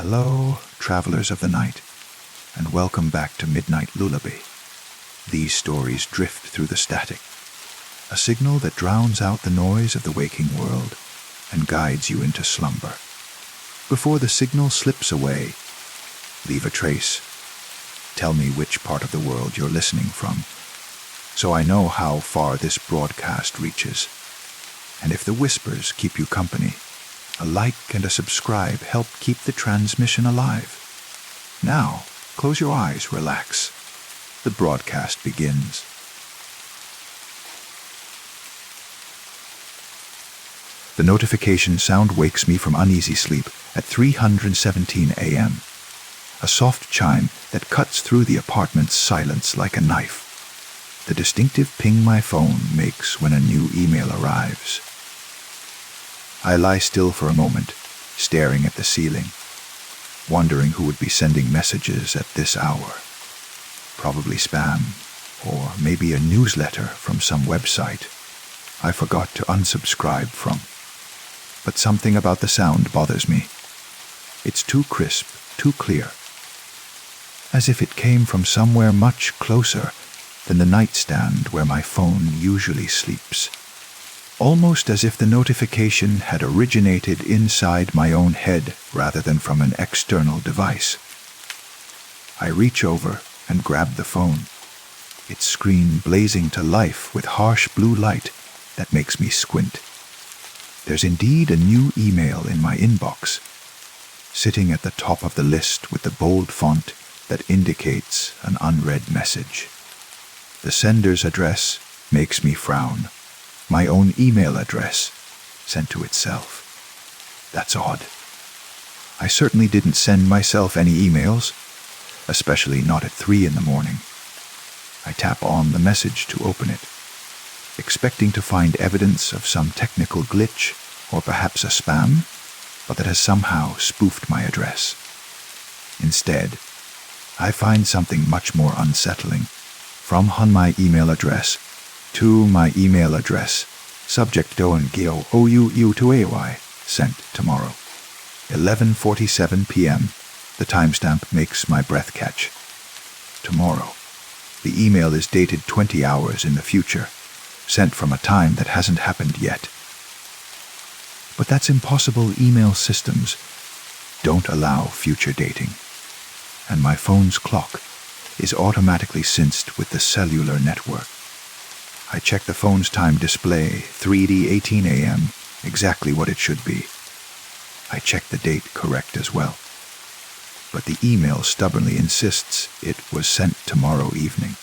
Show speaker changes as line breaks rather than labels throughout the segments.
Hello, travelers of the night, and welcome back to Midnight Lullaby. These stories drift through the static, a signal that drowns out the noise of the waking world and guides you into slumber. Before the signal slips away, leave a trace. Tell me which part of the world you're listening from, so I know how far this broadcast reaches. And if the whispers keep you company, a like and a subscribe help keep the transmission alive. Now, close your eyes, relax. The broadcast begins. The notification sound wakes me from uneasy sleep at 3:17 a.m. A soft chime that cuts through the apartment's silence like a knife. The distinctive ping my phone makes when a new email arrives. I lie still for a moment, staring at the ceiling, wondering who would be sending messages at this hour. Probably spam, or maybe a newsletter from some website I forgot to unsubscribe from. But something about the sound bothers me. It's too crisp, too clear, as if it came from somewhere much closer than the nightstand where my phone usually sleeps. Almost as if the notification had originated inside my own head rather than from an external device. I reach over and grab the phone, its screen blazing to life with harsh blue light that makes me squint. There's indeed a new email in my inbox, sitting at the top of the list with the bold font that indicates an unread message. The sender's address makes me frown. My own email address sent to itself. That's odd. I certainly didn't send myself any emails, especially not at 3 in the morning. I tap on the message to open it, expecting to find evidence of some technical glitch or perhaps a spam, but that has somehow spoofed my address. Instead, I find something much more unsettling. From my email address to my email address, subject doengeo OUU to AY, sent tomorrow. 11:47 p.m. The timestamp makes my breath catch. Tomorrow. The email is dated 20 hours in the future, sent from a time that hasn't happened yet. But that's impossible. Email systems don't allow future dating, and my phone's clock is automatically synced with the cellular network. I check the phone's time display, 3:18 a.m., exactly what it should be. I check the date correct as well. But the email stubbornly insists it was sent tomorrow evening,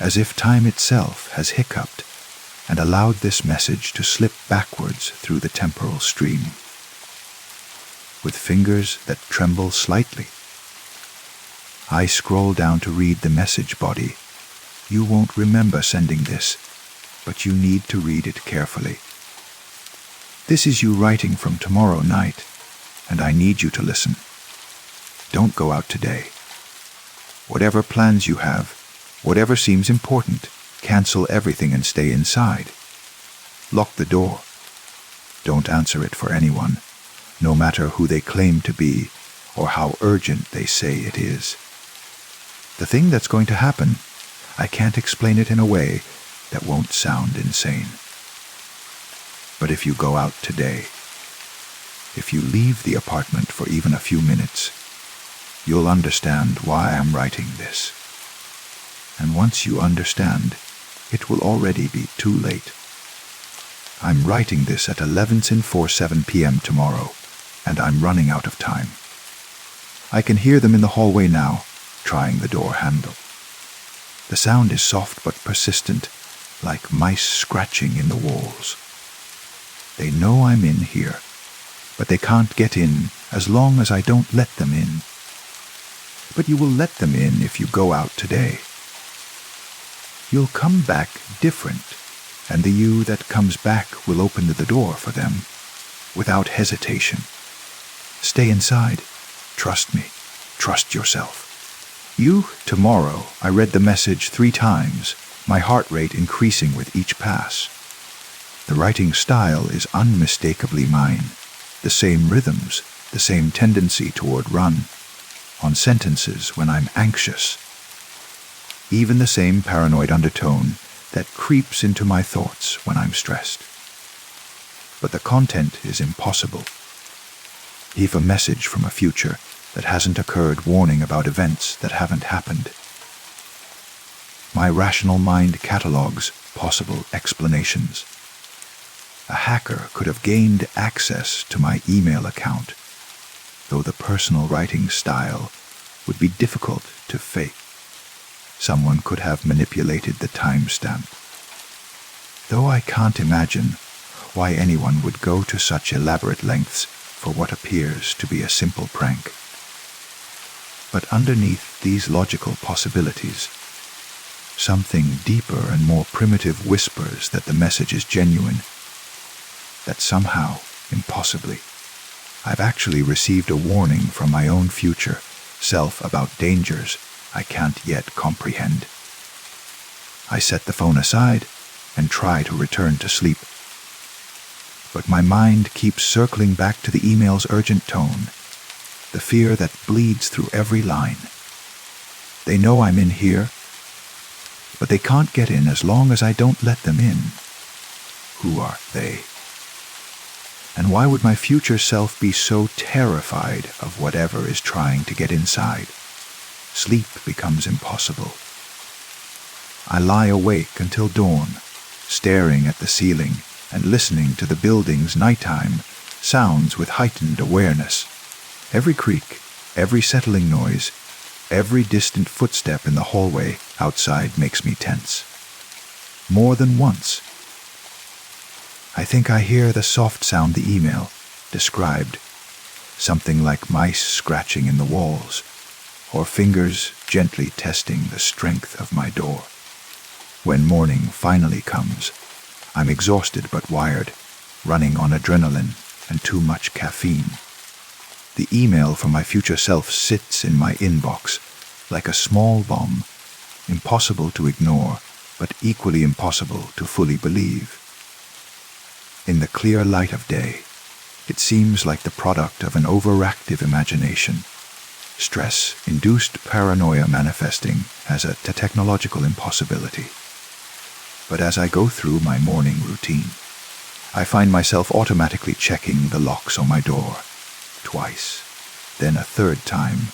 as if time itself has hiccuped and allowed this message to slip backwards through the temporal stream. With fingers that tremble slightly, I scroll down to read the message body. You won't remember sending this, but you need to read it carefully. This is you writing from tomorrow night, and I need you to listen. Don't go out today. Whatever plans you have, whatever seems important, cancel everything and stay inside. Lock the door. Don't answer it for anyone, no matter who they claim to be or how urgent they say it is. The thing that's going to happen, I can't explain it in a way that won't sound insane. But if you go out today, if you leave the apartment for even a few minutes, you'll understand why I'm writing this. And once you understand, it will already be too late. I'm writing this at 11:47 p.m. tomorrow, and I'm running out of time. I can hear them in the hallway now, trying the door handle. The sound is soft but persistent, like mice scratching in the walls. They know I'm in here, but they can't get in as long as I don't let them in. But you will let them in if you go out today. You'll come back different, and the you that comes back will open the door for them, without hesitation. Stay inside. Trust me. Trust yourself. You, tomorrow, I read the message 3 times, my heart rate increasing with each pass. The writing style is unmistakably mine, the same rhythms, the same tendency toward run, on sentences when I'm anxious, even the same paranoid undertone that creeps into my thoughts when I'm stressed. But the content is impossible. If a message from a future that hasn't occurred warning about events that haven't happened. My rational mind catalogues possible explanations. A hacker could have gained access to my email account, though the personal writing style would be difficult to fake. Someone could have manipulated the timestamp. Though I can't imagine why anyone would go to such elaborate lengths for what appears to be a simple prank. But underneath these logical possibilities, something deeper and more primitive whispers that the message is genuine, that somehow, impossibly, I've actually received a warning from my own future self about dangers I can't yet comprehend. I set the phone aside and try to return to sleep. But my mind keeps circling back to the email's urgent tone, the fear that bleeds through every line. They know I'm in here, but they can't get in as long as I don't let them in. Who are they? And why would my future self be so terrified of whatever is trying to get inside? Sleep becomes impossible. I lie awake until dawn, staring at the ceiling and listening to the building's nighttime sounds with heightened awareness. Every creak, every settling noise, every distant footstep in the hallway outside makes me tense. More than once. I think I hear the soft sound the email described, something like mice scratching in the walls, or fingers gently testing the strength of my door. When morning finally comes, I'm exhausted but wired, running on adrenaline and too much caffeine. The email from my future self sits in my inbox like a small bomb, impossible to ignore, but equally impossible to fully believe. In the clear light of day, it seems like the product of an overactive imagination, stress-induced paranoia manifesting as a technological impossibility. But as I go through my morning routine, I find myself automatically checking the locks on my door, twice, then a third time,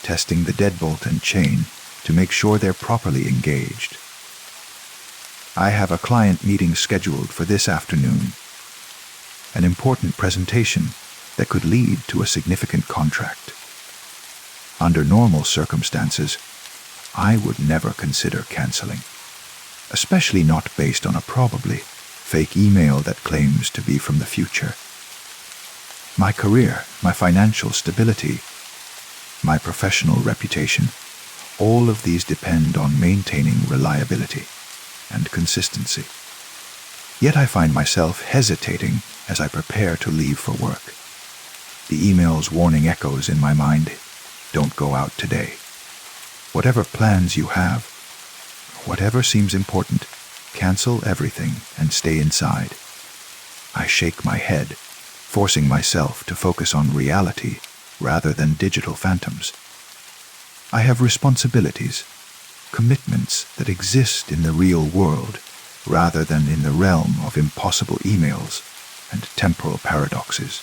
testing the deadbolt and chain to make sure they're properly engaged. I have a client meeting scheduled for this afternoon, an important presentation that could lead to a significant contract. Under normal circumstances, I would never consider canceling, especially not based on a probably fake email that claims to be from the future. My career, my financial stability, my professional reputation, all of these depend on maintaining reliability and consistency. Yet I find myself hesitating as I prepare to leave for work. The email's warning echoes in my mind, don't go out today. Whatever plans you have, whatever seems important, cancel everything and stay inside. I shake my head, forcing myself to focus on reality rather than digital phantoms. I have responsibilities, commitments that exist in the real world rather than in the realm of impossible emails and temporal paradoxes.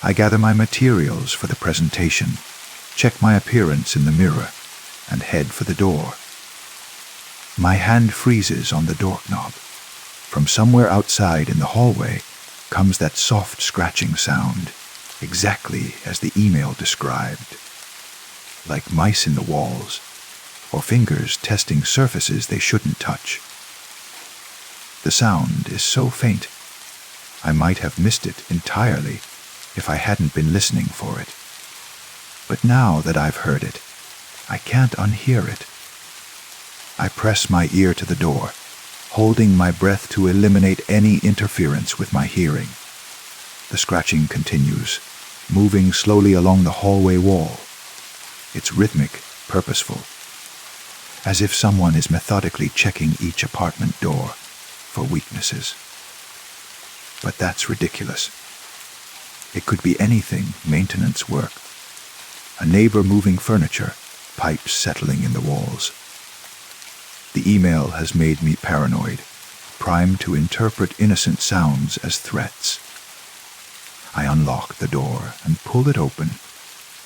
I gather my materials for the presentation, check my appearance in the mirror, and head for the door. My hand freezes on the doorknob. From somewhere outside in the hallway comes that soft scratching sound, exactly as the email described. Like mice in the walls, or fingers testing surfaces they shouldn't touch. The sound is so faint, I might have missed it entirely if I hadn't been listening for it. But now that I've heard it, I can't unhear it. I press my ear to the door, holding my breath to eliminate any interference with my hearing. The scratching continues, moving slowly along the hallway wall. It's rhythmic, purposeful, as if someone is methodically checking each apartment door for weaknesses. But that's ridiculous. It could be anything, maintenance work. A neighbor moving furniture, pipes settling in the walls. The email has made me paranoid, primed to interpret innocent sounds as threats. I unlock the door and pull it open,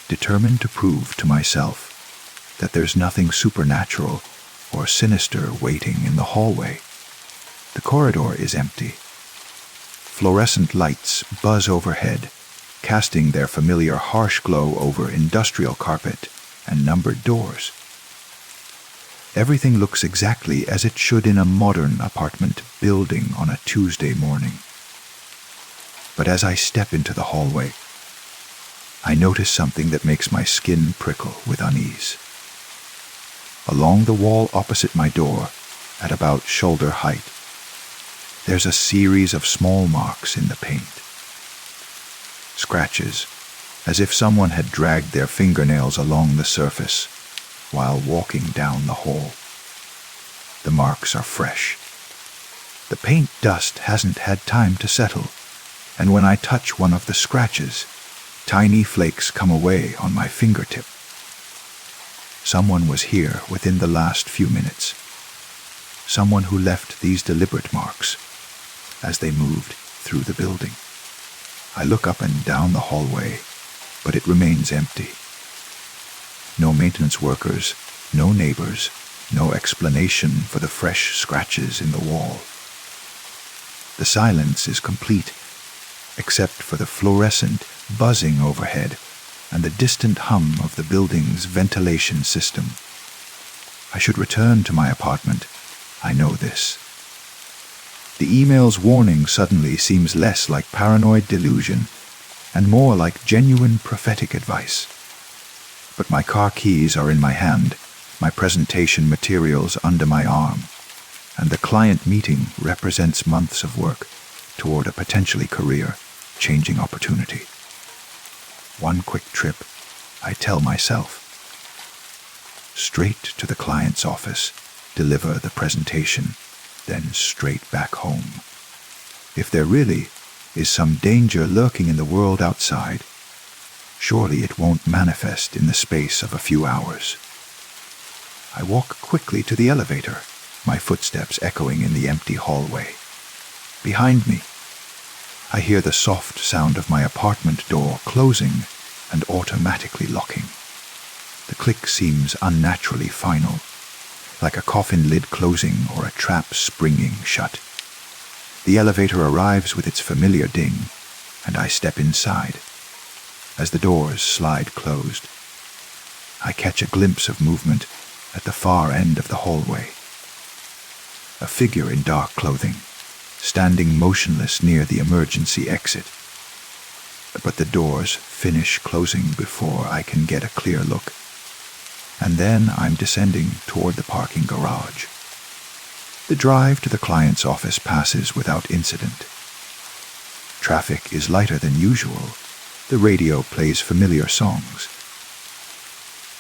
determined to prove to myself that there's nothing supernatural or sinister waiting in the hallway. The corridor is empty. Fluorescent lights buzz overhead, casting their familiar harsh glow over industrial carpet and numbered doors. Everything looks exactly as it should in a modern apartment building on a Tuesday morning. But as I step into the hallway, I notice something that makes my skin prickle with unease. Along the wall opposite my door, at about shoulder height, there's a series of small marks in the paint. Scratches, as if someone had dragged their fingernails along the surface while walking down the hall. The marks are fresh. The paint dust hasn't had time to settle, and when I touch one of the scratches, tiny flakes come away on my fingertip. Someone was here within the last few minutes. Someone who left these deliberate marks as they moved through the building. I look up and down the hallway, but it remains empty. No maintenance workers, no neighbors, no explanation for the fresh scratches in the wall. The silence is complete, except for the fluorescent buzzing overhead and the distant hum of the building's ventilation system. I should return to my apartment. I know this. The email's warning suddenly seems less like paranoid delusion and more like genuine prophetic advice. But my car keys are in my hand, my presentation materials under my arm, and the client meeting represents months of work toward a potentially career-changing opportunity. One quick trip, I tell myself. Straight to the client's office, deliver the presentation, then straight back home. If there really is some danger lurking in the world outside, surely it won't manifest in the space of a few hours. I walk quickly to the elevator, my footsteps echoing in the empty hallway. Behind me, I hear the soft sound of my apartment door closing and automatically locking. The click seems unnaturally final, like a coffin lid closing or a trap springing shut. The elevator arrives with its familiar ding, and I step inside. As the doors slide closed, I catch a glimpse of movement at the far end of the hallway. A figure in dark clothing, standing motionless near the emergency exit. But the doors finish closing before I can get a clear look, and then I'm descending toward the parking garage. The drive to the client's office passes without incident. Traffic is lighter than usual. The radio plays familiar songs,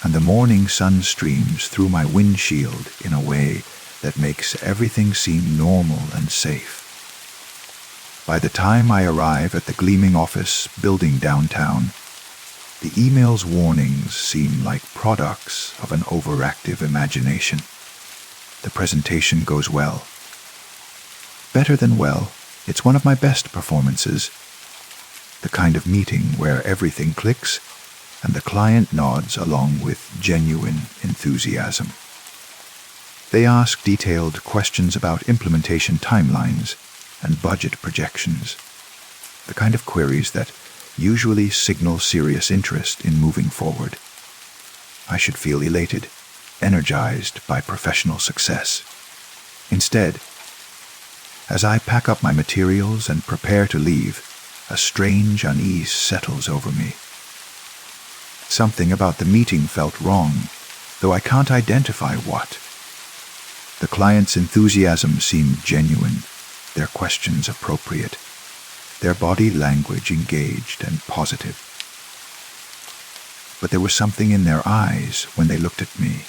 and the morning sun streams through my windshield in a way that makes everything seem normal and safe. By the time I arrive at the gleaming office building downtown, the email's warnings seem like products of an overactive imagination. The presentation goes well. Better than well, it's one of my best performances. The kind of meeting where everything clicks and the client nods along with genuine enthusiasm. They ask detailed questions about implementation timelines and budget projections, the kind of queries that usually signal serious interest in moving forward. I should feel elated, energized by professional success. Instead, as I pack up my materials and prepare to leave, a strange unease settles over me. Something about the meeting felt wrong, though I can't identify what. The client's enthusiasm seemed genuine, their questions appropriate, their body language engaged and positive. But there was something in their eyes when they looked at me,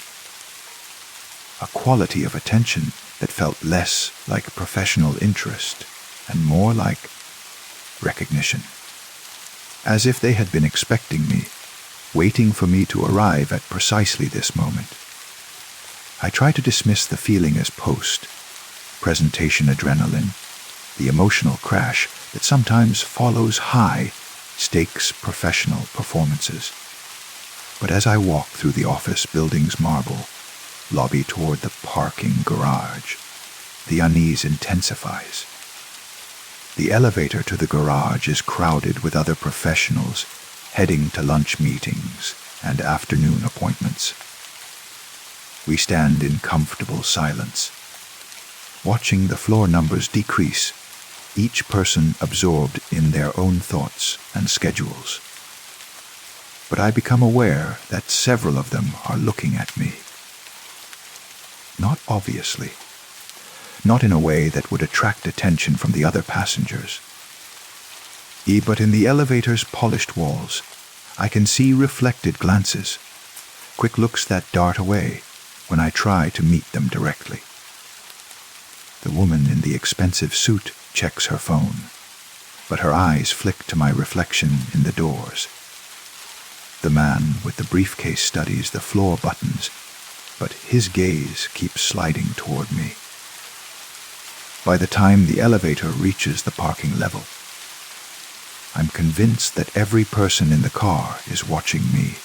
a quality of attention that felt less like professional interest and more like recognition. as if they had been expecting me, waiting for me to arrive at precisely this moment. I try to dismiss the feeling as post-presentation adrenaline, the emotional crash that sometimes follows high-stakes professional performances. But as I walk through the office building's marble lobby toward the parking garage, the unease intensifies. The elevator to the garage is crowded with other professionals heading to lunch meetings and afternoon appointments. We stand in comfortable silence, watching the floor numbers decrease, each person absorbed in their own thoughts and schedules. But I become aware that several of them are looking at me. Not obviously, not in a way that would attract attention from the other passengers. But in the elevator's polished walls, I can see reflected glances, quick looks that dart away when I try to meet them directly. The woman in the expensive suit checks her phone, but her eyes flick to my reflection in the doors. The man with the briefcase studies the floor buttons, but his gaze keeps sliding toward me. By the time the elevator reaches the parking level, I'm convinced that every person in the car is watching me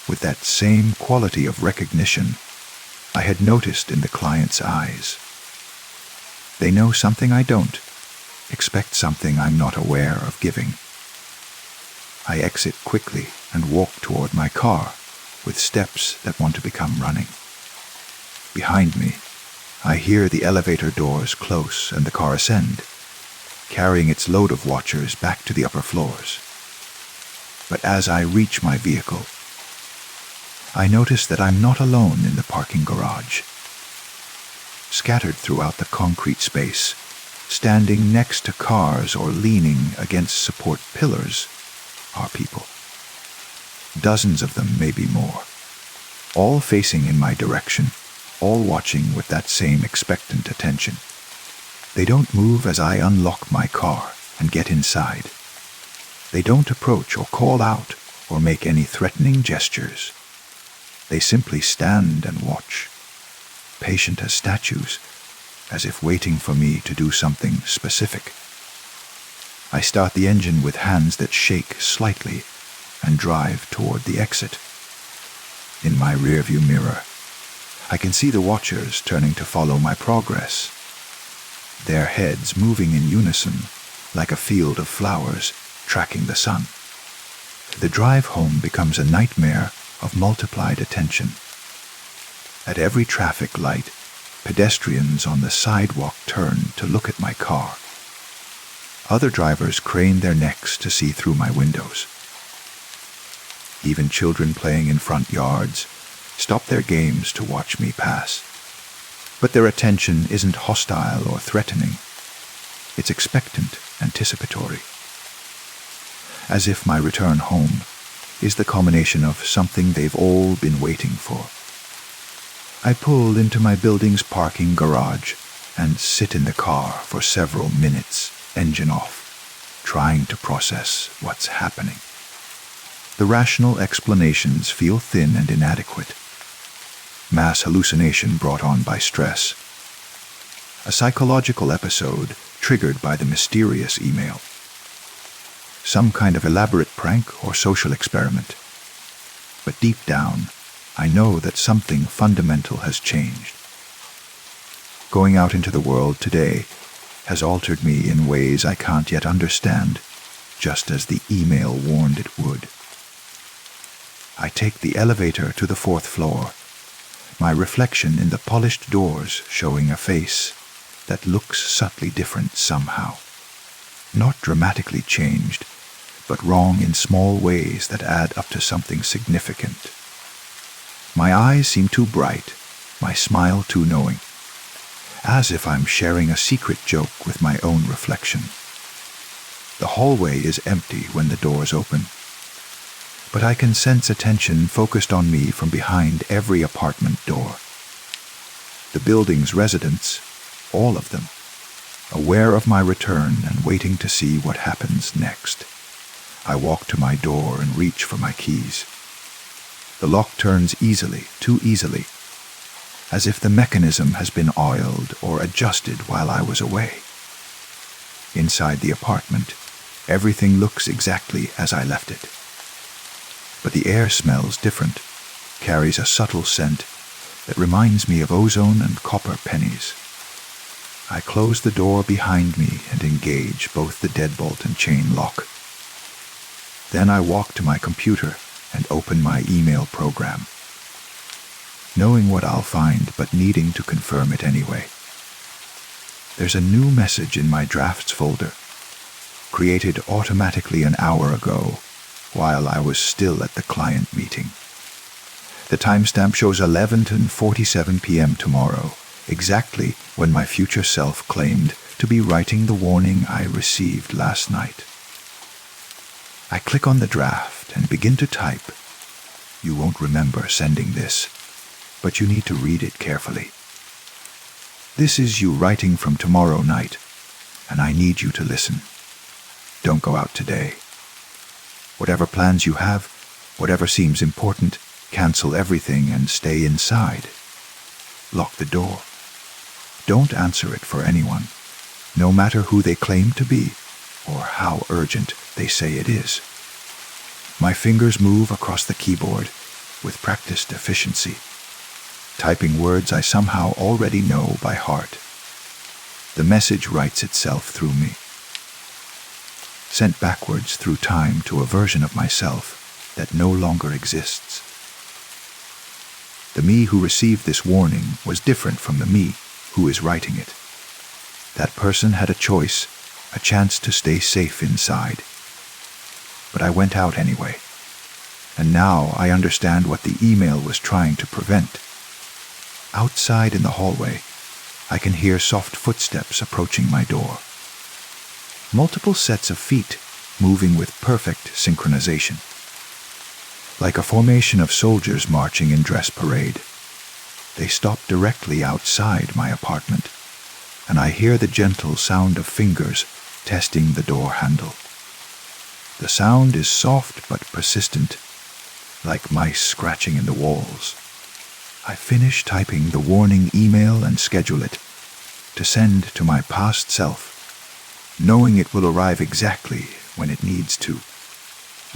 with that same quality of recognition I had noticed in the client's eyes. They know something I don't, expect something I'm not aware of giving. I exit quickly and walk toward my car with steps that want to become running. Behind me, I hear the elevator doors close and the car ascend, carrying its load of watchers back to the upper floors. But as I reach my vehicle, I notice that I'm not alone in the parking garage. Scattered throughout the concrete space, standing next to cars or leaning against support pillars, are people. Dozens of them, maybe more, all facing in my direction, all watching with that same expectant attention. They don't move as I unlock my car and get inside. They don't approach or call out or make any threatening gestures. They simply stand and watch, patient as statues, as if waiting for me to do something specific. I start the engine with hands that shake slightly and drive toward the exit. In my rearview mirror, I can see the watchers turning to follow my progress, their heads moving in unison like a field of flowers tracking the sun. The drive home becomes a nightmare of multiplied attention. At every traffic light, pedestrians on the sidewalk turn to look at my car. Other drivers crane their necks to see through my windows. Even children playing in front yards stop their games to watch me pass. But their attention isn't hostile or threatening. It's expectant, anticipatory. As if my return home is the culmination of something they've all been waiting for. I pull into my building's parking garage and sit in the car for several minutes, engine off, trying to process what's happening. The rational explanations feel thin and inadequate. Mass hallucination brought on by stress. A psychological episode triggered by the mysterious email. Some kind of elaborate prank or social experiment. But deep down, I know that something fundamental has changed. Going out into the world today has altered me in ways I can't yet understand, just as the email warned it would. I take the elevator to the 4th floor, my reflection in the polished doors showing a face that looks subtly different somehow. Not dramatically changed, but wrong in small ways that add up to something significant. My eyes seem too bright, my smile too knowing, as if I'm sharing a secret joke with my own reflection. The hallway is empty when the doors open, but I can sense attention focused on me from behind every apartment door. The building's residents, all of them, aware of my return and waiting to see what happens next. I walk to my door and reach for my keys. The lock turns easily, too easily, as if the mechanism has been oiled or adjusted while I was away. Inside the apartment, everything looks exactly as I left it. But the air smells different, carries a subtle scent that reminds me of ozone and copper pennies. I close the door behind me and engage both the deadbolt and chain lock. Then I walk to my computer and open my email program, knowing what I'll find but needing to confirm it anyway. There's a new message in my drafts folder, created automatically an hour ago while I was still at the client meeting. The timestamp shows 11:47 p.m. tomorrow, exactly when my future self claimed to be writing the warning I received last night. I click on the draft and begin to type. You won't remember sending this, but you need to read it carefully. This is you writing from tomorrow night, and I need you to listen. Don't go out today. Whatever plans you have, whatever seems important, cancel everything and stay inside. Lock the door. Don't answer it for anyone, no matter who they claim to be or how urgent they say it is. My fingers move across the keyboard with practiced efficiency, typing words I somehow already know by heart. The message writes itself through me, sent backwards through time to a version of myself that no longer exists. The me who received this warning was different from the me who is writing it. That person had a choice, a chance to stay safe inside. But I went out anyway, and now I understand what the email was trying to prevent. Outside in the hallway, I can hear soft footsteps approaching my door. Multiple sets of feet moving with perfect synchronization, like a formation of soldiers marching in dress parade. They stop directly outside my apartment, and I hear the gentle sound of fingers testing the door handle. The sound is soft but persistent, like mice scratching in the walls. I finish typing the warning email and schedule it to send to my past self, knowing it will arrive exactly when it needs to,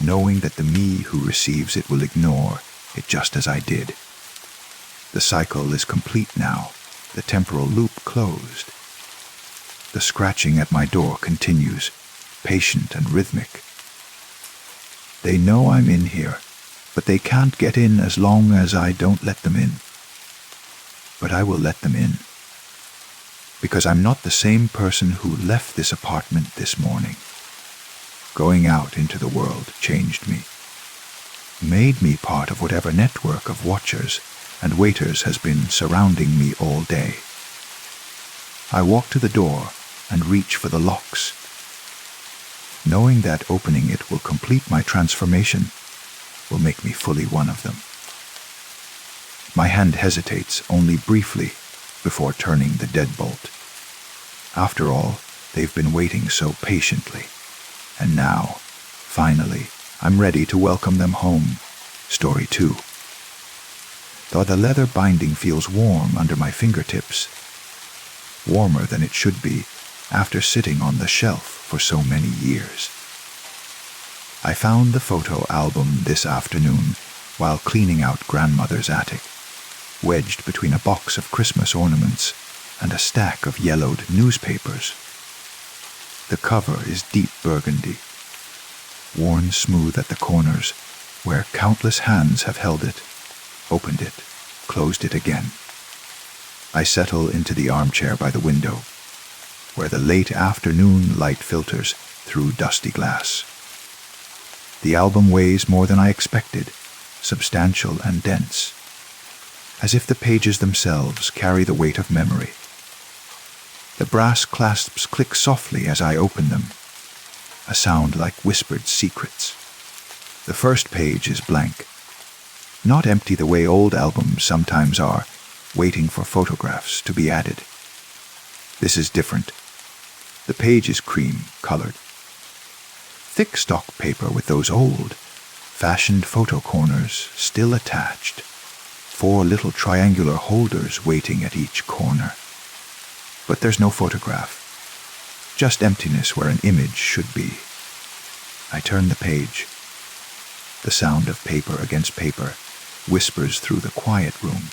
knowing that the me who receives it will ignore it just as I did. The cycle is complete now, the temporal loop closed. The scratching at my door continues, patient and rhythmic. They know I'm in here, but they can't get in as long as I don't let them in. But I will let them in, because I'm not the same person who left this apartment this morning. Going out into the world changed me, made me part of whatever network of watchers and waiters has been surrounding me all day. I walk to the door and reach for the locks, knowing that opening it will complete my transformation, will make me fully one of them. My hand hesitates only briefly before turning the deadbolt. After all, they've been waiting so patiently, and now, finally, I'm ready to welcome them home. Story 2. Though the leather binding feels warm under my fingertips, warmer than it should be after sitting on the shelf for so many years. I found the photo album this afternoon while cleaning out grandmother's attic, wedged between a box of Christmas ornaments and a stack of yellowed newspapers. The cover is deep burgundy, worn smooth at the corners where countless hands have held it, opened it, closed it again. I settle into the armchair by the window, where the late afternoon light filters through dusty glass. The album weighs more than I expected, substantial and dense, as if the pages themselves carry the weight of memory. The brass clasps click softly as I open them, a sound like whispered secrets. The first page is blank, not empty the way old albums sometimes are, waiting for photographs to be added. This is different. The page is cream-colored, thick stock paper with those old-fashioned photo corners still attached. 4 little triangular holders waiting at each corner. But there's no photograph. Just emptiness where an image should be. I turn the page. The sound of paper against paper whispers through the quiet room.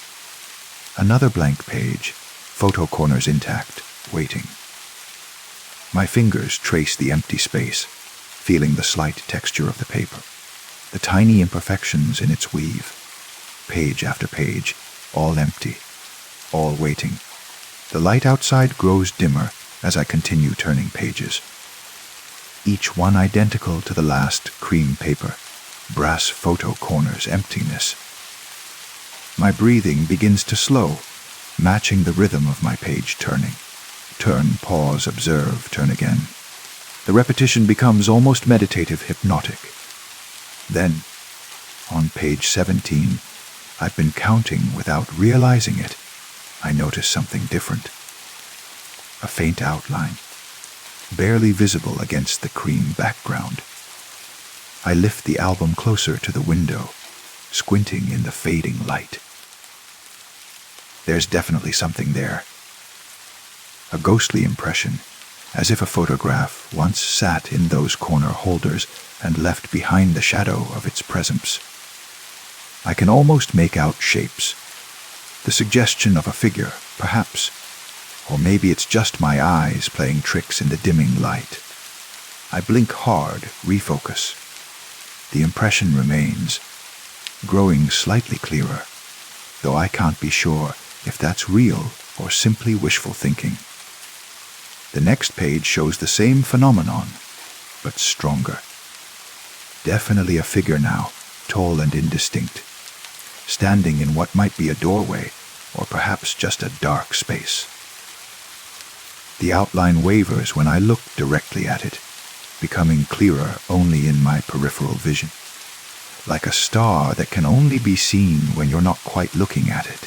Another blank page, photo corners intact, waiting. My fingers trace the empty space, feeling the slight texture of the paper, the tiny imperfections in its weave. Page after page, all empty, all waiting. The light outside grows dimmer as I continue turning pages. Each one identical to the last cream paper, brass photo corners emptiness. My breathing begins to slow, matching the rhythm of my page turning. Turn, pause, observe, turn again. The repetition becomes almost meditative, hypnotic. Then, on page 17, I've been counting without realizing it. I notice something different. A faint outline, barely visible against the cream background. I lift the album closer to the window, squinting in the fading light. There's definitely something there. A ghostly impression, as if a photograph once sat in those corner holders and left behind the shadow of its presence. I can almost make out shapes. The suggestion of a figure, perhaps. Or maybe it's just my eyes playing tricks in the dimming light. I blink hard, refocus. The impression remains, growing slightly clearer, though I can't be sure if that's real or simply wishful thinking. The next page shows the same phenomenon, but stronger. Definitely a figure now, tall and indistinct, standing in what might be a doorway, or perhaps just a dark space. The outline wavers when I look directly at it, becoming clearer only in my peripheral vision, like a star that can only be seen when you're not quite looking at it.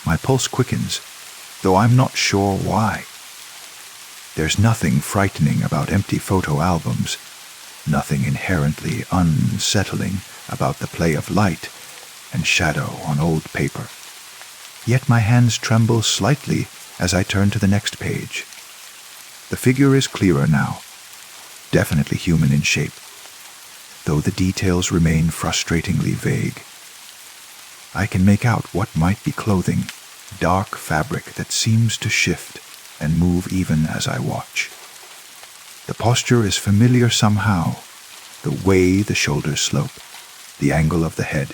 My pulse quickens, though I'm not sure why. There's nothing frightening about empty photo albums, nothing inherently unsettling about the play of light and shadow on old paper. Yet my hands tremble slightly as I turn to the next page. The figure is clearer now, definitely human in shape, though the details remain frustratingly vague. I can make out what might be clothing, dark fabric that seems to shift and move even as I watch. The posture is familiar somehow, the way the shoulders slope, the angle of the head,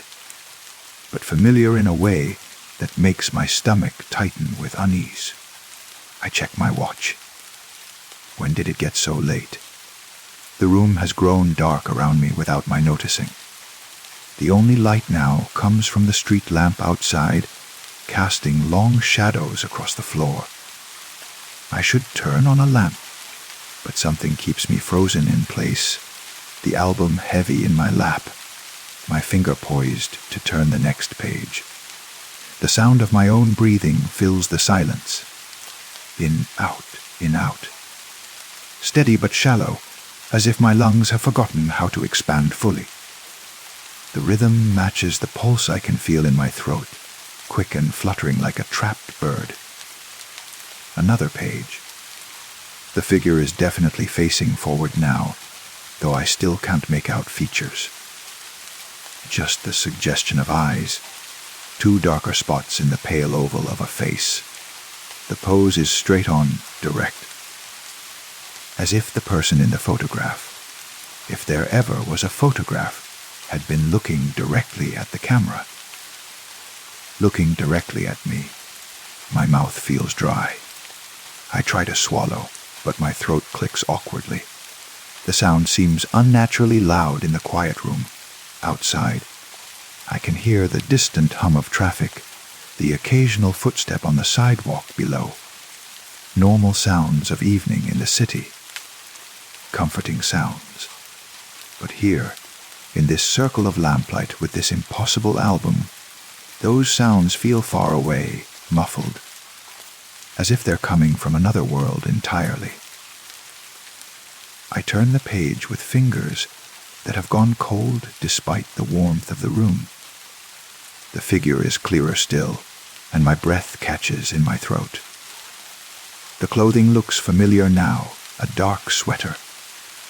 but familiar in a way that makes my stomach tighten with unease. I check my watch. When did it get so late? The room has grown dark around me without my noticing. The only light now comes from the street lamp outside, casting long shadows across the floor. I should turn on a lamp, but something keeps me frozen in place, the album heavy in my lap, my finger poised to turn the next page. The sound of my own breathing fills the silence. In, out. Steady but shallow, as if my lungs have forgotten how to expand fully. The rhythm matches the pulse I can feel in my throat, quick and fluttering like a trapped bird. Another page. The figure is definitely facing forward now, though I still can't make out features. Just the suggestion of eyes, 2 darker spots in the pale oval of a face. The pose is straight on, direct. As if the person in the photograph, if there ever was a photograph, had been looking directly at the camera. Looking directly at me. My mouth feels dry. I try to swallow, but my throat clicks awkwardly. The sound seems unnaturally loud in the quiet room. Outside, I can hear the distant hum of traffic, the occasional footstep on the sidewalk below. Normal sounds of evening in the city. Comforting sounds. But here, in this circle of lamplight with this impossible album, those sounds feel far away, muffled, as if they're coming from another world entirely. I turn the page with fingers that have gone cold despite the warmth of the room. The figure is clearer still, and my breath catches in my throat. The clothing looks familiar now, a dark sweater,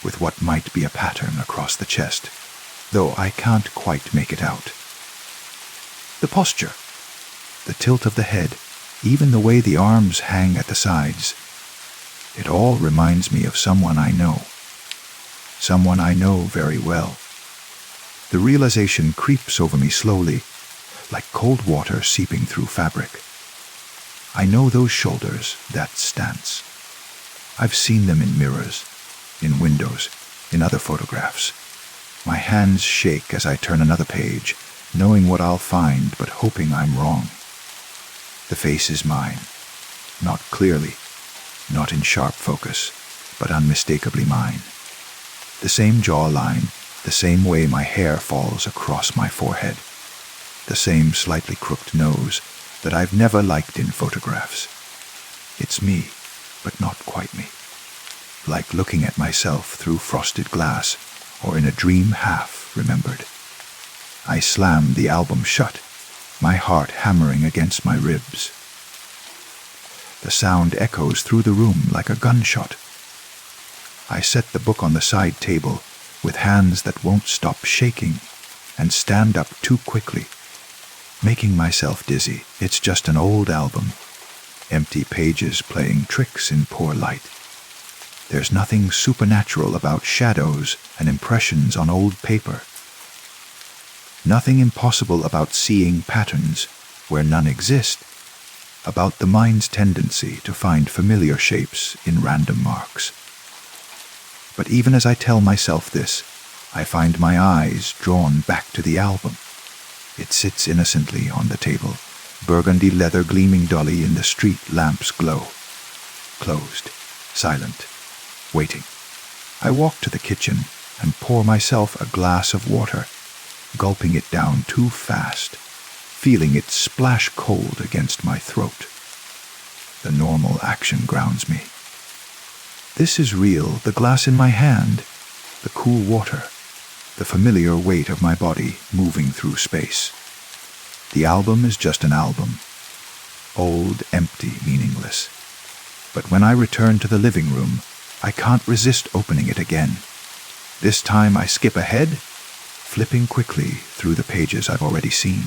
with what might be a pattern across the chest, though I can't quite make it out. The posture, the tilt of the head, even the way the arms hang at the sides, it all reminds me of someone I know very well. The realization creeps over me slowly, like cold water seeping through fabric. I know those shoulders, that stance. I've seen them in mirrors, in windows, in other photographs. My hands shake as I turn another page, knowing what I'll find but hoping I'm wrong. The face is mine, not clearly, not in sharp focus, but unmistakably mine. The same jawline, the same way my hair falls across my forehead, the same slightly crooked nose that I've never liked in photographs. It's me, but not quite me. Like looking at myself through frosted glass, or in a dream half remembered. I slam the album shut, my heart hammering against my ribs. The sound echoes through the room like a gunshot. I set the book on the side table with hands that won't stop shaking and stand up too quickly, making myself dizzy. It's just an old album, empty pages playing tricks in poor light. There's nothing supernatural about shadows and impressions on old paper. Nothing impossible about seeing patterns where none exist, about the mind's tendency to find familiar shapes in random marks. But even as I tell myself this, I find my eyes drawn back to the album. It sits innocently on the table, burgundy leather gleaming dully in the street lamp's glow. Closed, silent, waiting. I walk to the kitchen and pour myself a glass of water, gulping it down too fast, feeling it splash cold against my throat. The normal action grounds me. This is real, the glass in my hand, the cool water, the familiar weight of my body moving through space. The album is just an album, old, empty, meaningless. But when I return to the living room, I can't resist opening it again. This time I skip ahead, flipping quickly through the pages I've already seen.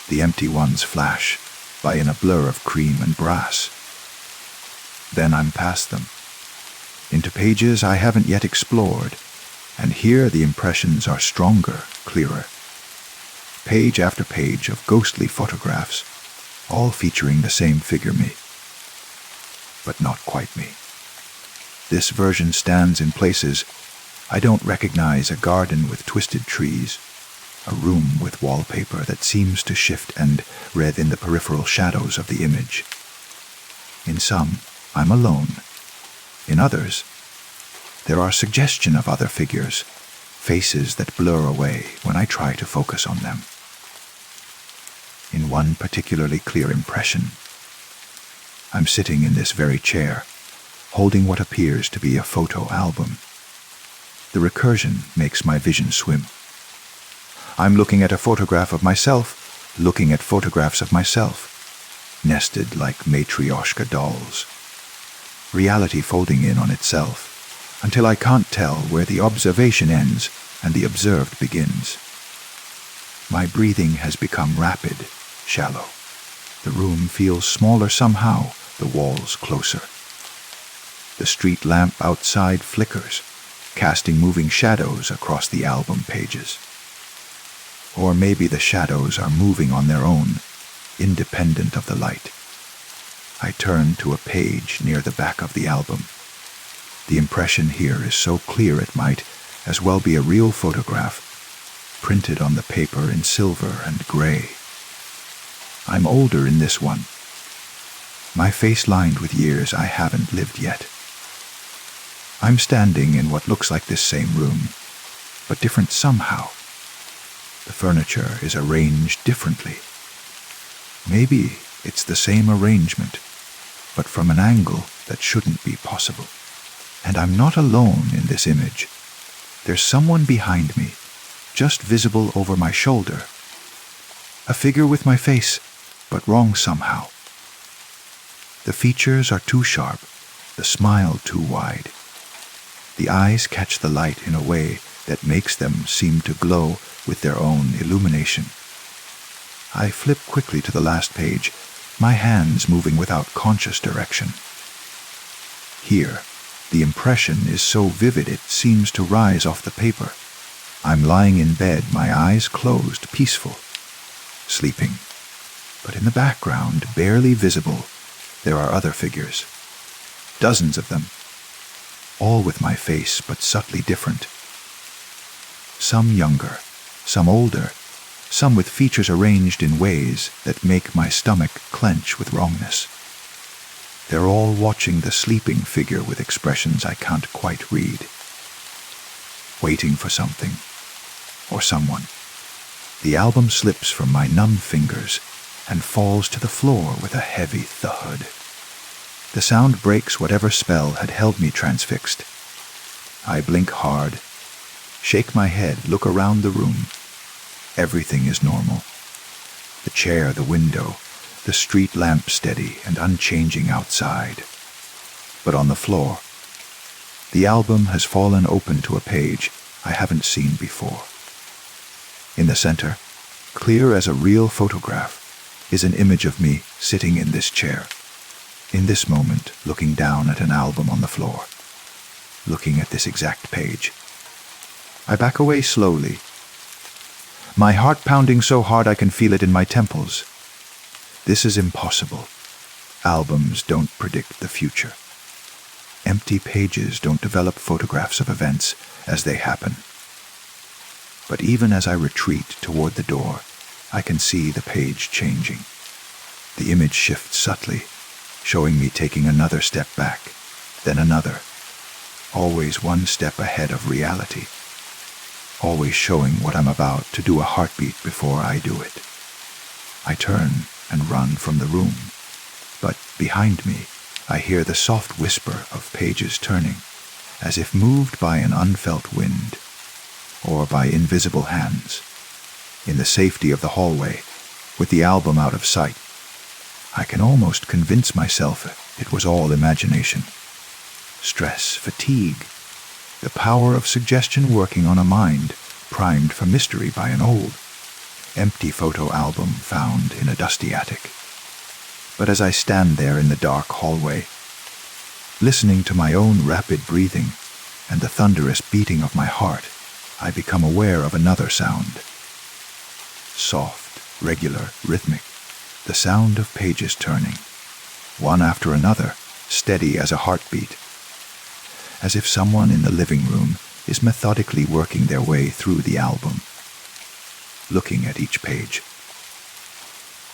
The empty ones flash by in a blur of cream and brass. Then I'm past them, into pages I haven't yet explored, and here the impressions are stronger, clearer. Page after page of ghostly photographs, all featuring the same figure me. But not quite me. This version stands in places I don't recognize: a garden with twisted trees, a room with wallpaper that seems to shift and writhe in the peripheral shadows of the image. In some, I'm alone. In others, there are suggestion of other figures, faces that blur away when I try to focus on them. In one particularly clear impression, I'm sitting in this very chair, holding what appears to be a photo album. The recursion makes my vision swim. I'm looking at a photograph of myself, looking at photographs of myself, nested like matryoshka dolls. Reality folding in on itself, until I can't tell where the observation ends and the observed begins. My breathing has become rapid, shallow. The room feels smaller somehow, the walls closer. The street lamp outside flickers, casting moving shadows across the album pages. Or maybe the shadows are moving on their own, independent of the light. I turn to a page near the back of the album. The impression here is so clear it might as well be a real photograph, printed on the paper in silver and gray. I'm older in this one, my face lined with years I haven't lived yet. I'm standing in what looks like this same room, but different somehow. The furniture is arranged differently. Maybe it's the same arrangement, but from an angle that shouldn't be possible. And I'm not alone in this image. There's someone behind me, just visible over my shoulder. A figure with my face, but wrong somehow. The features are too sharp, the smile too wide. The eyes catch the light in a way that makes them seem to glow with their own illumination. I flip quickly to the last page, my hands moving without conscious direction. Here, the impression is so vivid it seems to rise off the paper. I'm lying in bed, my eyes closed, peaceful, sleeping. But in the background, barely visible, there are other figures. Dozens of them. All with my face, but subtly different. Some younger, some older, some with features arranged in ways that make my stomach clench with wrongness. They're all watching the sleeping figure with expressions I can't quite read. Waiting for something, or someone. The album slips from my numb fingers and falls to the floor with a heavy thud. The sound breaks whatever spell had held me transfixed. I blink hard, shake my head, look around the room. Everything is normal. The chair, the window, the street lamp steady and unchanging outside. But on the floor, the album has fallen open to a page I haven't seen before. In the center, clear as a real photograph, is an image of me sitting in this chair, in this moment looking down at an album on the floor, looking at this exact page. I back away slowly, my heart pounding so hard I can feel it in my temples. This is impossible. Albums don't predict the future. Empty pages don't develop photographs of events as they happen. But even as I retreat toward the door, I can see the page changing. The image shifts subtly, showing me taking another step back, then another, always one step ahead of reality, always showing what I'm about to do, a heartbeat before I do it. I turn and run from the room, but behind me I hear the soft whisper of pages turning, as if moved by an unfelt wind, or by invisible hands. In the safety of the hallway, with the album out of sight, I can almost convince myself it was all imagination. Stress, fatigue, the power of suggestion working on a mind primed for mystery by an old, empty photo album found in a dusty attic. But as I stand there in the dark hallway, listening to my own rapid breathing and the thunderous beating of my heart, I become aware of another sound. Soft, regular, rhythmic, the sound of pages turning, one after another, steady as a heartbeat, as if someone in the living room is methodically working their way through the album, looking at each page,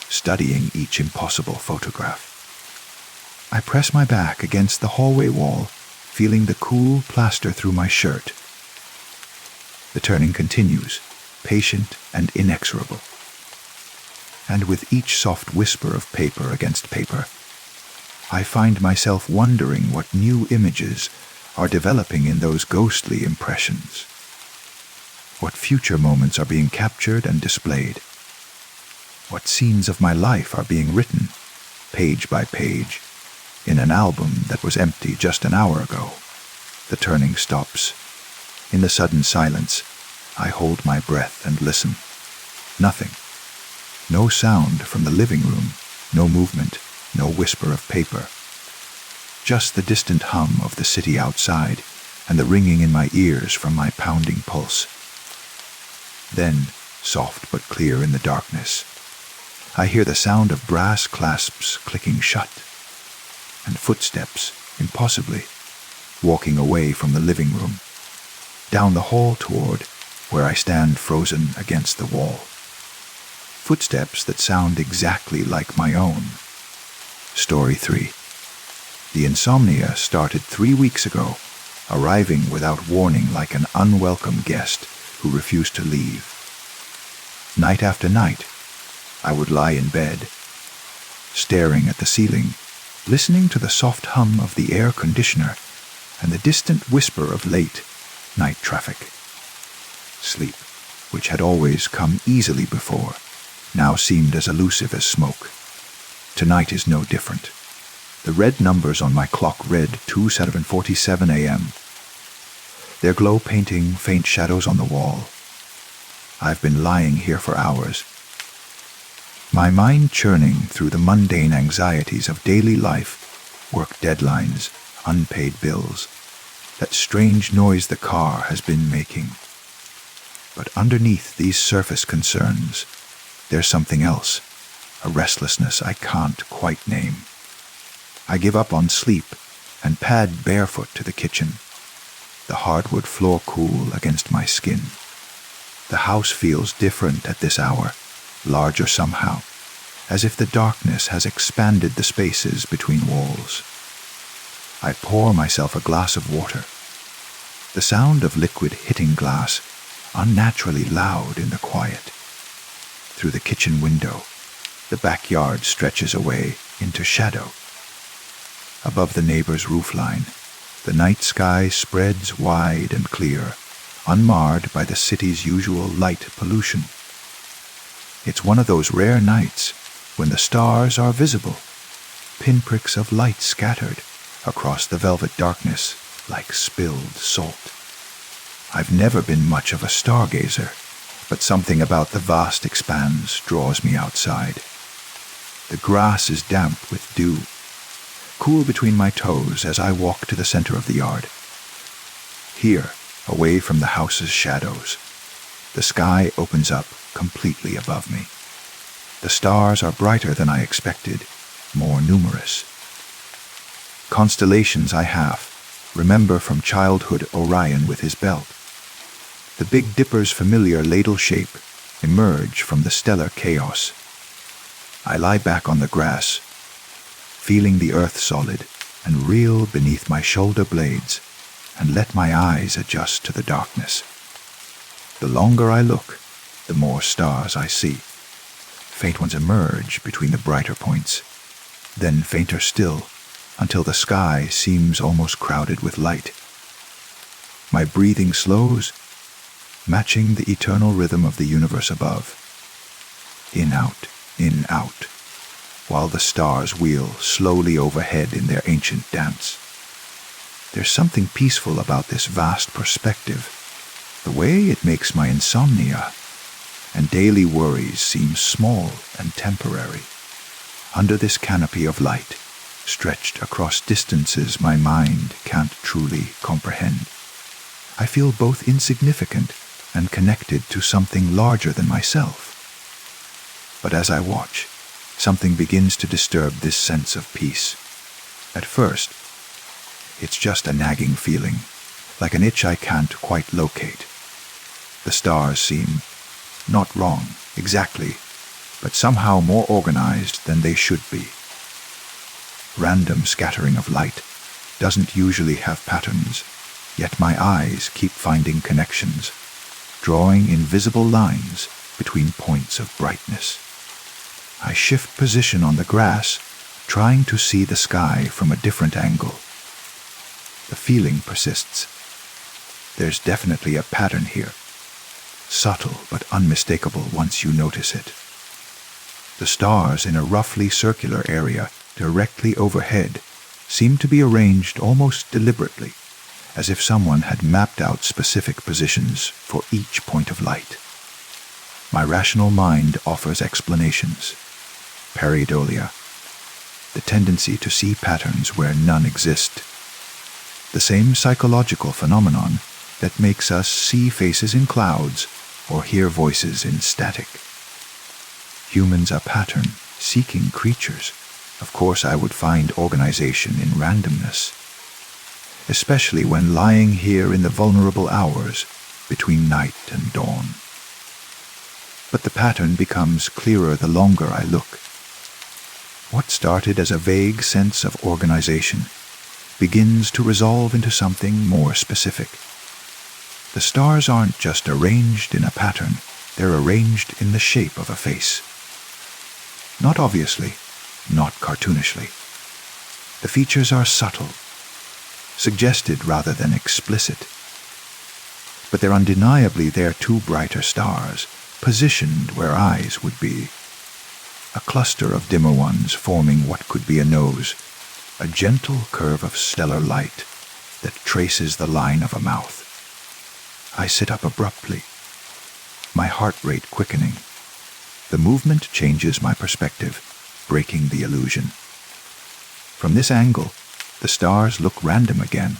studying each impossible photograph. I press my back against the hallway wall, feeling the cool plaster through my shirt. The turning continues, patient and inexorable. And with each soft whisper of paper against paper, I find myself wondering what new images are developing in those ghostly impressions. What future moments are being captured and displayed. What scenes of my life are being written, page by page, in an album that was empty just an hour ago. The turning stops. In the sudden silence, I hold my breath and listen. Nothing. No sound from the living room, no movement, no whisper of paper. Just the distant hum of the city outside and the ringing in my ears from my pounding pulse. Then, soft but clear in the darkness, I hear the sound of brass clasps clicking shut, and footsteps, impossibly, walking away from the living room, down the hall toward where I stand frozen against the wall. Footsteps that sound exactly like my own. Story 3. The insomnia started 3 weeks ago, arriving without warning like an unwelcome guest who refused to leave. Night after night, I would lie in bed, staring at the ceiling, listening to the soft hum of the air conditioner and the distant whisper of late night traffic. Sleep, which had always come easily before, now seemed as elusive as smoke. Tonight is no different. The red numbers on my clock read 2:47 a.m., their glow painting faint shadows on the wall. I've been lying here for hours, my mind churning through the mundane anxieties of daily life, work deadlines, unpaid bills, that strange noise the car has been making. But underneath these surface concerns, there's something else, a restlessness I can't quite name. I give up on sleep and pad barefoot to the kitchen, the hardwood floor cool against my skin. The house feels different at this hour, larger somehow, as if the darkness has expanded the spaces between walls. I pour myself a glass of water. The sound of liquid hitting glass, unnaturally loud in the quiet. Through the kitchen window, the backyard stretches away into shadow. Above the neighbor's roofline, the night sky spreads wide and clear, unmarred by the city's usual light pollution. It's one of those rare nights when the stars are visible, pinpricks of light scattered across the velvet darkness like spilled salt. I've never been much of a stargazer, but something about the vast expanse draws me outside. The grass is damp with dew, cool between my toes as I walk to the center of the yard. Here, away from the house's shadows, the sky opens up completely above me. The stars are brighter than I expected, more numerous. Constellations I remember from childhood Orion with his belt. The Big Dipper's familiar ladle shape emerge from the stellar chaos. I lie back on the grass, feeling the earth solid, and reel beneath my shoulder blades, and let my eyes adjust to the darkness. The longer I look, the more stars I see. Faint ones emerge between the brighter points, then fainter still, until the sky seems almost crowded with light. My breathing slows, matching the eternal rhythm of the universe above. In, out, while the stars wheel slowly overhead in their ancient dance. There's something peaceful about this vast perspective, the way it makes my insomnia and daily worries seem small and temporary. Under this canopy of light, stretched across distances my mind can't truly comprehend, I feel both insignificant and connected to something larger than myself. But as I watch, something begins to disturb this sense of peace. At first, it's just a nagging feeling, like an itch I can't quite locate. The stars seem not wrong, exactly, but somehow more organized than they should be. Random scattering of light doesn't usually have patterns, yet my eyes keep finding connections, drawing invisible lines between points of brightness. I shift position on the grass, trying to see the sky from a different angle. The feeling persists. There's definitely a pattern here, subtle but unmistakable once you notice it. The stars in a roughly circular area directly overhead seem to be arranged almost deliberately, as if someone had mapped out specific positions for each point of light. My rational mind offers explanations. Pareidolia, the tendency to see patterns where none exist. The same psychological phenomenon that makes us see faces in clouds or hear voices in static. Humans are pattern-seeking creatures. Of course, I would find organization in randomness, especially when lying here in the vulnerable hours between night and dawn. But the pattern becomes clearer the longer I look. What started as a vague sense of organization begins to resolve into something more specific. The stars aren't just arranged in a pattern, they're arranged in the shape of a face. Not obviously, not cartoonishly. The features are subtle, suggested rather than explicit. But they're undeniably there two brighter stars, positioned where eyes would be. A cluster of dimmer ones forming what could be a nose, a gentle curve of stellar light that traces the line of a mouth. I sit up abruptly, my heart rate quickening. The movement changes my perspective, breaking the illusion. From this angle, the stars look random again,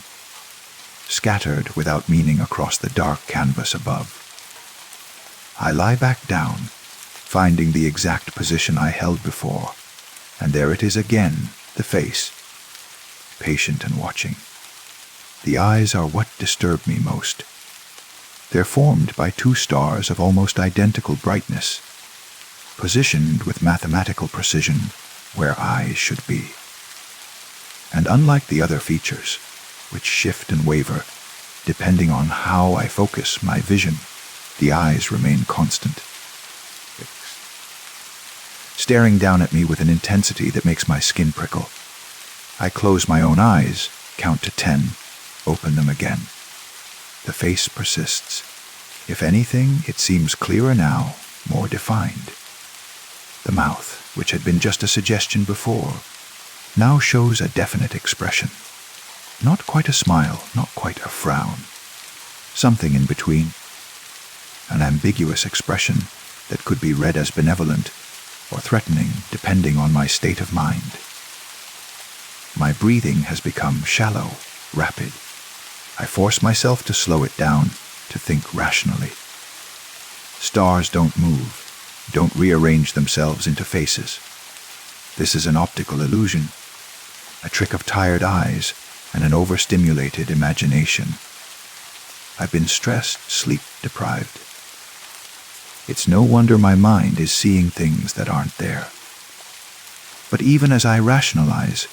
scattered without meaning across the dark canvas above. I lie back down, finding the exact position I held before, and there it is again, the face, patient and watching. The eyes are what disturb me most. They're formed by two stars of almost identical brightness, positioned with mathematical precision where eyes should be. And unlike the other features, which shift and waver, depending on how I focus my vision, the eyes remain constant, staring down at me with an intensity that makes my skin prickle. I close my own eyes, count to 10, open them again. The face persists. If anything, it seems clearer now, more defined. The mouth, which had been just a suggestion before, now shows a definite expression. Not quite a smile, not quite a frown. Something in between. An ambiguous expression that could be read as benevolent or threatening, depending on my state of mind. My breathing has become shallow, rapid. I force myself to slow it down, to think rationally. Stars don't move, don't rearrange themselves into faces. This is an optical illusion, a trick of tired eyes and an overstimulated imagination. I've been stressed, sleep-deprived. It's no wonder my mind is seeing things that aren't there. But even as I rationalize,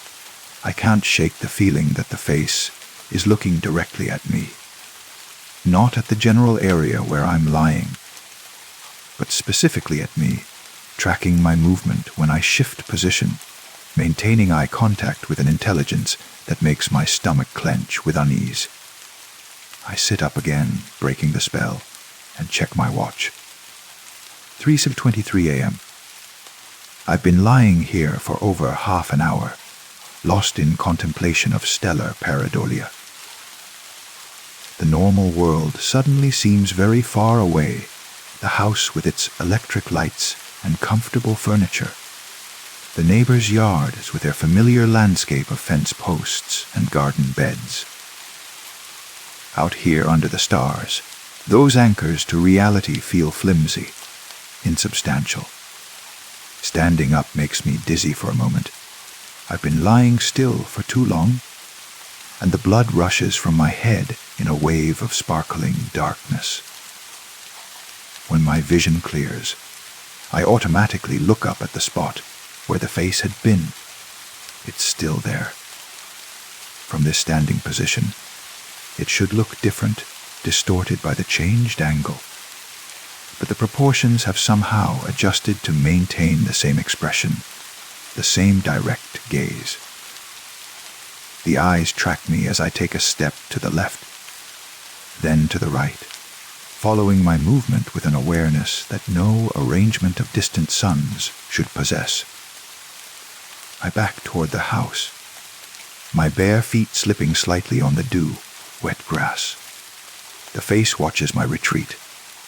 I can't shake the feeling that the face is looking directly at me. Not at the general area where I'm lying, but specifically at me, tracking my movement when I shift position, maintaining eye contact with an intelligence that makes my stomach clench with unease. I sit up again, breaking the spell, and check my watch. 3:23 a.m. I've been lying here for over half an hour, lost in contemplation of stellar pareidolia. The normal world suddenly seems very far away, the house with its electric lights and comfortable furniture, the neighbors' yards with their familiar landscape of fence posts and garden beds. Out here under the stars, those anchors to reality feel flimsy, insubstantial. Standing up makes me dizzy for a moment. I've been lying still for too long, and the blood rushes from my head in a wave of sparkling darkness. When my vision clears, I automatically look up at the spot where the face had been. It's still there. From this standing position, it should look different, distorted by the changed angle. But the proportions have somehow adjusted to maintain the same expression, the same direct gaze. The eyes track me as I take a step to the left, then to the right, following my movement with an awareness that no arrangement of distant suns should possess. I back toward the house, my bare feet slipping slightly on the dew, wet grass. The face watches my retreat,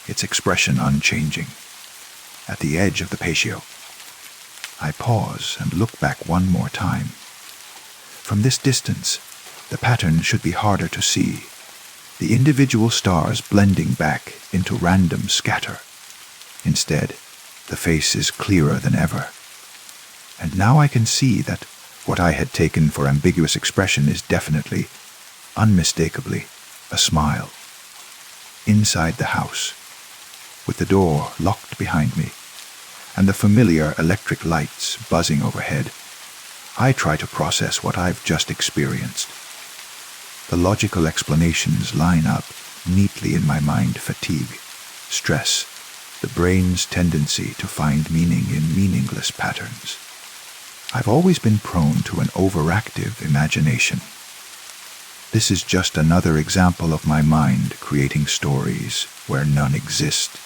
its expression unchanging. At the edge of the patio, I pause and look back one more time. From this distance, the pattern should be harder to see, the individual stars blending back into random scatter. Instead, the face is clearer than ever. And now I can see that what I had taken for ambiguous expression is definitely, unmistakably, a smile. Inside the house, with the door locked behind me, and the familiar electric lights buzzing overhead, I try to process what I've just experienced. The logical explanations line up neatly in my mind: fatigue, stress, the brain's tendency to find meaning in meaningless patterns. I've always been prone to an overactive imagination. This is just another example of my mind creating stories where none exist.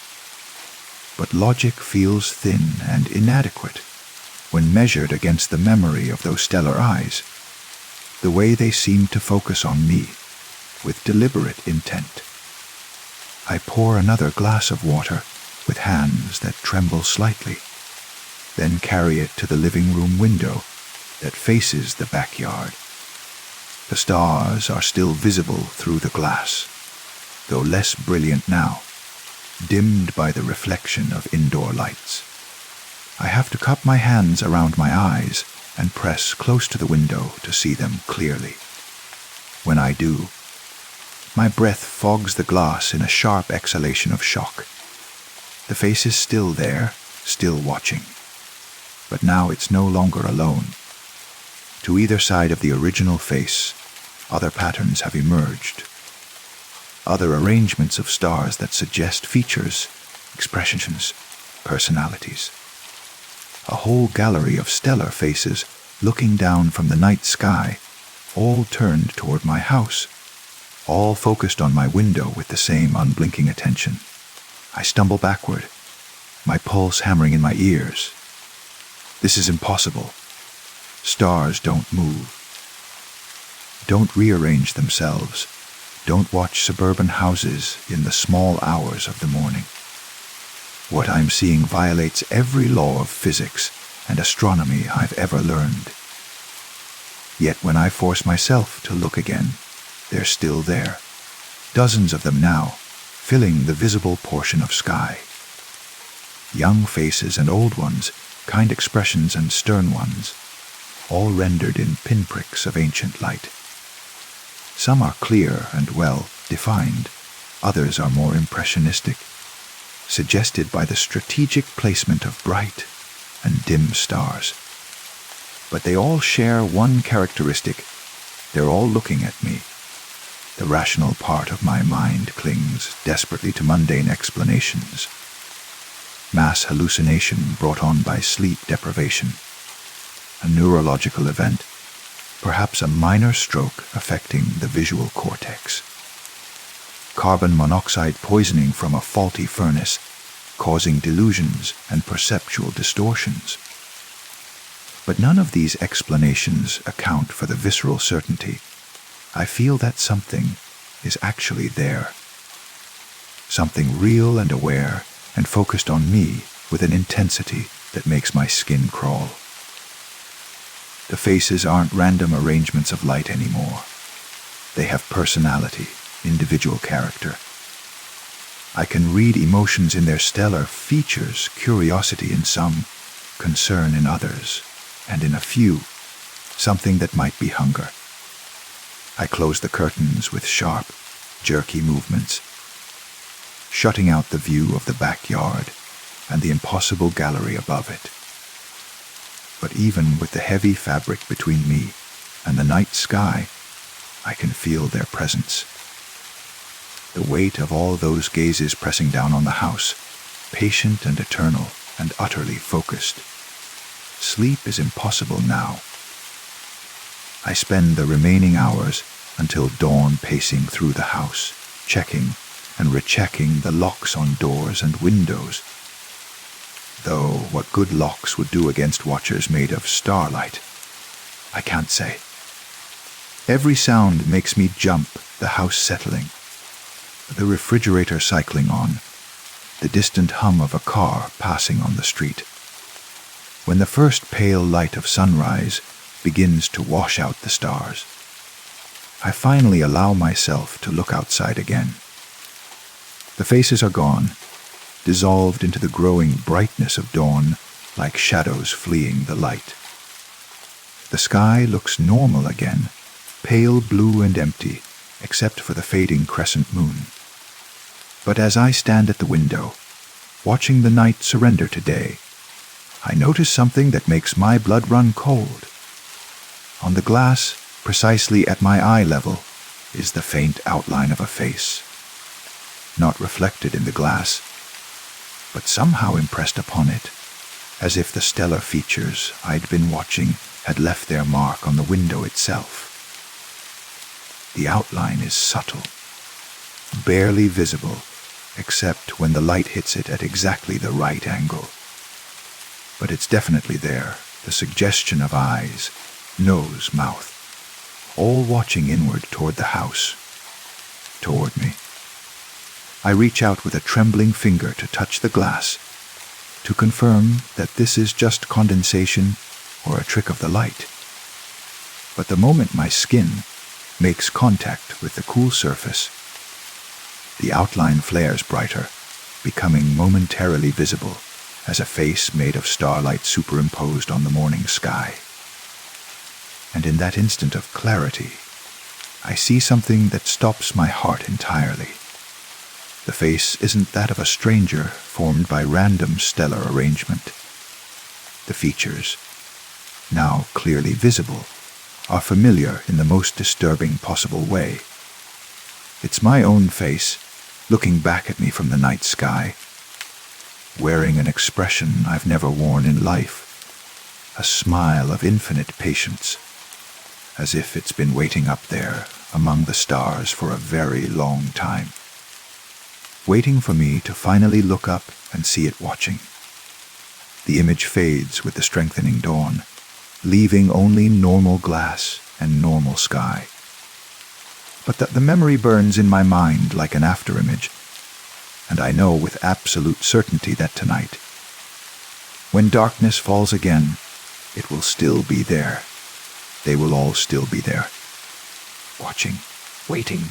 But logic feels thin and inadequate when measured against the memory of those stellar eyes, the way they seem to focus on me with deliberate intent. I pour another glass of water with hands that tremble slightly, then carry it to the living room window that faces the backyard. The stars are still visible through the glass, though less brilliant now, dimmed by the reflection of indoor lights. I have to cup my hands around my eyes and press close to the window to see them clearly. When I do, my breath fogs the glass in a sharp exhalation of shock. The face is still there, still watching. But now it's no longer alone. To either side of the original face, other patterns have emerged. Other arrangements of stars that suggest features, expressions, personalities. A whole gallery of stellar faces looking down from the night sky, all turned toward my house, all focused on my window with the same unblinking attention. I stumble backward, my pulse hammering in my ears. This is impossible. Stars don't move. Don't rearrange themselves. Don't watch suburban houses in the small hours of the morning. What I'm seeing violates every law of physics and astronomy I've ever learned. Yet when I force myself to look again, they're still there. Dozens of them now, filling the visible portion of sky. Young faces and old ones, kind expressions and stern ones, all rendered in pinpricks of ancient light. Some are clear and well defined, others are more impressionistic, suggested by the strategic placement of bright and dim stars. But they all share one characteristic: they're all looking at me. The rational part of my mind clings desperately to mundane explanations. Mass hallucination brought on by sleep deprivation. A neurological event, perhaps a minor stroke affecting the visual cortex. Carbon monoxide poisoning from a faulty furnace, causing delusions and perceptual distortions. But none of these explanations account for the visceral certainty. I feel that something is actually there. Something real and aware and focused on me with an intensity that makes my skin crawl. The faces aren't random arrangements of light anymore. They have personality, individual character. I can read emotions in their stellar features, curiosity in some, concern in others, and in a few, something that might be hunger. I close the curtains with sharp, jerky movements, shutting out the view of the backyard and the impossible gallery above it. But even with the heavy fabric between me and the night sky, I can feel their presence. The weight of all those gazes pressing down on the house, patient and eternal and utterly focused. Sleep is impossible now. I spend the remaining hours until dawn pacing through the house, checking and rechecking the locks on doors and windows. Though what good locks would do against watchers made of starlight, I can't say. Every sound makes me jump, the house settling, the refrigerator cycling on, the distant hum of a car passing on the street. When the first pale light of sunrise begins to wash out the stars, I finally allow myself to look outside again. The faces are gone, dissolved into the growing brightness of dawn like shadows fleeing the light. The sky looks normal again, pale blue and empty, except for the fading crescent moon. But as I stand at the window, watching the night surrender to day, I notice something that makes my blood run cold. On the glass, precisely at my eye level, is the faint outline of a face. Not reflected in the glass, but somehow impressed upon it, as if the stellar features I'd been watching had left their mark on the window itself. The outline is subtle, barely visible, except when the light hits it at exactly the right angle. But it's definitely there, the suggestion of eyes, nose, mouth, all watching inward toward the house, toward me. I reach out with a trembling finger to touch the glass, to confirm that this is just condensation or a trick of the light. But the moment my skin makes contact with the cool surface, the outline flares brighter, becoming momentarily visible as a face made of starlight superimposed on the morning sky. And in that instant of clarity, I see something that stops my heart entirely. The face isn't that of a stranger formed by random stellar arrangement. The features, now clearly visible, are familiar in the most disturbing possible way. It's my own face, looking back at me from the night sky, wearing an expression I've never worn in life, a smile of infinite patience, as if it's been waiting up there among the stars for a very long time, waiting for me to finally look up and see it watching. The image fades with the strengthening dawn, leaving only normal glass and normal sky. But the memory burns in my mind like an afterimage, and I know with absolute certainty that tonight, when darkness falls again, it will still be there. They will all still be there, watching, waiting,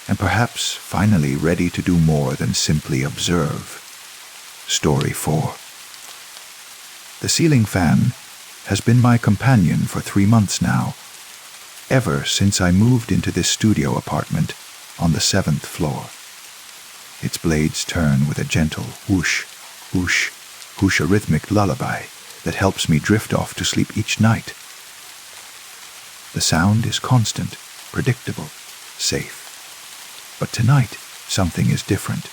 and perhaps finally ready to do more than simply observe. Story 4. The ceiling fan has been my companion for 3 months now, ever since I moved into this studio apartment on the 7th floor. Its blades turn with a gentle whoosh, whoosh, whoosh, a rhythmic lullaby that helps me drift off to sleep each night. The sound is constant, predictable, safe. But tonight, something is different.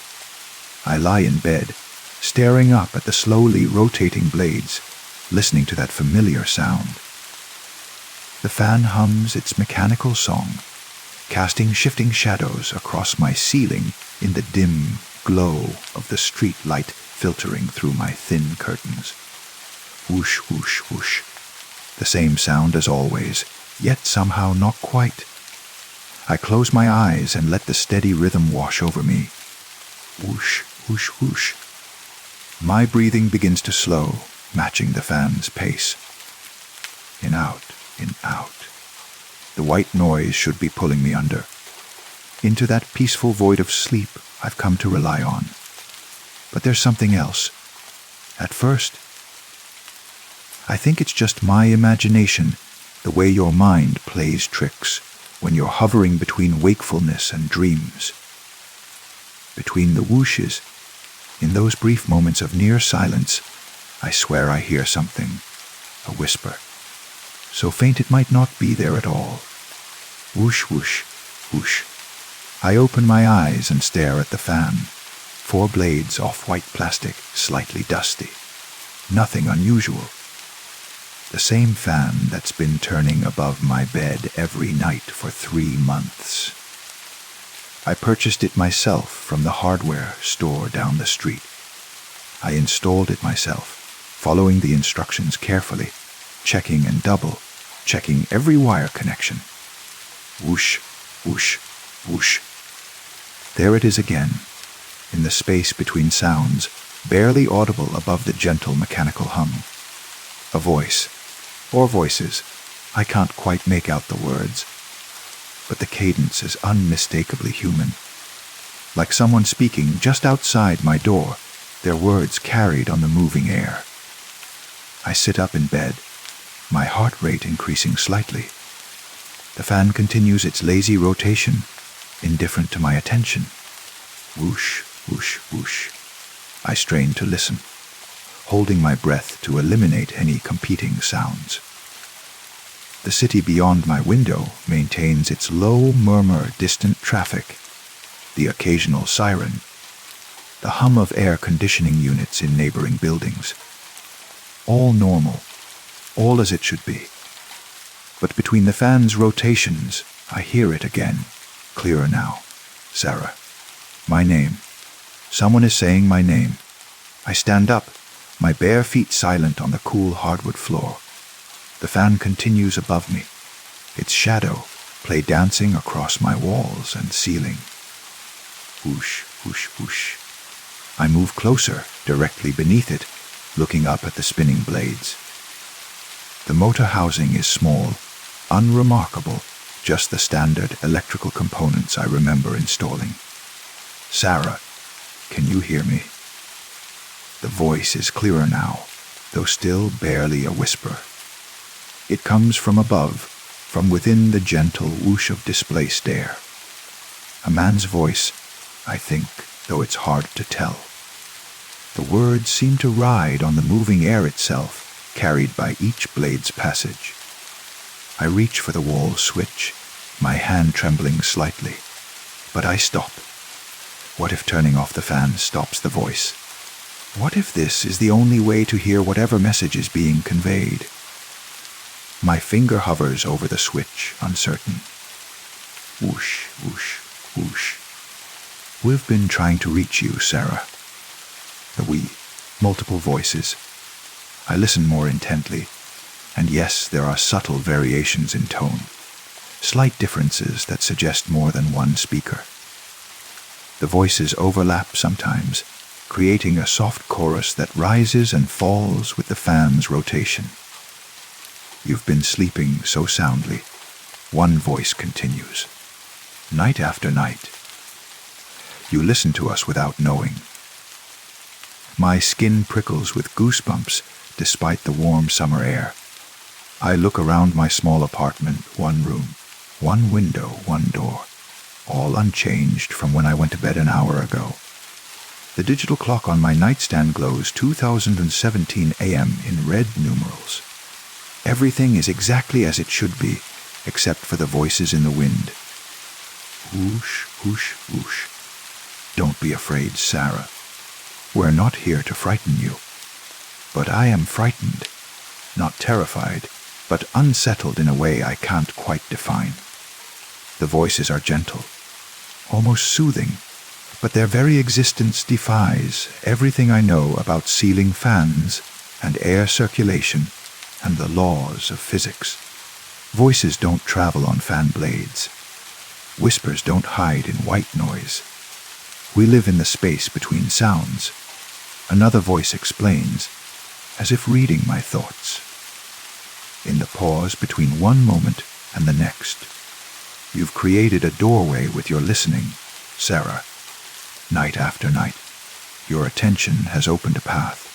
I lie in bed, staring up at the slowly rotating blades, listening to that familiar sound. The fan hums its mechanical song, casting shifting shadows across my ceiling in the dim glow of the street light filtering through my thin curtains. Whoosh, whoosh, whoosh. The same sound as always, yet somehow not quite. I close my eyes and let the steady rhythm wash over me. Whoosh, whoosh, whoosh. My breathing begins to slow, matching the fan's pace. In, out, in, out. The white noise should be pulling me under, into that peaceful void of sleep I've come to rely on. But there's something else. At first, I think it's just my imagination, the way your mind plays tricks when you're hovering between wakefulness and dreams. Between the whooshes, in those brief moments of near silence, I swear I hear something, a whisper, so faint it might not be there at all. Whoosh, whoosh, whoosh. I open my eyes and stare at the fan, 4 blades off-white plastic, slightly dusty. Nothing unusual. The same fan that's been turning above my bed every night for 3 months. I purchased it myself from the hardware store down the street. I installed it myself, following the instructions carefully, checking and double-checking every wire connection. Whoosh, whoosh, whoosh. There it is again, in the space between sounds, barely audible above the gentle mechanical hum. A voice, or voices, I can't quite make out the words, but the cadence is unmistakably human. Like someone speaking just outside my door, their words carried on the moving air. I sit up in bed, my heart rate increasing slightly. The fan continues its lazy rotation, indifferent to my attention. Whoosh, whoosh, whoosh. I strain to listen, holding my breath to eliminate any competing sounds. The city beyond my window maintains its low murmur, distant traffic, the occasional siren, the hum of air conditioning units in neighboring buildings. All normal, all as it should be. But between the fan's rotations, I hear it again, clearer now. Sarah. My name. Someone is saying my name. I stand up, my bare feet silent on the cool hardwood floor. The fan continues above me, its shadow play dancing across my walls and ceiling. Whoosh, whoosh, whoosh. I move closer, directly beneath it, looking up at the spinning blades. The motor housing is small, unremarkable, just the standard electrical components I remember installing. Sarah, can you hear me? The voice is clearer now, though still barely a whisper. It comes from above, from within the gentle whoosh of displaced air. A man's voice, I think, though it's hard to tell. The words seem to ride on the moving air itself, carried by each blade's passage. I reach for the wall switch, my hand trembling slightly, but I stop. What if turning off the fan stops the voice? What if this is the only way to hear whatever message is being conveyed? My finger hovers over the switch, uncertain. Whoosh, whoosh, whoosh. We've been trying to reach you, Sarah. The we, multiple voices. I listen more intently, and yes, there are subtle variations in tone, slight differences that suggest more than one speaker. The voices overlap sometimes, creating a soft chorus that rises and falls with the fan's rotation. You've been sleeping so soundly, one voice continues. Night after night. You listen to us without knowing. My skin prickles with goosebumps despite the warm summer air. I look around my small apartment, one room, one window, one door, all unchanged from when I went to bed an hour ago. The digital clock on my nightstand glows 2017 AM in red numerals. Everything is exactly as it should be, except for the voices in the wind. Whoosh, whoosh, whoosh. Don't be afraid, Sarah. We're not here to frighten you. But I am frightened, not terrified, but unsettled in a way I can't quite define. The voices are gentle, almost soothing, but their very existence defies everything I know about ceiling fans and air circulation and the laws of physics. Voices don't travel on fan blades. Whispers don't hide in white noise. We live in the space between sounds. Another voice explains, as if reading my thoughts. In the pause between one moment and the next, you've created a doorway with your listening, Sarah. Night after night, your attention has opened a path.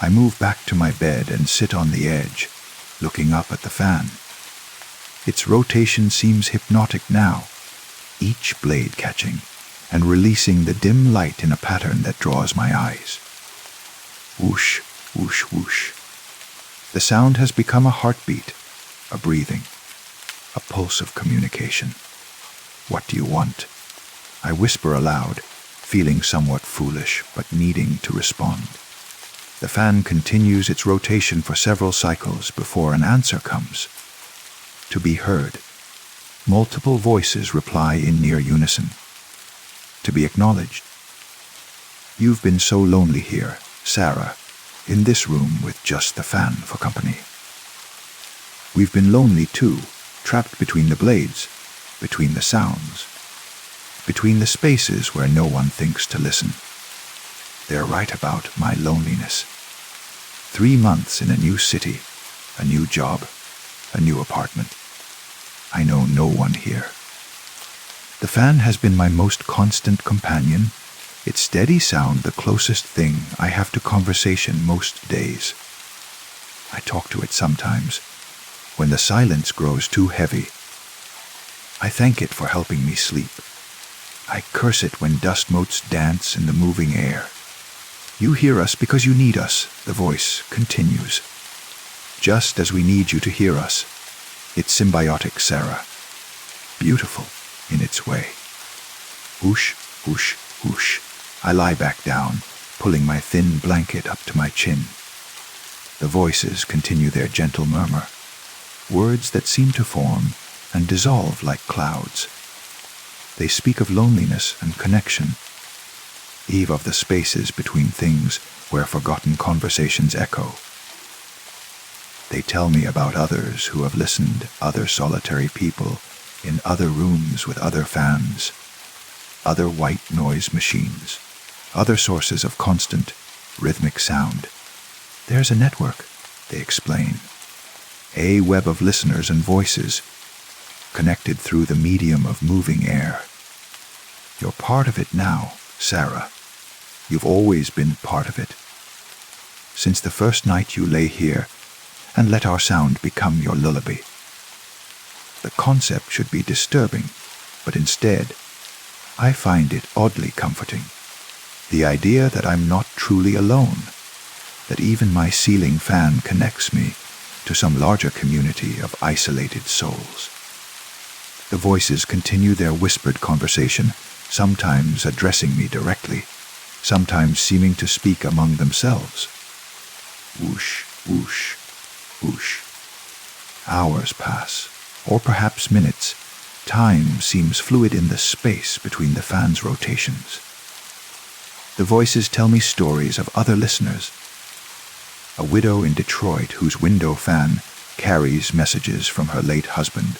I move back to my bed and sit on the edge, looking up at the fan. Its rotation seems hypnotic now, each blade catching and releasing the dim light in a pattern that draws my eyes. Whoosh, whoosh, whoosh. The sound has become a heartbeat, a breathing, a pulse of communication. What do you want? I whisper aloud, feeling somewhat foolish but needing to respond. The fan continues its rotation for several cycles before an answer comes. To be heard. Multiple voices reply in near unison. To be acknowledged. You've been so lonely here, Sarah, in this room with just the fan for company. We've been lonely too, trapped between the blades, between the sounds, between the spaces where no one thinks to listen. They're right about my loneliness. 3 months in a new city, a new job, a new apartment. I know no one here. The fan has been my most constant companion, its steady sound the closest thing I have to conversation most days. I talk to it sometimes, when the silence grows too heavy. I thank it for helping me sleep. I curse it when dust motes dance in the moving air. You hear us because you need us, the voice continues. Just as we need you to hear us. It's symbiotic, Sarah. Beautiful in its way. Whoosh, whoosh, whoosh. I lie back down, pulling my thin blanket up to my chin. The voices continue their gentle murmur, words that seem to form and dissolve like clouds. They speak of loneliness and connection, eve of the spaces between things where forgotten conversations echo. They tell me about others who have listened, other solitary people, in other rooms with other fans, other white noise machines, other sources of constant, rhythmic sound. There's a network, they explain, a web of listeners and voices, connected through the medium of moving air. You're part of it now, Sarah. You've always been part of it. Since the first night you lay here and let our sound become your lullaby. The concept should be disturbing, but instead, I find it oddly comforting. The idea that I'm not truly alone, that even my ceiling fan connects me to some larger community of isolated souls. The voices continue their whispered conversation, sometimes addressing me directly, sometimes seeming to speak among themselves. Whoosh, whoosh, whoosh. Hours pass, or perhaps minutes. Time seems fluid in the space between the fan's rotations. The voices tell me stories of other listeners. A widow in Detroit whose window fan carries messages from her late husband.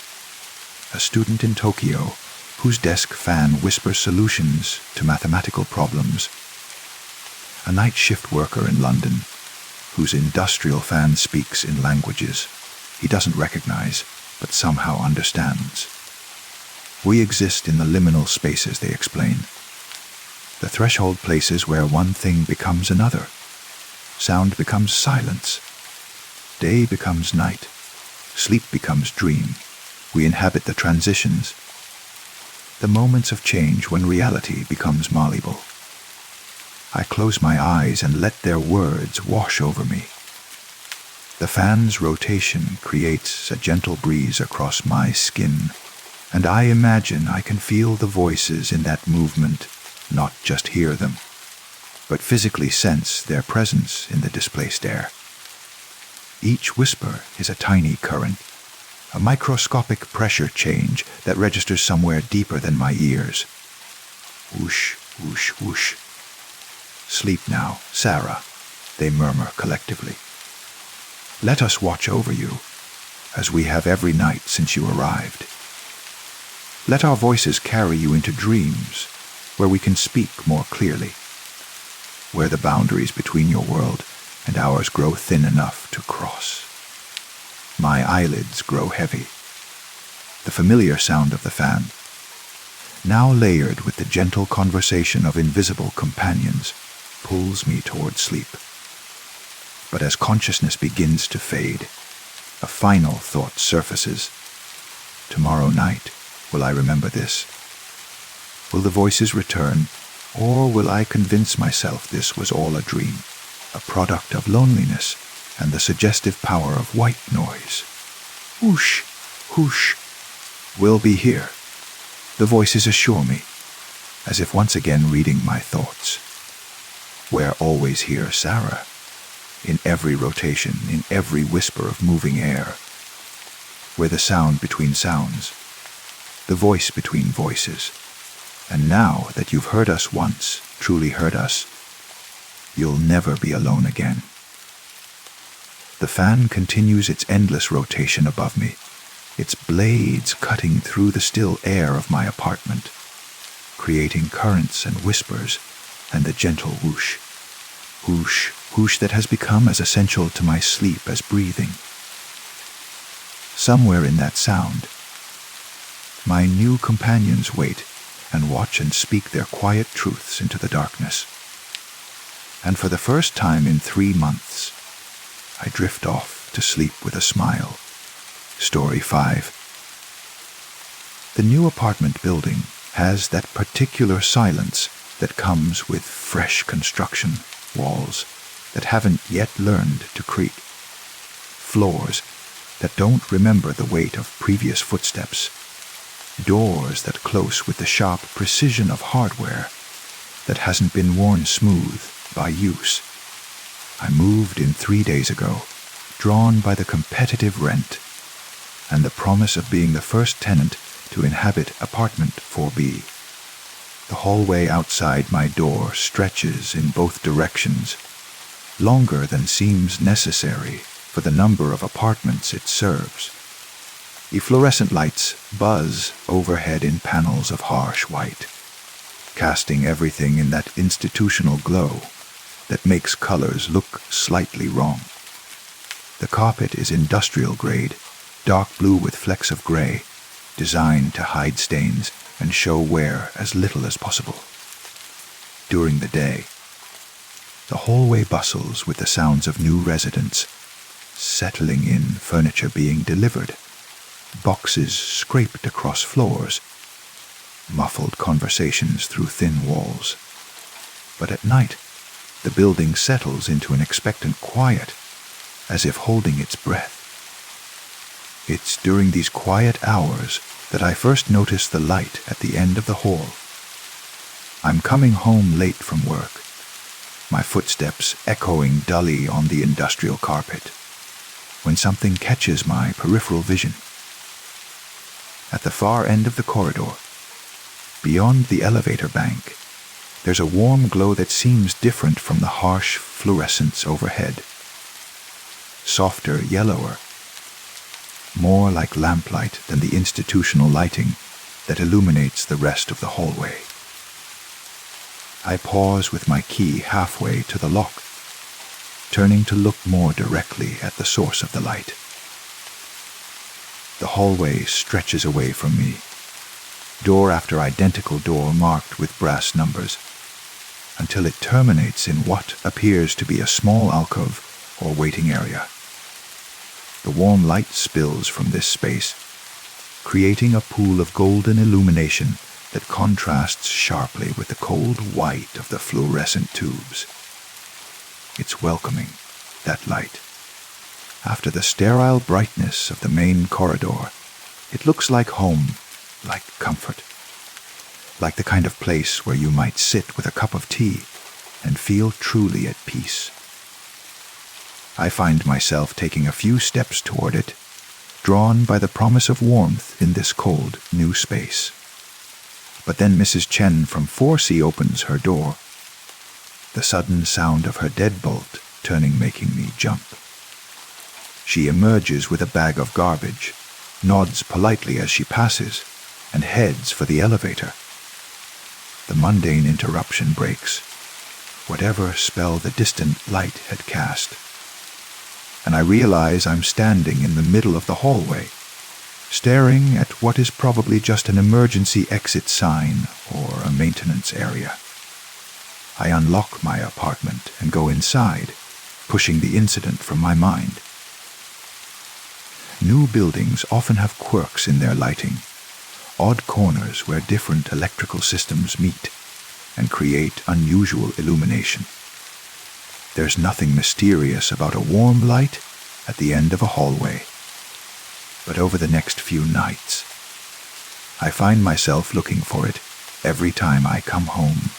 A student in Tokyo whose desk fan whispers solutions to mathematical problems. A night shift worker in London whose industrial fan speaks in languages he doesn't recognize but somehow understands. We exist in the liminal spaces, they explain. The threshold places where one thing becomes another. Sound becomes silence. Day becomes night. Sleep becomes dream. We inhabit the transitions. The moments of change when reality becomes malleable. I close my eyes and let their words wash over me. The fan's rotation creates a gentle breeze across my skin, and I imagine I can feel the voices in that movement, not just hear them, but physically sense their presence in the displaced air. Each whisper is a tiny current, a microscopic pressure change that registers somewhere deeper than my ears. Whoosh, whoosh, whoosh. Sleep now, Sarah, they murmur collectively. Let us watch over you, as we have every night since you arrived. Let our voices carry you into dreams, where we can speak more clearly, where the boundaries between your world and ours grow thin enough to cross. My eyelids grow heavy. The familiar sound of the fan, now layered with the gentle conversation of invisible companions, pulls me toward sleep. But as consciousness begins to fade, a final thought surfaces. Tomorrow night, will I remember this? Will the voices return, or will I convince myself this was all a dream, a product of loneliness and the suggestive power of white noise? Whoosh, whoosh, we'll be here, the voices assure me, as if once again reading my thoughts. We're always here, Sarah, in every rotation, in every whisper of moving air. We're the sound between sounds, the voice between voices. And now that you've heard us once, truly heard us, you'll never be alone again. The fan continues its endless rotation above me, its blades cutting through the still air of my apartment, creating currents and whispers and the gentle whoosh, whoosh, whoosh that has become as essential to my sleep as breathing. Somewhere in that sound, my new companions wait and watch and speak their quiet truths into the darkness. And for the first time in 3 months, I drift off to sleep with a smile. Story 5. The new apartment building has that particular silence that comes with fresh construction, walls that haven't yet learned to creak, floors that don't remember the weight of previous footsteps, doors that close with the sharp precision of hardware that hasn't been worn smooth by use. I moved in 3 days ago, drawn by the competitive rent, and the promise of being the first tenant to inhabit apartment 4B. The hallway outside my door stretches in both directions, longer than seems necessary for the number of apartments it serves. Efflorescent lights buzz overhead in panels of harsh white, casting everything in that institutional glow that makes colors look slightly wrong. The carpet is industrial grade, dark blue with flecks of gray, designed to hide stains and show wear as little as possible. During the day, the hallway bustles with the sounds of new residents, settling in, furniture being delivered, boxes scraped across floors, muffled conversations through thin walls. But at night, the building settles into an expectant quiet, as if holding its breath. It's during these quiet hours that I first notice the light at the end of the hall. I'm coming home late from work, my footsteps echoing dully on the industrial carpet, when something catches my peripheral vision. At the far end of the corridor, beyond the elevator bank, there's a warm glow that seems different from the harsh fluorescence overhead. Softer, yellower, more like lamplight than the institutional lighting that illuminates the rest of the hallway. I pause with my key halfway to the lock, turning to look more directly at the source of the light. The hallway stretches away from me, door after identical door marked with brass numbers, until it terminates in what appears to be a small alcove or waiting area. The warm light spills from this space, creating a pool of golden illumination that contrasts sharply with the cold white of the fluorescent tubes. It's welcoming, that light. After the sterile brightness of the main corridor, it looks like home, like comfort, like the kind of place where you might sit with a cup of tea and feel truly at peace. I find myself taking a few steps toward it, drawn by the promise of warmth in this cold, new space. But then Mrs. Chen from 4C opens her door, the sudden sound of her deadbolt turning making me jump. She emerges with a bag of garbage, nods politely as she passes, and heads for the elevator. The mundane interruption breaks, whatever spell the distant light had cast, and I realize I'm standing in the middle of the hallway, staring at what is probably just an emergency exit sign or a maintenance area. I unlock my apartment and go inside, pushing the incident from my mind. New buildings often have quirks in their lighting, odd corners where different electrical systems meet and create unusual illumination. There's nothing mysterious about a warm light at the end of a hallway. But over the next few nights, I find myself looking for it every time I come home.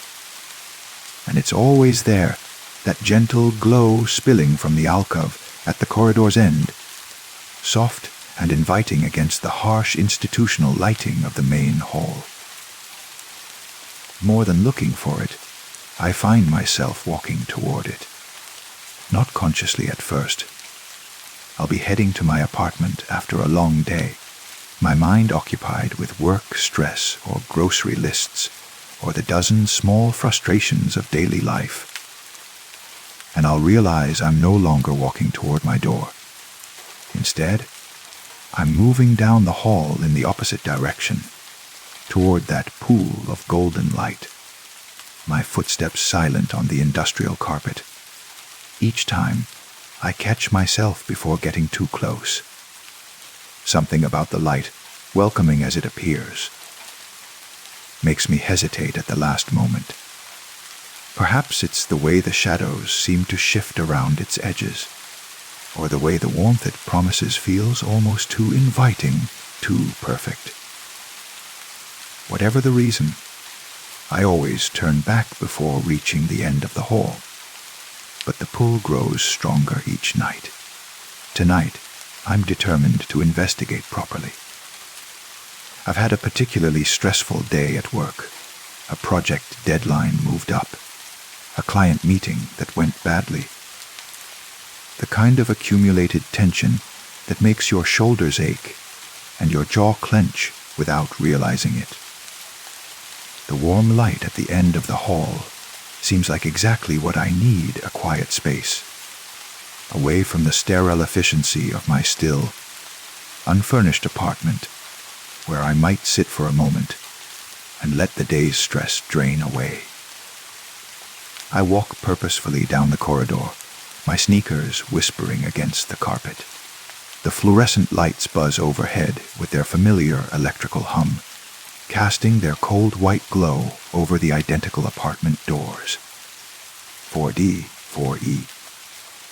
And it's always there, that gentle glow spilling from the alcove at the corridor's end, soft and inviting against the harsh institutional lighting of the main hall. More than looking for it, I find myself walking toward it. Not consciously at first. I'll be heading to my apartment after a long day, my mind occupied with work stress or grocery lists or the dozen small frustrations of daily life. And I'll realize I'm no longer walking toward my door. Instead, I'm moving down the hall in the opposite direction, toward that pool of golden light, my footsteps silent on the industrial carpet. Each time, I catch myself before getting too close. Something about the light, welcoming as it appears, makes me hesitate at the last moment. Perhaps it's the way the shadows seem to shift around its edges, or the way the warmth it promises feels almost too inviting, too perfect. Whatever the reason, I always turn back before reaching the end of the hall. But the pull grows stronger each night. Tonight, I'm determined to investigate properly. I've had a particularly stressful day at work. A project deadline moved up. A client meeting that went badly. The kind of accumulated tension that makes your shoulders ache and your jaw clench without realizing it. The warm light at the end of the hall seems like exactly what I need: a quiet space, away from the sterile efficiency of my still, unfurnished apartment, where I might sit for a moment and let the day's stress drain away. I walk purposefully down the corridor, my sneakers whispering against the carpet. The fluorescent lights buzz overhead with their familiar electrical hum, casting their cold white glow over the identical apartment doors. 4D, 4E.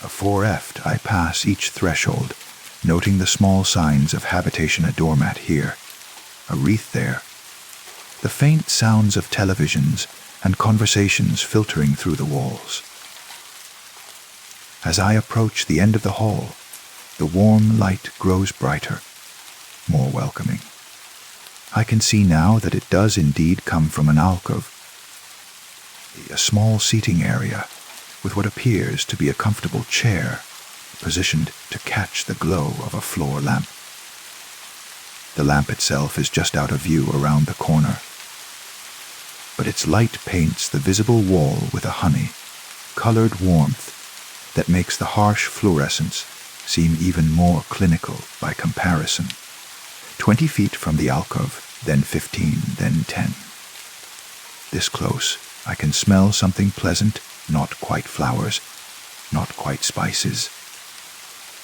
A 4F'd, I pass each threshold, noting the small signs of habitation: a doormat here, a wreath there, the faint sounds of televisions and conversations filtering through the walls. As I approach the end of the hall, the warm light grows brighter, more welcoming. I can see now that it does indeed come from an alcove, a small seating area with what appears to be a comfortable chair positioned to catch the glow of a floor lamp. The lamp itself is just out of view around the corner, but its light paints the visible wall with a honey-colored warmth that makes the harsh fluorescence seem even more clinical by comparison. 20 feet from the alcove, then 15, then 10. This close, I can smell something pleasant, not quite flowers, not quite spices,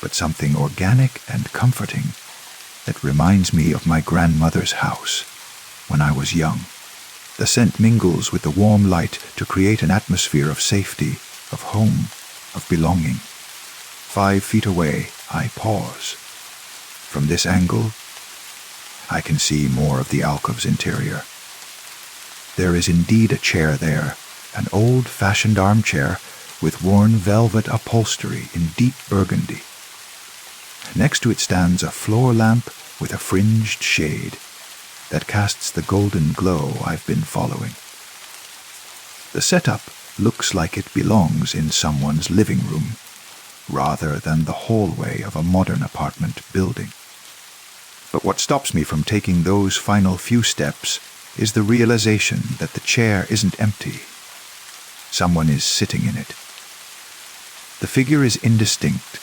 but something organic and comforting that reminds me of my grandmother's house when I was young. The scent mingles with the warm light to create an atmosphere of safety, of home, of belonging. 5 feet away, I pause. From this angle, I can see more of the alcove's interior. There is indeed a chair there, an old-fashioned armchair with worn velvet upholstery in deep burgundy. Next to it stands a floor lamp with a fringed shade that casts the golden glow I've been following. The setup looks like it belongs in someone's living room, rather than the hallway of a modern apartment building. But what stops me from taking those final few steps is the realization that the chair isn't empty. Someone is sitting in it. The figure is indistinct,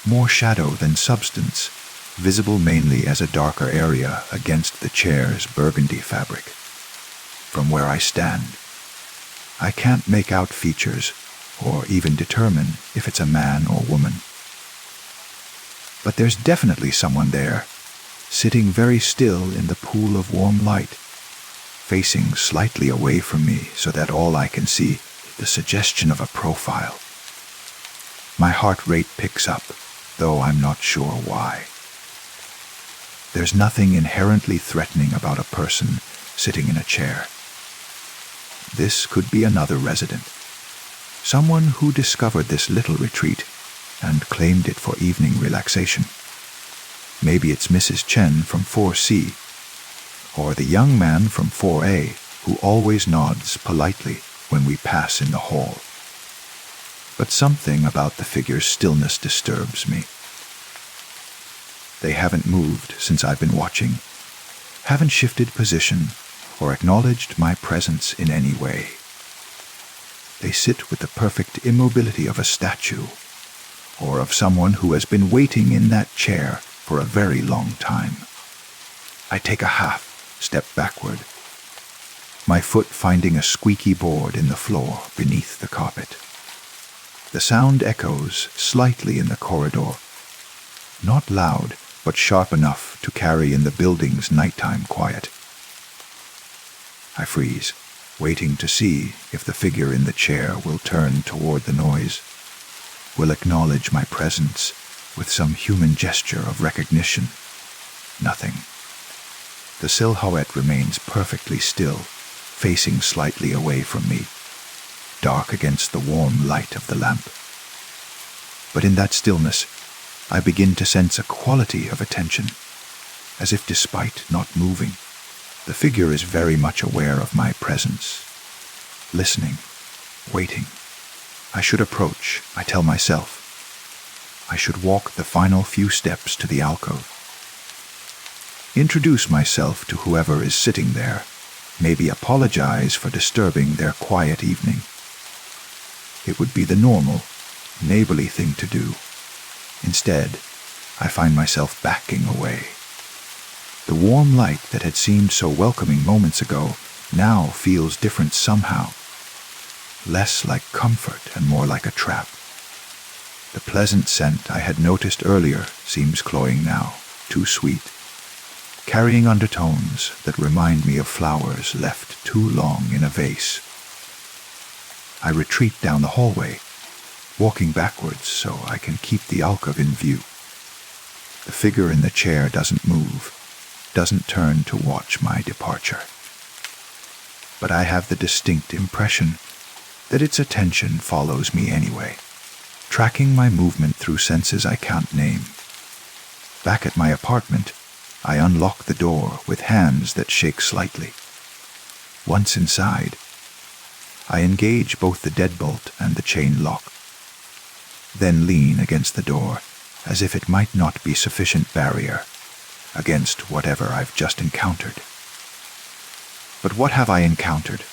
more shadow than substance, visible mainly as a darker area against the chair's burgundy fabric. From where I stand, I can't make out features or even determine if it's a man or woman. But there's definitely someone there, sitting very still in the pool of warm light, facing slightly away from me so that all I can see the suggestion of a profile. My heart rate picks up, though I'm not sure why. There's nothing inherently threatening about a person sitting in a chair. This could be another resident, someone who discovered this little retreat and claimed it for evening relaxation. Maybe it's Mrs. Chen from 4C, or the young man from 4A who always nods politely when we pass in the hall. But something about the figure's stillness disturbs me. They haven't moved since I've been watching, haven't shifted position or acknowledged my presence in any way. They sit with the perfect immobility of a statue, or of someone who has been waiting in that chair for a very long time. I take a half step backward, my foot finding a squeaky board in the floor beneath the carpet. The sound echoes slightly in the corridor, not loud, but sharp enough to carry in the building's nighttime quiet. I freeze, waiting to see if the figure in the chair will turn toward the noise, will acknowledge my presence with some human gesture of recognition. Nothing. The silhouette remains perfectly still, facing slightly away from me, dark against the warm light of the lamp. But in that stillness, I begin to sense a quality of attention, as if despite not moving, the figure is very much aware of my presence, listening, waiting. I should approach, I tell myself. I should walk the final few steps to the alcove. Introduce myself to whoever is sitting there, maybe apologize for disturbing their quiet evening. It would be the normal, neighborly thing to do. Instead, I find myself backing away. The warm light that had seemed so welcoming moments ago now feels different somehow. Less like comfort and more like a trap. The pleasant scent I had noticed earlier seems cloying now, too sweet, carrying undertones that remind me of flowers left too long in a vase. I retreat down the hallway, walking backwards so I can keep the alcove in view. The figure in the chair doesn't move, doesn't turn to watch my departure. But I have the distinct impression that its attention follows me anyway, tracking my movement through senses I can't name. Back at my apartment, I unlock the door with hands that shake slightly. Once inside, I engage both the deadbolt and the chain lock, then lean against the door as if it might not be sufficient barrier against whatever I've just encountered. But what have I encountered,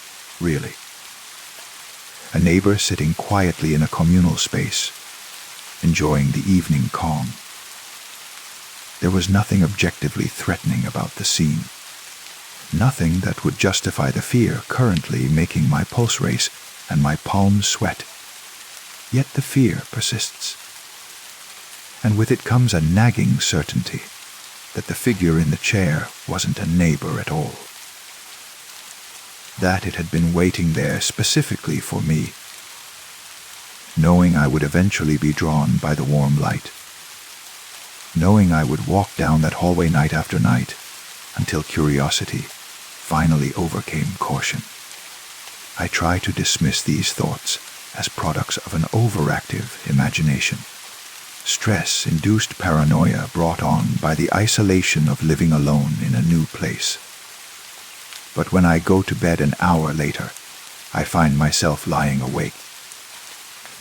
really? A neighbor sitting quietly in a communal space, enjoying the evening calm. There was nothing objectively threatening about the scene. Nothing that would justify the fear currently making my pulse race and my palms sweat. Yet the fear persists. And with it comes a nagging certainty that the figure in the chair wasn't a neighbor at all. That it had been waiting there specifically for me, knowing I would eventually be drawn by the warm light, knowing I would walk down that hallway night after night until curiosity finally overcame caution. I try to dismiss these thoughts as products of an overactive imagination, stress-induced paranoia brought on by the isolation of living alone in a new place. But when I go to bed an hour later, I find myself lying awake,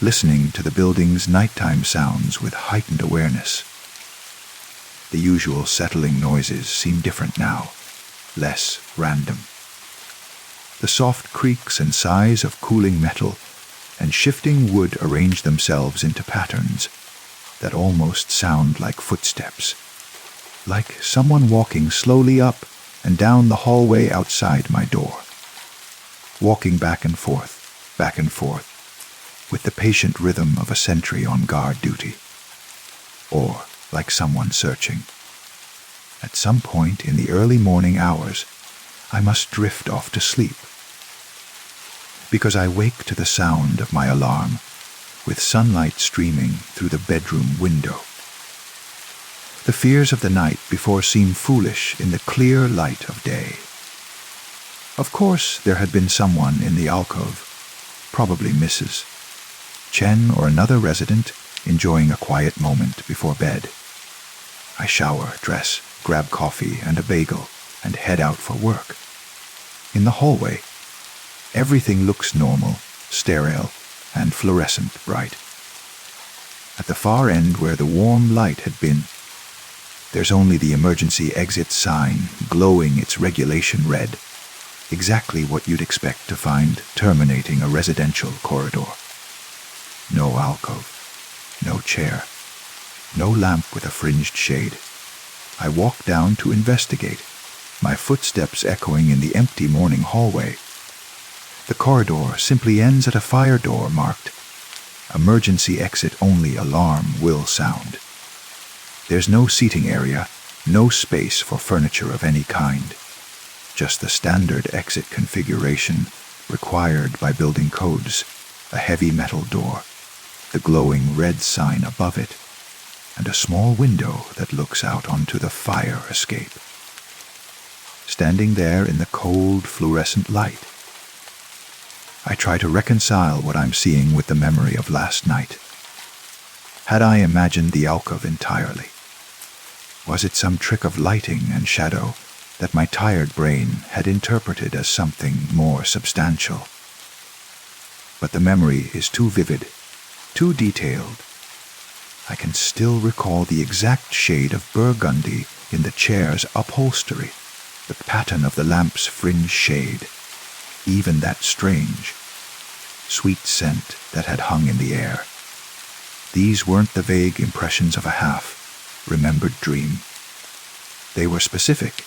listening to the building's nighttime sounds with heightened awareness. The usual settling noises seem different now, less random. The soft creaks and sighs of cooling metal and shifting wood arrange themselves into patterns that almost sound like footsteps, like someone walking slowly up and down the hallway outside my door, walking back and forth, with the patient rhythm of a sentry on guard duty, or like someone searching. At some point in the early morning hours, I must drift off to sleep, because I wake to the sound of my alarm, with sunlight streaming through the bedroom window. The fears of the night before seem foolish in the clear light of day. Of course, there had been someone in the alcove, probably Mrs. Chen or another resident, enjoying a quiet moment before bed. I shower, dress, grab coffee and a bagel, and head out for work. In the hallway, everything looks normal, sterile, and fluorescent bright. At the far end where the warm light had been, there's only the emergency exit sign glowing its regulation red, exactly what you'd expect to find terminating a residential corridor. No alcove, no chair, no lamp with a fringed shade. I walk down to investigate, my footsteps echoing in the empty morning hallway. The corridor simply ends at a fire door marked "Emergency exit only, alarm will sound." There's no seating area, no space for furniture of any kind, just the standard exit configuration required by building codes, a heavy metal door, the glowing red sign above it, and a small window that looks out onto the fire escape. Standing there in the cold fluorescent light, I try to reconcile what I'm seeing with the memory of last night. Had I imagined the alcove entirely? Was it some trick of lighting and shadow that my tired brain had interpreted as something more substantial? But the memory is too vivid, too detailed. I can still recall the exact shade of burgundy in the chair's upholstery, the pattern of the lamp's fringe shade, even that strange, sweet scent that had hung in the air. These weren't the vague impressions of a half-remembered dream. They were specific,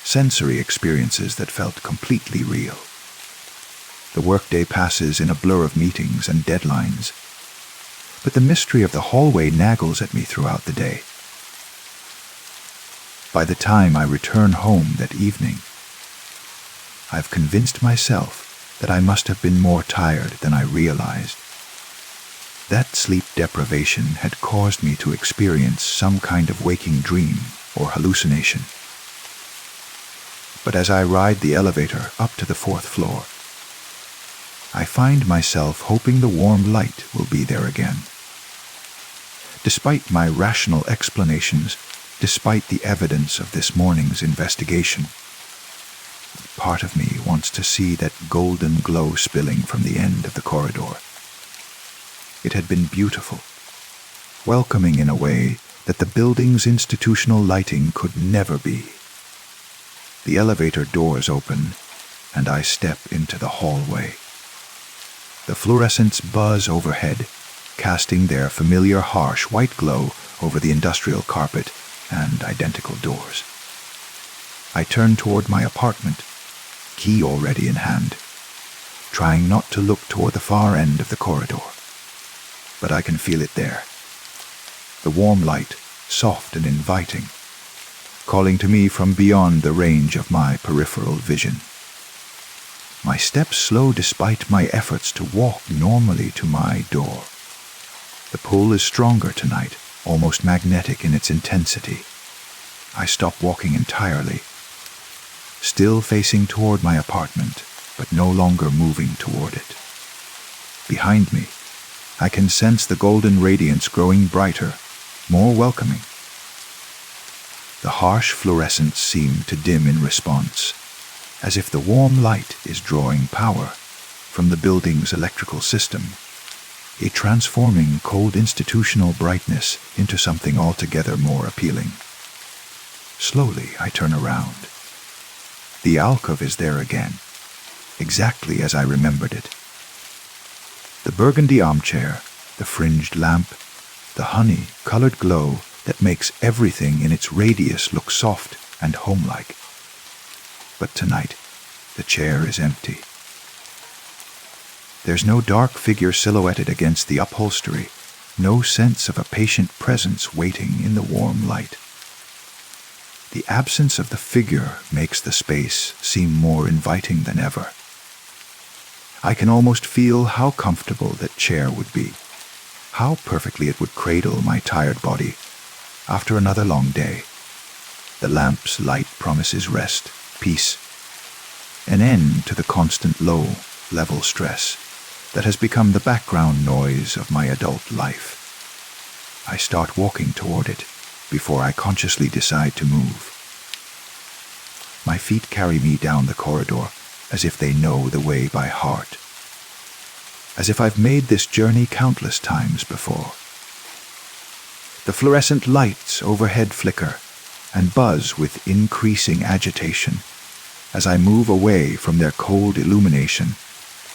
sensory experiences that felt completely real. The workday passes in a blur of meetings and deadlines, but the mystery of the hallway naggles at me throughout the day. By the time I return home that evening, I've convinced myself that I must have been more tired than I realized. That sleep deprivation had caused me to experience some kind of waking dream or hallucination. But as I ride the elevator up to the 4th floor, I find myself hoping the warm light will be there again. Despite my rational explanations, despite the evidence of this morning's investigation, part of me wants to see that golden glow spilling from the end of the corridor. It had been beautiful, welcoming in a way that the building's institutional lighting could never be. The elevator doors open, and I step into the hallway. The fluorescents buzz overhead, casting their familiar harsh white glow over the industrial carpet and identical doors. I turn toward my apartment, key already in hand, trying not to look toward the far end of the corridor. But I can feel it there. The warm light, soft and inviting, calling to me from beyond the range of my peripheral vision. My steps slow despite my efforts to walk normally to my door. The pull is stronger tonight, almost magnetic in its intensity. I stop walking entirely, still facing toward my apartment, but no longer moving toward it. Behind me, I can sense the golden radiance growing brighter, more welcoming. The harsh fluorescents seem to dim in response, as if the warm light is drawing power from the building's electrical system, a transforming cold institutional brightness into something altogether more appealing. Slowly, I turn around. The alcove is there again, exactly as I remembered it. The burgundy armchair, the fringed lamp, the honey-colored glow that makes everything in its radius look soft and homelike. But tonight, the chair is empty. There's no dark figure silhouetted against the upholstery, no sense of a patient presence waiting in the warm light. The absence of the figure makes the space seem more inviting than ever. I can almost feel how comfortable that chair would be, how perfectly it would cradle my tired body after another long day. The lamp's light promises rest, peace, an end to the constant low-level stress that has become the background noise of my adult life. I start walking toward it before I consciously decide to move. My feet carry me down the corridor as if they know the way by heart, as if I've made this journey countless times before. The fluorescent lights overhead flicker and buzz with increasing agitation as I move away from their cold illumination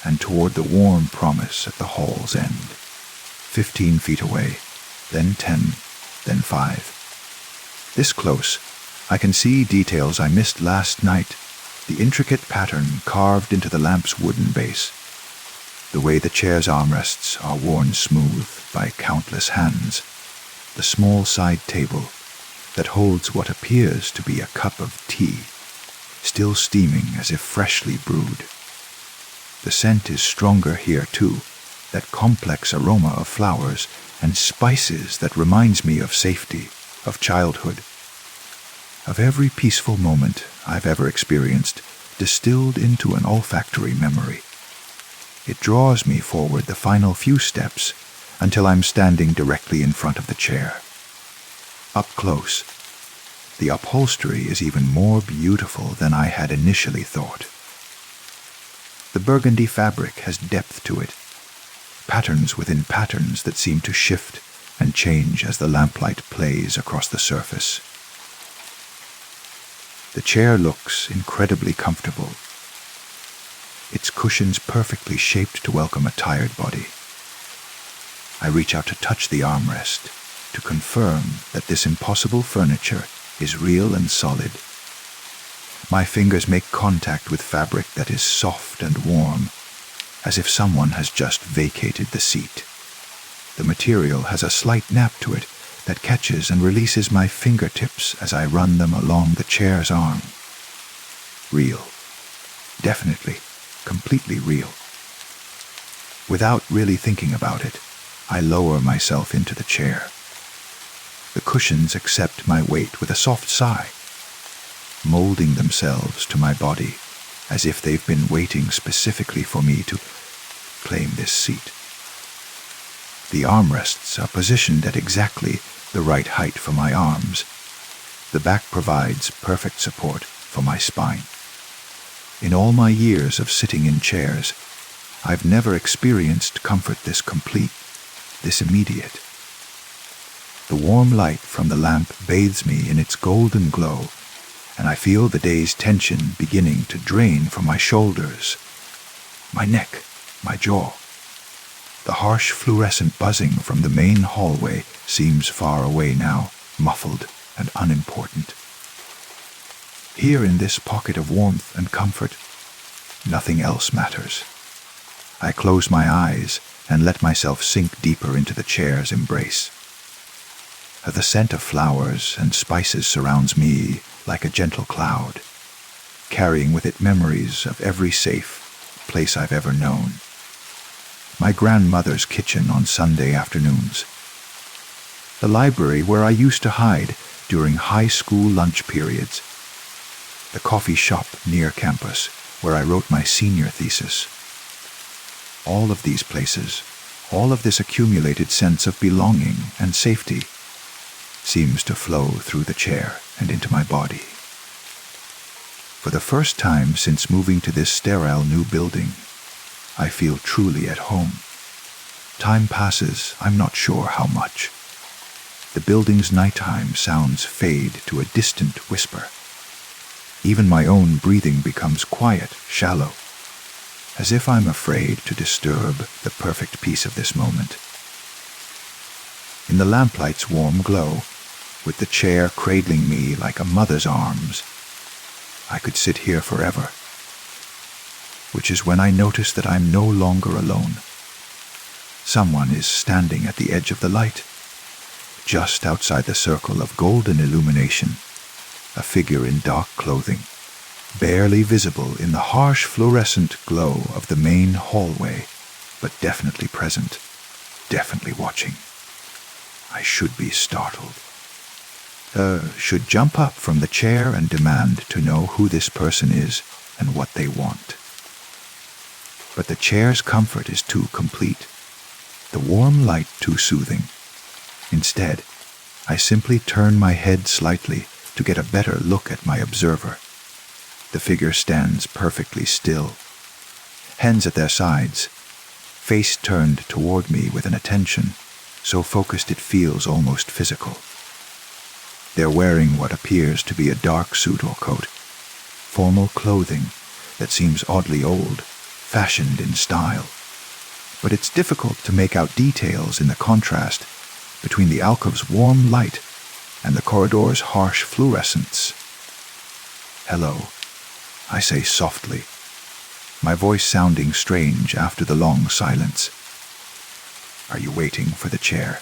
and toward the warm promise at the hall's end. 15 feet away, then 10, then 5. This close, I can see details I missed last night, the intricate pattern carved into the lamp's wooden base, the way the chair's armrests are worn smooth by countless hands, the small side table that holds what appears to be a cup of tea, still steaming as if freshly brewed. The scent is stronger here, too, that complex aroma of flowers and spices that reminds me of safety, of childhood, of every peaceful moment I've ever experienced, distilled into an olfactory memory. It draws me forward the final few steps until I'm standing directly in front of the chair. Up close, the upholstery is even more beautiful than I had initially thought. The burgundy fabric has depth to it, patterns within patterns that seem to shift and change as the lamplight plays across the surface. The chair looks incredibly comfortable, its cushions perfectly shaped to welcome a tired body. I reach out to touch the armrest, to confirm that this impossible furniture is real and solid. My fingers make contact with fabric that is soft and warm, as if someone has just vacated the seat. The material has a slight nap to it that catches and releases my fingertips as I run them along the chair's arm. Real. Definitely, completely real. Without really thinking about it, I lower myself into the chair. The cushions accept my weight with a soft sigh, molding themselves to my body as if they've been waiting specifically for me to claim this seat. The armrests are positioned at exactly the right height for my arms. The back provides perfect support for my spine. In all my years of sitting in chairs, I've never experienced comfort this complete, this immediate. The warm light from the lamp bathes me in its golden glow, and I feel the day's tension beginning to drain from my shoulders, my neck, my jaw. The harsh fluorescent buzzing from the main hallway seems far away now, muffled and unimportant. Here in this pocket of warmth and comfort, nothing else matters. I close my eyes and let myself sink deeper into the chair's embrace. The scent of flowers and spices surrounds me like a gentle cloud, carrying with it memories of every safe place I've ever known. My grandmother's kitchen on Sunday afternoons. The library where I used to hide during high school lunch periods. The coffee shop near campus where I wrote my senior thesis. All of these places, all of this accumulated sense of belonging and safety seems to flow through the chair and into my body. For the first time since moving to this sterile new building, I feel truly at home. Time passes, I'm not sure how much. The building's nighttime sounds fade to a distant whisper. Even my own breathing becomes quiet, shallow, as if I'm afraid to disturb the perfect peace of this moment. In the lamplight's warm glow, with the chair cradling me like a mother's arms, I could sit here forever. Which is when I notice that I'm no longer alone. Someone is standing at the edge of the light, just outside the circle of golden illumination, a figure in dark clothing, barely visible in the harsh fluorescent glow of the main hallway, but definitely present, definitely watching. I should be startled. Should jump up from the chair and demand to know who this person is and what they want. But the chair's comfort is too complete, the warm light too soothing. Instead, I simply turn my head slightly to get a better look at my observer. The figure stands perfectly still, hands at their sides, face turned toward me with an attention so focused it feels almost physical. They're wearing what appears to be a dark suit or coat, formal clothing that seems oddly old, fashioned in style. But it's difficult to make out details in the contrast between the alcove's warm light and the corridor's harsh fluorescence. "Hello," I say softly, my voice sounding strange after the long silence. "Are you waiting for the chair?"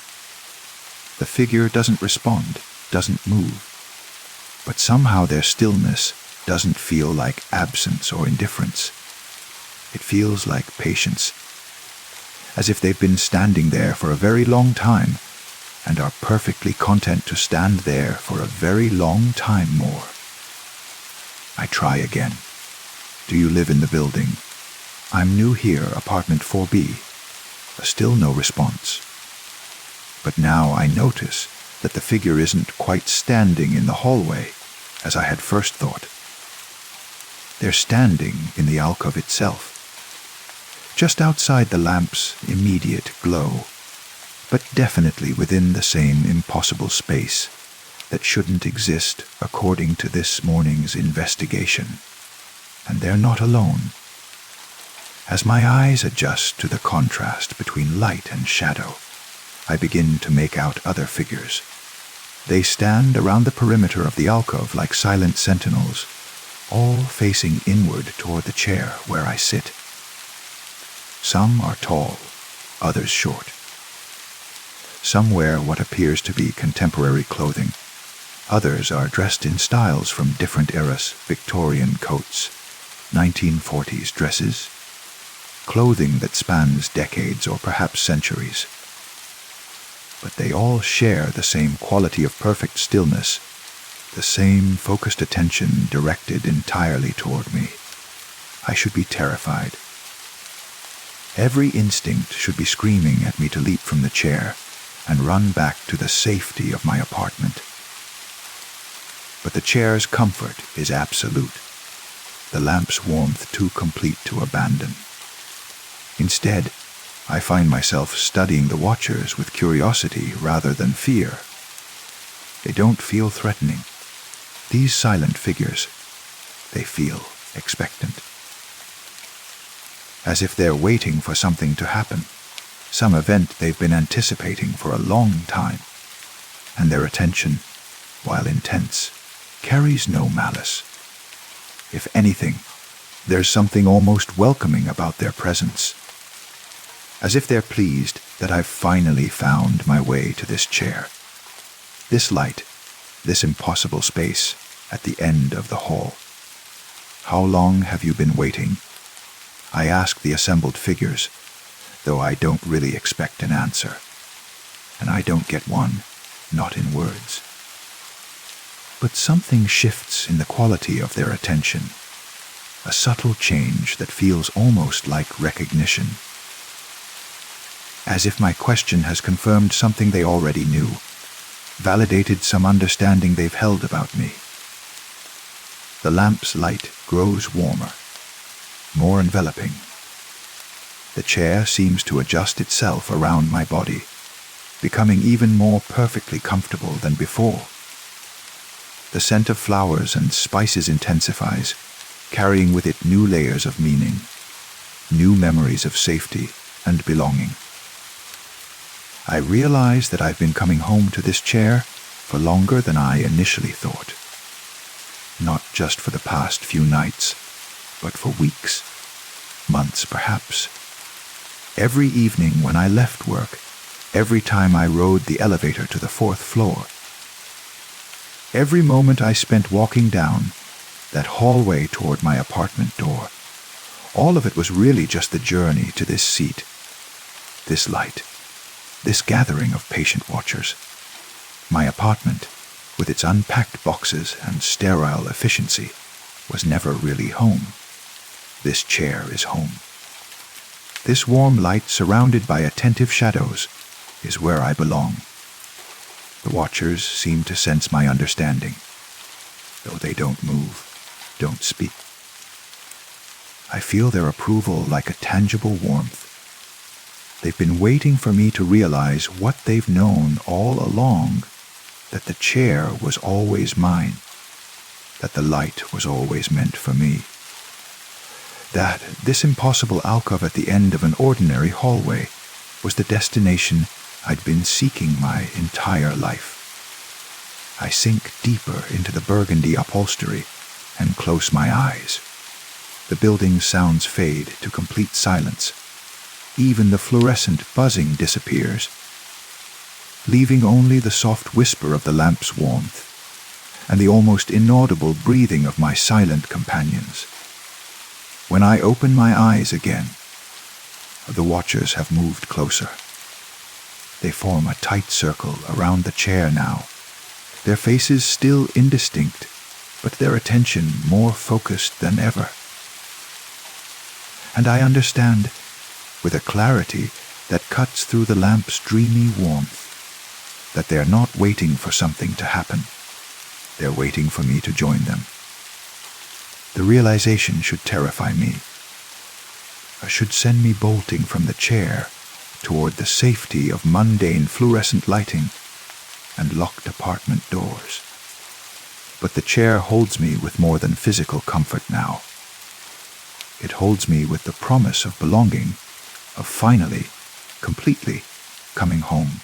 The figure doesn't respond, doesn't move, but somehow their stillness doesn't feel like absence or indifference. It feels like patience, as if they've been standing there for a very long time and are perfectly content to stand there for a very long time more. I try again. "Do you live in the building?" "I'm new here, apartment 4B. Still no response. But now I notice that the figure isn't quite standing in the hallway, as I had first thought. They're standing in the alcove itself, just outside the lamp's immediate glow, but definitely within the same impossible space that shouldn't exist according to this morning's investigation. And they're not alone. As my eyes adjust to the contrast between light and shadow, I begin to make out other figures. They stand around the perimeter of the alcove like silent sentinels, all facing inward toward the chair where I sit. Some are tall, others short. Some wear what appears to be contemporary clothing. Others are dressed in styles from different eras: Victorian coats, 1940s dresses, clothing that spans decades or perhaps centuries. But they all share the same quality of perfect stillness, the same focused attention directed entirely toward me. I should be terrified. Every instinct should be screaming at me to leap from the chair and run back to the safety of my apartment. But the chair's comfort is absolute, the lamp's warmth too complete to abandon. Instead, I find myself studying the watchers with curiosity rather than fear. They don't feel threatening. These silent figures, they feel expectant. As if they're waiting for something to happen, some event they've been anticipating for a long time. And their attention, while intense, carries no malice. If anything, there's something almost welcoming about their presence. As if they're pleased that I've finally found my way to this chair, this light, this impossible space at the end of the hall. How long have you been waiting? I ask the assembled figures, though I don't really expect an answer. And I don't get one, not in words. But something shifts in the quality of their attention, a subtle change that feels almost like recognition. As if my question has confirmed something they already knew, validated some understanding they've held about me. The lamp's light grows warmer, more enveloping. The chair seems to adjust itself around my body, becoming even more perfectly comfortable than before. The scent of flowers and spices intensifies, carrying with it new layers of meaning, new memories of safety and belonging. I realize that I've been coming home to this chair for longer than I initially thought. Not just for the past few nights, but for weeks, months perhaps. Every evening when I left work, every time I rode the elevator to the 4th floor, every moment I spent walking down that hallway toward my apartment door, all of it was really just the journey to this seat, this light, this gathering of patient watchers. My apartment, with its unpacked boxes and sterile efficiency, was never really home. This chair is home. This warm light surrounded by attentive shadows is where I belong. The watchers seem to sense my understanding, though they don't move, don't speak. I feel their approval like a tangible warmth. They've been waiting for me to realize what they've known all along, that the chair was always mine, that the light was always meant for me, that this impossible alcove at the end of an ordinary hallway was the destination I'd been seeking my entire life. I sink deeper into the burgundy upholstery and close my eyes. The building's sounds fade to complete silence. Even the fluorescent buzzing disappears, leaving only the soft whisper of the lamp's warmth and the almost inaudible breathing of my silent companions. When I open my eyes again, the watchers have moved closer. They form a tight circle around the chair now, their faces still indistinct, but their attention more focused than ever. And I understand, with a clarity that cuts through the lamp's dreamy warmth, that they're not waiting for something to happen. They're waiting for me to join them. The realization should terrify me. It should send me bolting from the chair toward the safety of mundane fluorescent lighting and locked apartment doors. But the chair holds me with more than physical comfort now. It holds me with the promise of belonging, of finally, completely coming home.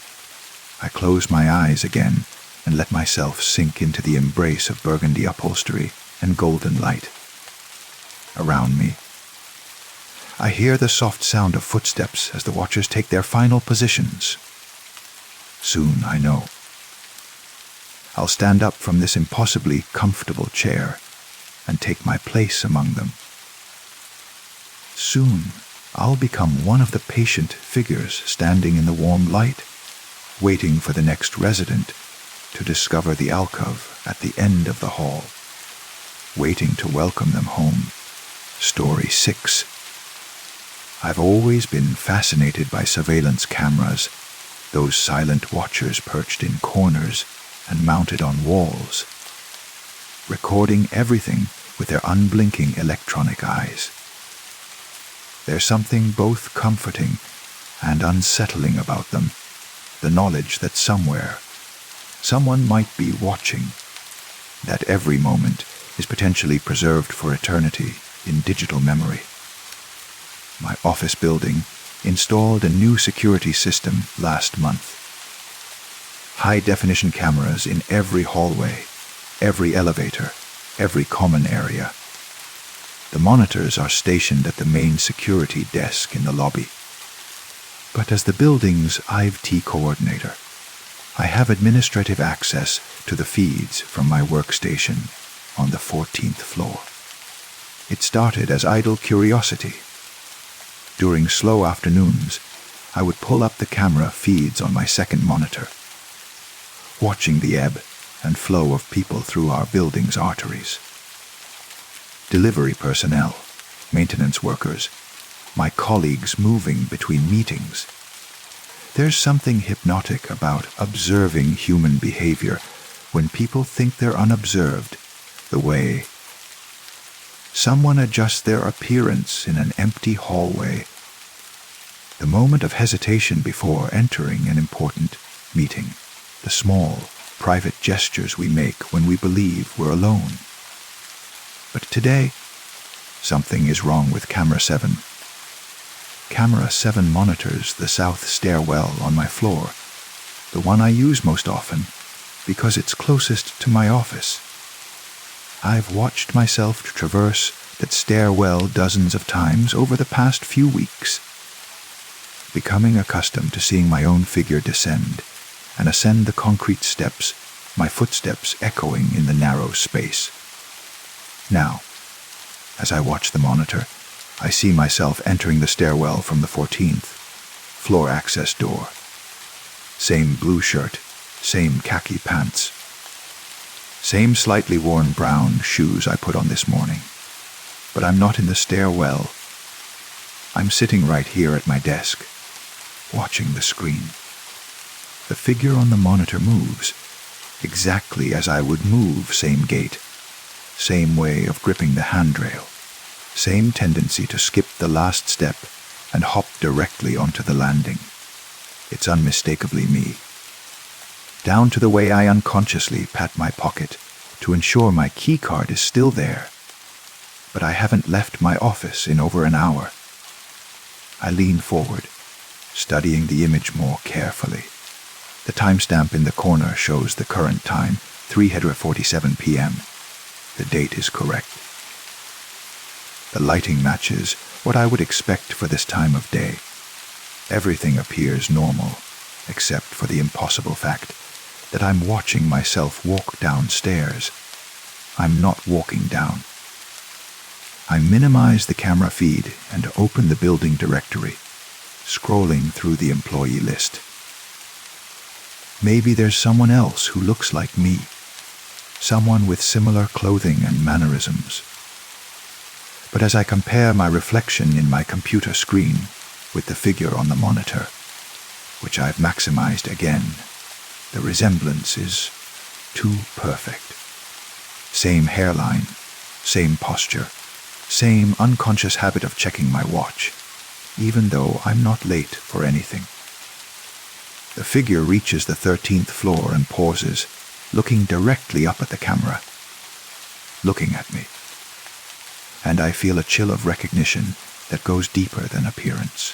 I close my eyes again and let myself sink into the embrace of burgundy upholstery and golden light. Around me, I hear the soft sound of footsteps as the watchers take their final positions. Soon, I know, I'll stand up from this impossibly comfortable chair and take my place among them. Soon, I'll become one of the patient figures standing in the warm light, waiting for the next resident to discover the alcove at the end of the hall, waiting to welcome them home. Story 6. I've always been fascinated by surveillance cameras, those silent watchers perched in corners and mounted on walls, recording everything with their unblinking electronic eyes. There's something both comforting and unsettling about them, the knowledge that somewhere, someone might be watching, that every moment is potentially preserved for eternity in digital memory. My office building installed a new security system last month. High-definition cameras in every hallway, every elevator, every common area. The monitors are stationed at the main security desk in the lobby. But as the building's IT coordinator, I have administrative access to the feeds from my workstation on the 14th floor. It started as idle curiosity. During slow afternoons, I would pull up the camera feeds on my second monitor, watching the ebb and flow of people through our building's arteries. Delivery personnel, maintenance workers, my colleagues moving between meetings. There's something hypnotic about observing human behavior when people think they're unobserved, the way someone adjusts their appearance in an empty hallway, the moment of hesitation before entering an important meeting, the small, private gestures we make when we believe we're alone. But today, something is wrong with Camera 7. Camera 7 monitors the south stairwell on my floor, the one I use most often because it's closest to my office. I've watched myself traverse that stairwell dozens of times over the past few weeks, becoming accustomed to seeing my own figure descend and ascend the concrete steps, my footsteps echoing in the narrow space. Now, as I watch the monitor, I see myself entering the stairwell from the 14th floor access door. Same blue shirt, same khaki pants, same slightly worn brown shoes I put on this morning. But I'm not in the stairwell. I'm sitting right here at my desk, watching the screen. The figure on the monitor moves, exactly as I would move, same gait, same way of gripping the handrail, same tendency to skip the last step and hop directly onto the landing. It's unmistakably me. Down to the way I unconsciously pat my pocket to ensure my key card is still there. But I haven't left my office in over an hour. I lean forward, studying the image more carefully. The timestamp in the corner shows the current time, 3:47 p.m. The date is correct. The lighting matches what I would expect for this time of day. Everything appears normal, except for the impossible fact that I'm watching myself walk downstairs. I'm not walking down. I minimize the camera feed and open the building directory, scrolling through the employee list. Maybe there's someone else who looks like me, someone with similar clothing and mannerisms. But as I compare my reflection in my computer screen with the figure on the monitor, which I've maximized again, The resemblance is too perfect. Same hairline, same posture, same unconscious habit of checking my watch, even though I'm not late for anything. The figure reaches the 13th floor and pauses, looking directly up at the camera, looking at me. And I feel a chill of recognition that goes deeper than appearance.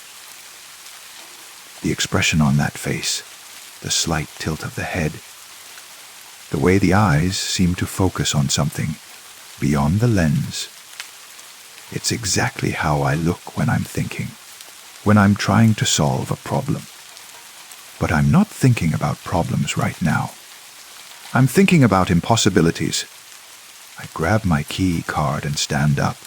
The expression on that face, the slight tilt of the head, the way the eyes seem to focus on something beyond the lens. It's exactly how I look when I'm thinking, when I'm trying to solve a problem. But I'm not thinking about problems right now. I'm thinking about impossibilities. I grab my key card and stand up,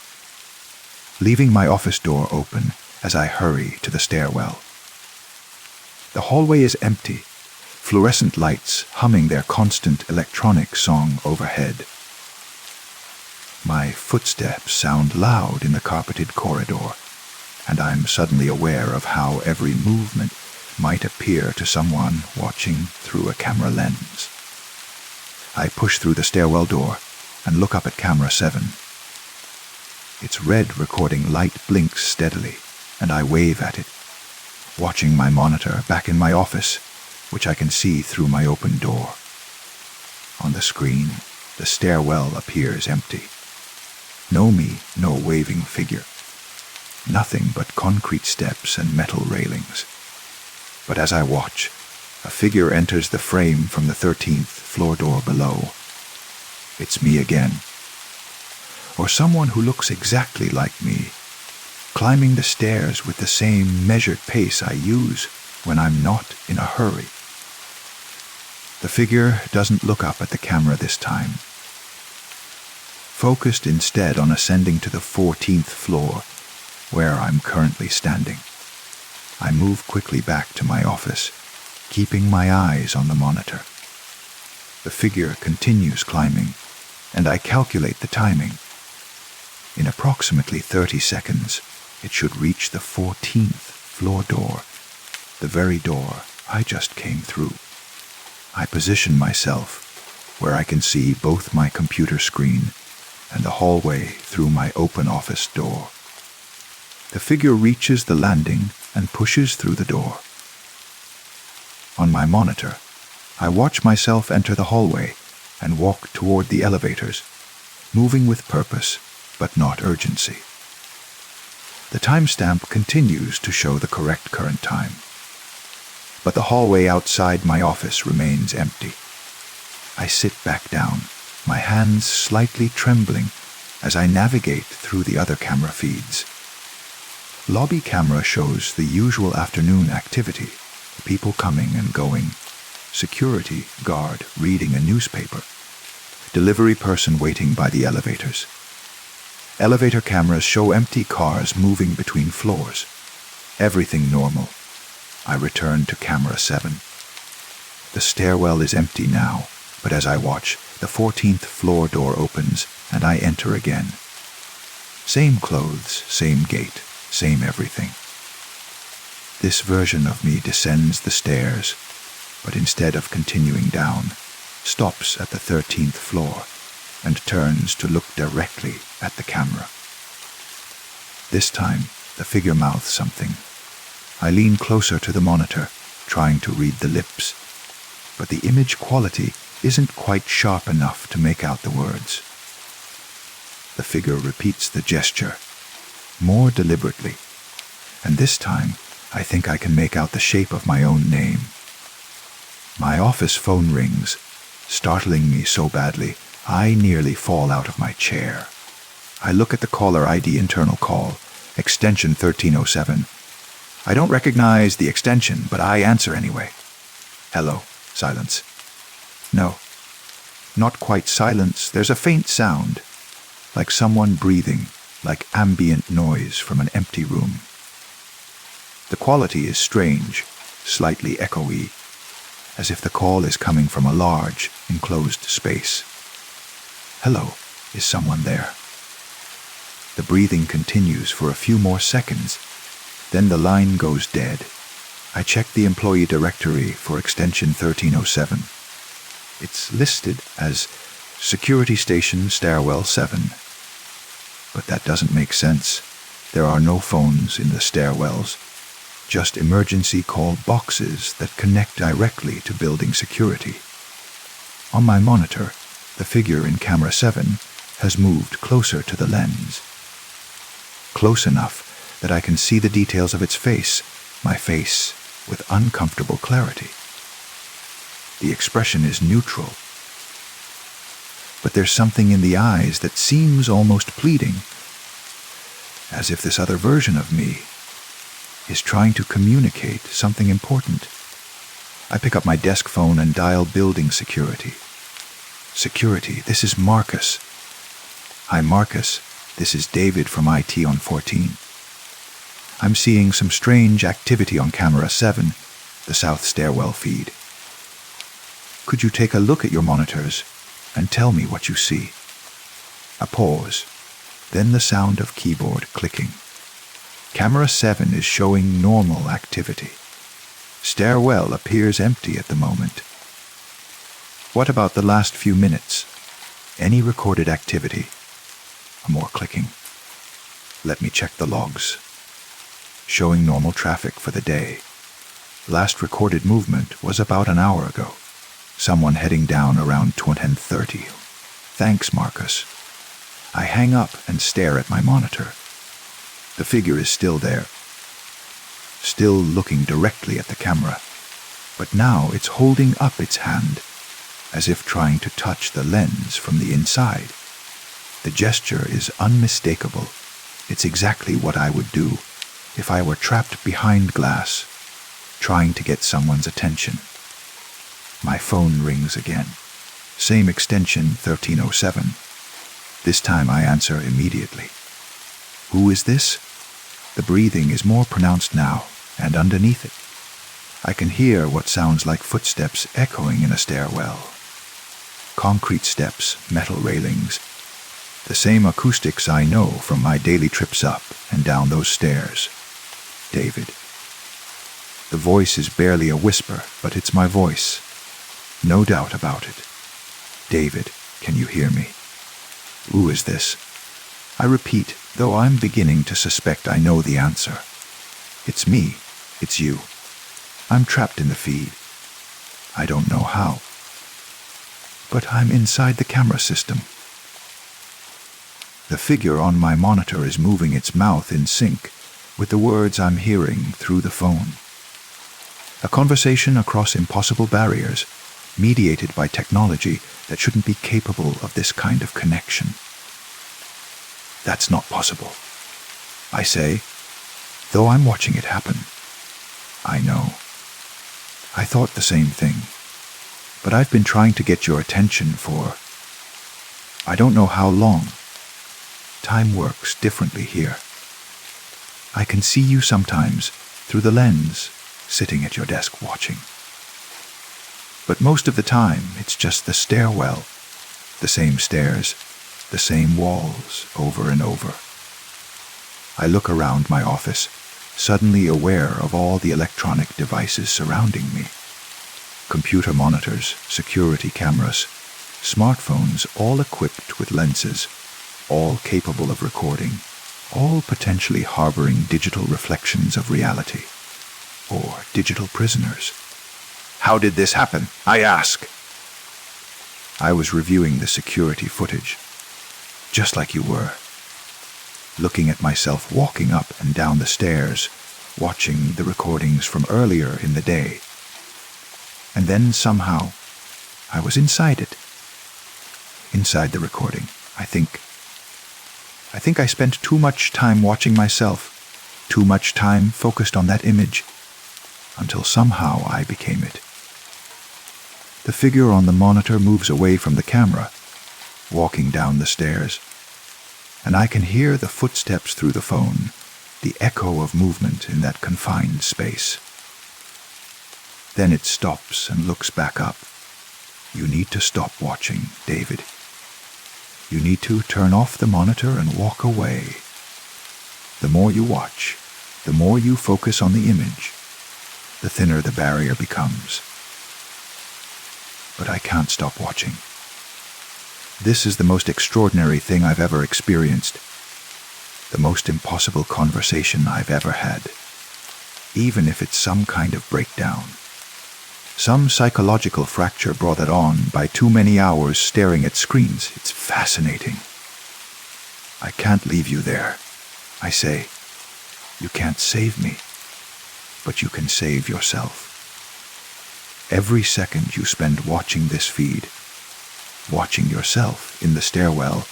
leaving my office door open as I hurry to the stairwell. The hallway is empty, fluorescent lights humming their constant electronic song overhead. My footsteps sound loud in the carpeted corridor, and I'm suddenly aware of how every movement might appear to someone watching through a camera lens. I push through the stairwell door and look up at camera 7. Its red recording light blinks steadily, and I wave at it, watching my monitor back in my office, which I can see through my open door. On the screen, the stairwell appears empty. No me, no waving figure. Nothing but concrete steps and metal railings. But as I watch, a figure enters the frame from the 13th floor door below. It's me again. Or someone who looks exactly like me, climbing the stairs with the same measured pace I use when I'm not in a hurry. The figure doesn't look up at the camera this time. Focused instead on ascending to the 14th floor, where I'm currently standing. I move quickly back to my office, keeping my eyes on the monitor. The figure continues climbing, and I calculate the timing. In approximately 30 seconds, it should reach the 14th floor door, the very door I just came through. I position myself where I can see both my computer screen and the hallway through my open office door. The figure reaches the landing and pushes through the door. On my monitor, I watch myself enter the hallway and walk toward the elevators, moving with purpose but not urgency. The timestamp continues to show the correct current time, but the hallway outside my office remains empty. I sit back down, my hands slightly trembling as I navigate through the other camera feeds. Lobby camera shows the usual afternoon activity, people coming and going, security guard reading a newspaper, delivery person waiting by the elevators. Elevator cameras show empty cars moving between floors. Everything normal. I return to camera 7. The stairwell is empty now, but as I watch, the 14th floor door opens and I enter again. Same clothes, same gait, same everything. This version of me descends the stairs, but instead of continuing down, stops at the 13th floor and turns to look directly at the camera. This time, the figure mouths something. I lean closer to the monitor, trying to read the lips, but the image quality isn't quite sharp enough to make out the words. The figure repeats the gesture, more deliberately, and this time I think I can make out the shape of my own name. My office phone rings, startling me so badly I nearly fall out of my chair. I look at the caller ID internal call, extension 1307. I don't recognize the extension, but I answer anyway. Hello, silence. No, not quite silence. There's a faint sound, like someone breathing, like ambient noise from an empty room. The quality is strange, slightly echoey, as if the call is coming from a large, enclosed space. Hello, is someone there? The breathing continues for a few more seconds, then the line goes dead. I checked the employee directory for extension 1307. It's listed as Security Station Stairwell 7. But that doesn't make sense. There are no phones in the stairwells, just emergency call boxes that connect directly to building security. On my monitor, the figure in camera 7 has moved closer to the lens. Close enough that I can see the details of its face, my face, with uncomfortable clarity. The expression is neutral, but there's something in the eyes that seems almost pleading, as if this other version of me is trying to communicate something important. I pick up my desk phone and dial building security. Security, this is Marcus. Hi, Marcus. This is David from IT on 14. I'm seeing some strange activity on camera 7, the south stairwell feed. Could you take a look at your monitors and tell me what you see? A pause, then the sound of keyboard clicking. Camera 7 is showing normal activity. Stairwell appears empty at the moment. What about the last few minutes? Any recorded activity? More clicking. Let me check the logs. Showing normal traffic for the day. Last recorded movement was about an hour ago. Someone heading down around 10:30. Thanks, Marcus. I hang up and stare at my monitor. The figure is still there, still looking directly at the camera, but now it's holding up its hand, as if trying to touch the lens from the inside. The gesture is unmistakable. It's exactly what I would do if I were trapped behind glass, trying to get someone's attention. My phone rings again. Same extension, 1307. This time I answer immediately. Who is this? The breathing is more pronounced now, and underneath it, I can hear what sounds like footsteps echoing in a stairwell. Concrete steps, metal railings, the same acoustics I know from my daily trips up and down those stairs. David. The voice is barely a whisper, but it's my voice. No doubt about it. David, can you hear me? Who is this? I repeat, though I'm beginning to suspect I know the answer. It's me. It's you. I'm trapped in the feed. I don't know how. But I'm inside the camera system. The figure on my monitor is moving its mouth in sync with the words I'm hearing through the phone. A conversation across impossible barriers, mediated by technology that shouldn't be capable of this kind of connection. That's not possible, I say, though I'm watching it happen. I know. I thought the same thing, but I've been trying to get your attention for I don't know how long. Time works differently here. I can see you sometimes through the lens, sitting at your desk watching. But most of the time, it's just the stairwell, the same stairs, the same walls over and over. I look around my office, suddenly aware of all the electronic devices surrounding me. Computer monitors, security cameras, smartphones all equipped with lenses, all capable of recording, all potentially harboring digital reflections of reality, or digital prisoners. How did this happen? I ask. I was reviewing the security footage, just like you were, looking at myself walking up and down the stairs, watching the recordings from earlier in the day. And then somehow, I was inside it. Inside the recording, I think I spent too much time watching myself, too much time focused on that image, until somehow I became it. The figure on the monitor moves away from the camera, walking down the stairs, and I can hear the footsteps through the phone, the echo of movement in that confined space. Then it stops and looks back up. You need to stop watching, David. You need to turn off the monitor and walk away. The more you watch, the more you focus on the image. the thinner the barrier becomes. But I can't stop watching. This is the most extraordinary thing I've ever experienced. The most impossible conversation I've ever had. Even if it's some kind of breakdown. Some psychological fracture brought it on by too many hours staring at screens. It's fascinating. I can't leave you there. I say, you can't save me, but you can save yourself. Every second you spend watching this feed, watching yourself in the stairwell,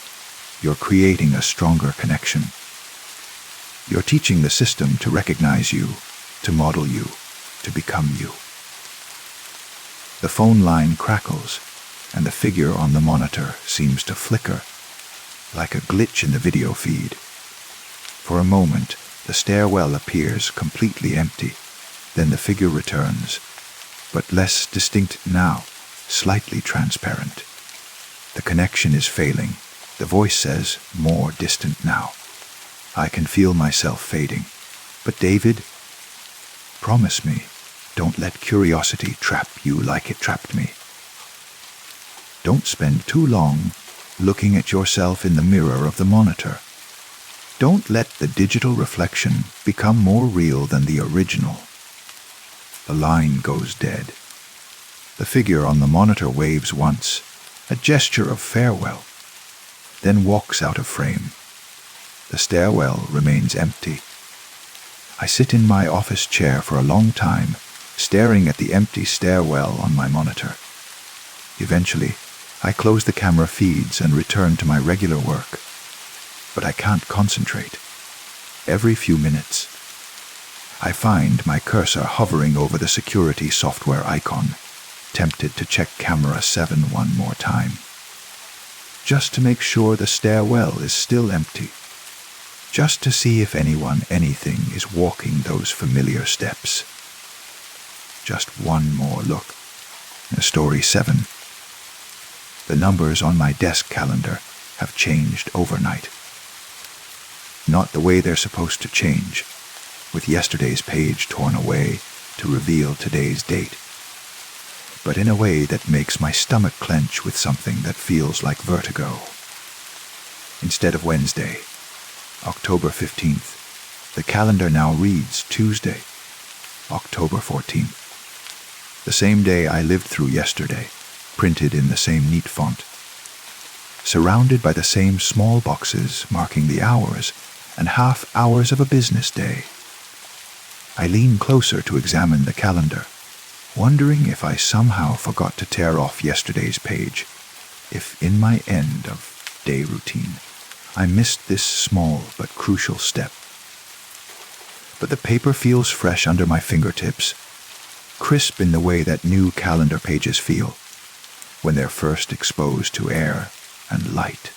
you're creating a stronger connection. You're teaching the system to recognize you, to model you, to become you. The phone line crackles, and the figure on the monitor seems to flicker, like a glitch in the video feed. For a moment, the stairwell appears completely empty. Then the figure returns, but less distinct now, slightly transparent. The connection is failing. The voice says, more distant now. I can feel myself fading. But David, promise me, don't let curiosity trap you like it trapped me. Don't spend too long looking at yourself in the mirror of the monitor. Don't let the digital reflection become more real than the original. The line goes dead. The figure on the monitor waves once, a gesture of farewell, then walks out of frame. The stairwell remains empty. I sit in my office chair for a long time, staring at the empty stairwell on my monitor. Eventually, I close the camera feeds and return to my regular work. But I can't concentrate. Every few minutes, I find my cursor hovering over the security software icon, tempted to check camera 7 one more time, just to make sure the stairwell is still empty, just to see if anything is walking those familiar steps. Just one more look. Story 7. The numbers on my desk calendar have changed overnight. Not the way they're supposed to change, with yesterday's page torn away to reveal today's date, but in a way that makes my stomach clench with something that feels like vertigo. Instead of Wednesday, October 15th, the calendar now reads Tuesday, October 14th. The same day I lived through yesterday, printed in the same neat font. Surrounded by the same small boxes marking the hours and half hours of a business day. I lean closer to examine the calendar, wondering if I somehow forgot to tear off yesterday's page, if in my end of day routine I missed this small but crucial step. But the paper feels fresh under my fingertips, crisp in the way that new calendar pages feel when they're first exposed to air and light.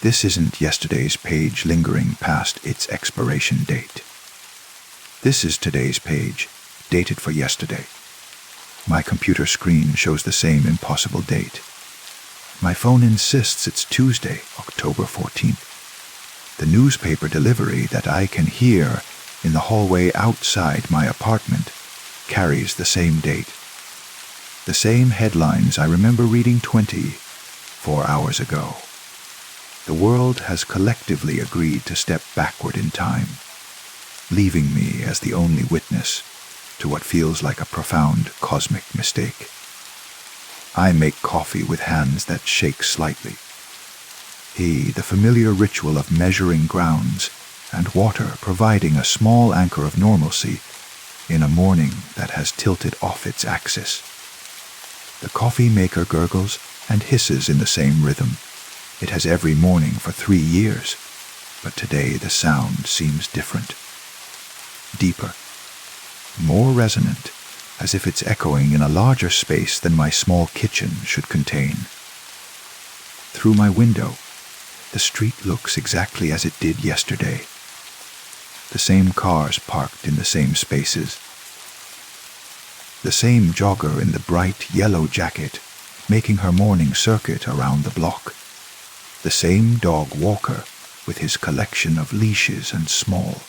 This isn't yesterday's page lingering past its expiration date. This is today's page, dated for yesterday. My computer screen shows the same impossible date. My phone insists it's Tuesday, October 14th. The newspaper delivery that I can hear in the hallway outside my apartment carries the same date. The same headlines I remember reading 24 hours ago. The world has collectively agreed to step backward in time, leaving me as the only witness to what feels like a profound cosmic mistake. I make coffee with hands that shake slightly. The familiar ritual of measuring grounds and water providing a small anchor of normalcy in a morning that has tilted off its axis. The coffee maker gurgles and hisses in the same rhythm. It has every morning for 3 years, but today the sound seems different. Deeper, more resonant, as if it's echoing in a larger space than my small kitchen should contain. Through my window, the street looks exactly as it did yesterday. The same cars parked in the same spaces. The same jogger in the bright yellow jacket, making her morning circuit around the block. The same dog walker with his collection of leashes and small,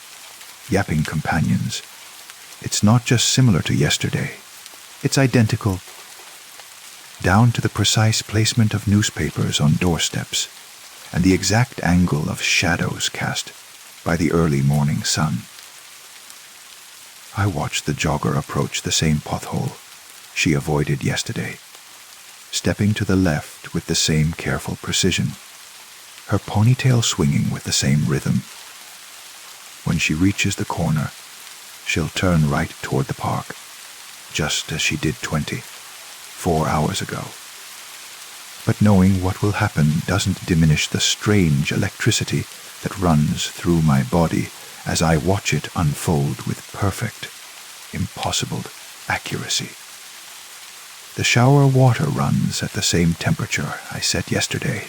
yapping companions. It's not just similar to yesterday. It's identical, down to the precise placement of newspapers on doorsteps and the exact angle of shadows cast by the early morning sun. I watched the jogger approach the same pothole she avoided yesterday, stepping to the left with the same careful precision, her ponytail swinging with the same rhythm. When she reaches the corner, she'll turn right toward the park, just as she did 4 hours ago. But knowing what will happen doesn't diminish the strange electricity that runs through my body as I watch it unfold with perfect, impossible accuracy. The shower water runs at the same temperature I set yesterday.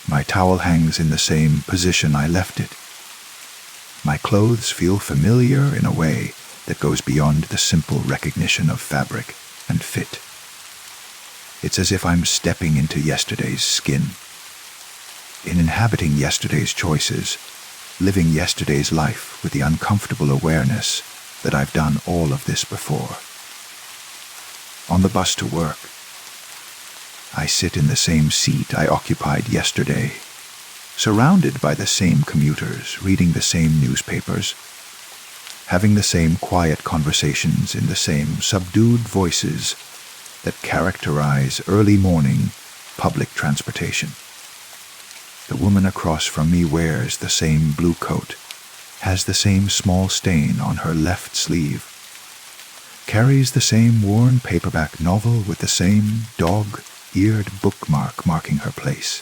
My towel hangs in the same position I left it. My clothes feel familiar in a way that goes beyond the simple recognition of fabric and fit. It's as if I'm stepping into yesterday's skin. In inhabiting yesterday's choices, living yesterday's life with the uncomfortable awareness that I've done all of this before. On the bus to work, I sit in the same seat I occupied yesterday, surrounded by the same commuters, reading the same newspapers, having the same quiet conversations in the same subdued voices that characterize early morning public transportation. The woman across from me wears the same blue coat, has the same small stain on her left sleeve, carries the same worn paperback novel with the same dog-eared bookmark marking her place.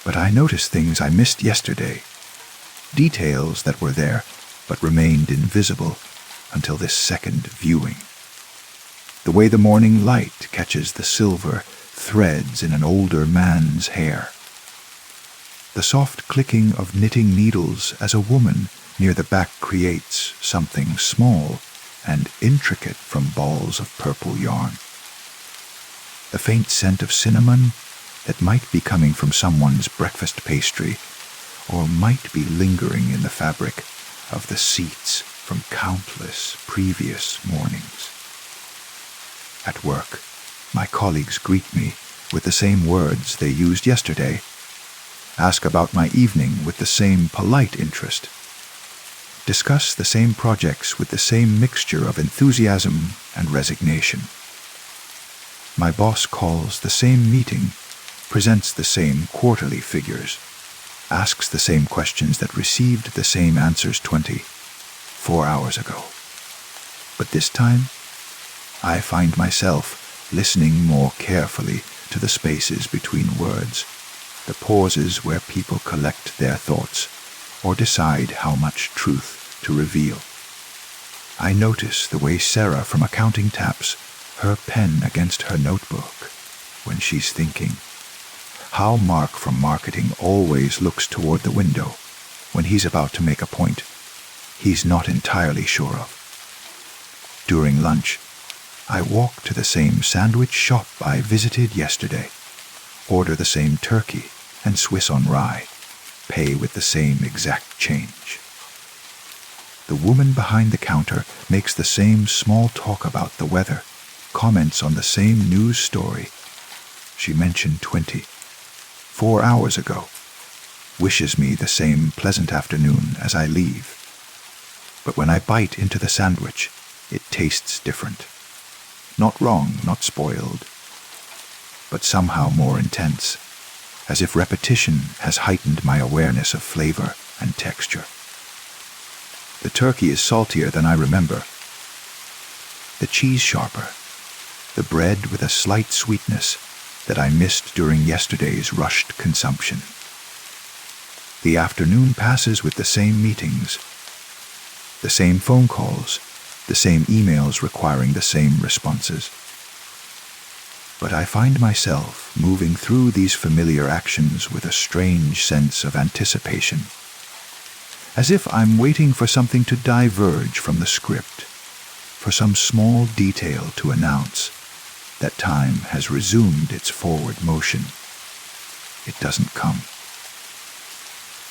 But I notice things I missed yesterday, details that were there but remained invisible until this second viewing. The way the morning light catches the silver threads in an older man's hair. The soft clicking of knitting needles as a woman near the back creates something small and intricate from balls of purple yarn. The faint scent of cinnamon that might be coming from someone's breakfast pastry, or might be lingering in the fabric of the seats from countless previous mornings. At work, my colleagues greet me with the same words they used yesterday, ask about my evening with the same polite interest, discuss the same projects with the same mixture of enthusiasm and resignation. My boss calls the same meeting, presents the same quarterly figures, asks the same questions that received the same answers 4 hours ago. But this time, I find myself listening more carefully to the spaces between words, the pauses where people collect their thoughts or decide how much truth to reveal. I notice the way Sarah from accounting taps her pen against her notebook when she's thinking, how Mark from marketing always looks toward the window when he's about to make a point he's not entirely sure of. During lunch, I walk to the same sandwich shop I visited yesterday, order the same turkey and Swiss on rye, pay with the same exact change. The woman behind the counter makes the same small talk about the weather, comments on the same news story she mentioned 4 hours ago, wishes me the same pleasant afternoon as I leave. But when I bite into the sandwich, it tastes different. Not wrong, not spoiled, but somehow more intense, as if repetition has heightened my awareness of flavor and texture. The turkey is saltier than I remember, the cheese sharper, the bread with a slight sweetness that I missed during yesterday's rushed consumption. The afternoon passes with the same meetings, the same phone calls, the same emails requiring the same responses. But I find myself moving through these familiar actions with a strange sense of anticipation, as if I'm waiting for something to diverge from the script, for some small detail to announce that time has resumed its forward motion. It doesn't come.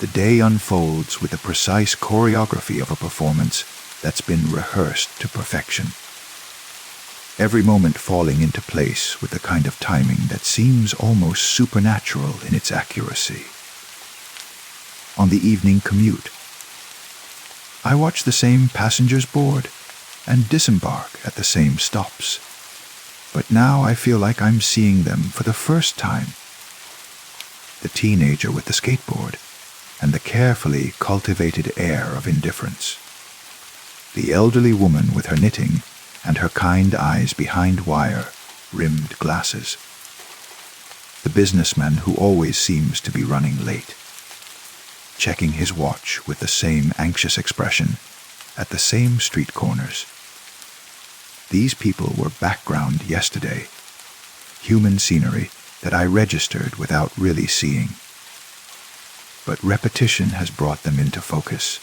The day unfolds with the precise choreography of a performance that's been rehearsed to perfection. Every moment falling into place with the kind of timing that seems almost supernatural in its accuracy. On the evening commute, I watch the same passengers board and disembark at the same stops. But now I feel like I'm seeing them for the first time. The teenager with the skateboard and the carefully cultivated air of indifference. The elderly woman with her knitting and her kind eyes behind wire-rimmed glasses. The businessman who always seems to be running late, checking his watch with the same anxious expression at the same street corners. These people were background yesterday, human scenery that I registered without really seeing. But repetition has brought them into focus,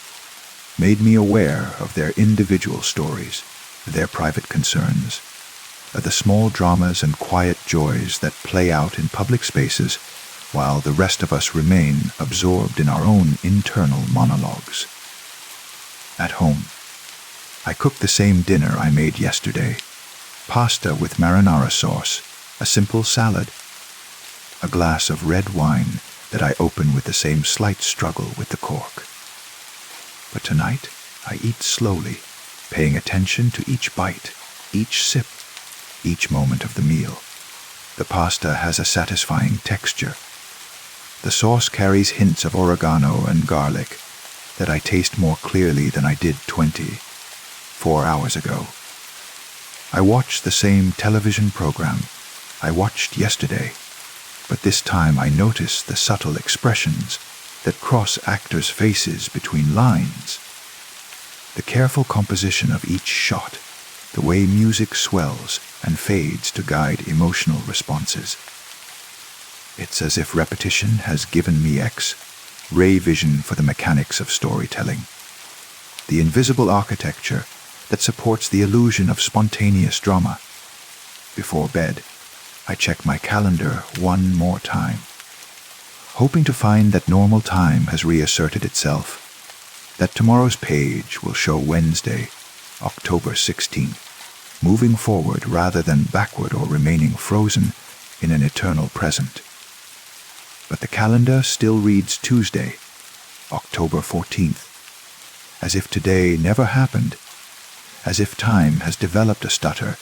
made me aware of their individual stories, their private concerns, the small dramas and quiet joys that play out in public spaces while the rest of us remain absorbed in our own internal monologues. At home, I cooked the same dinner I made yesterday, pasta with marinara sauce, a simple salad, a glass of red wine that I open with the same slight struggle with the cork. But tonight, I eat slowly, paying attention to each bite, each sip, each moment of the meal. The pasta has a satisfying texture. The sauce carries hints of oregano and garlic that I taste more clearly than I did 24 hours ago. I watch the same television program I watched yesterday, but this time I notice the subtle expressions that cross actors' faces between lines. The careful composition of each shot, the way music swells and fades to guide emotional responses. It's as if repetition has given me X-ray vision for the mechanics of storytelling, the invisible architecture that supports the illusion of spontaneous drama. Before bed, I check my calendar one more time, hoping to find that normal time has reasserted itself, that tomorrow's page will show Wednesday, October 16th, moving forward rather than backward or remaining frozen in an eternal present. But the calendar still reads Tuesday, October 14th, as if today never happened, as if time has developed a stutter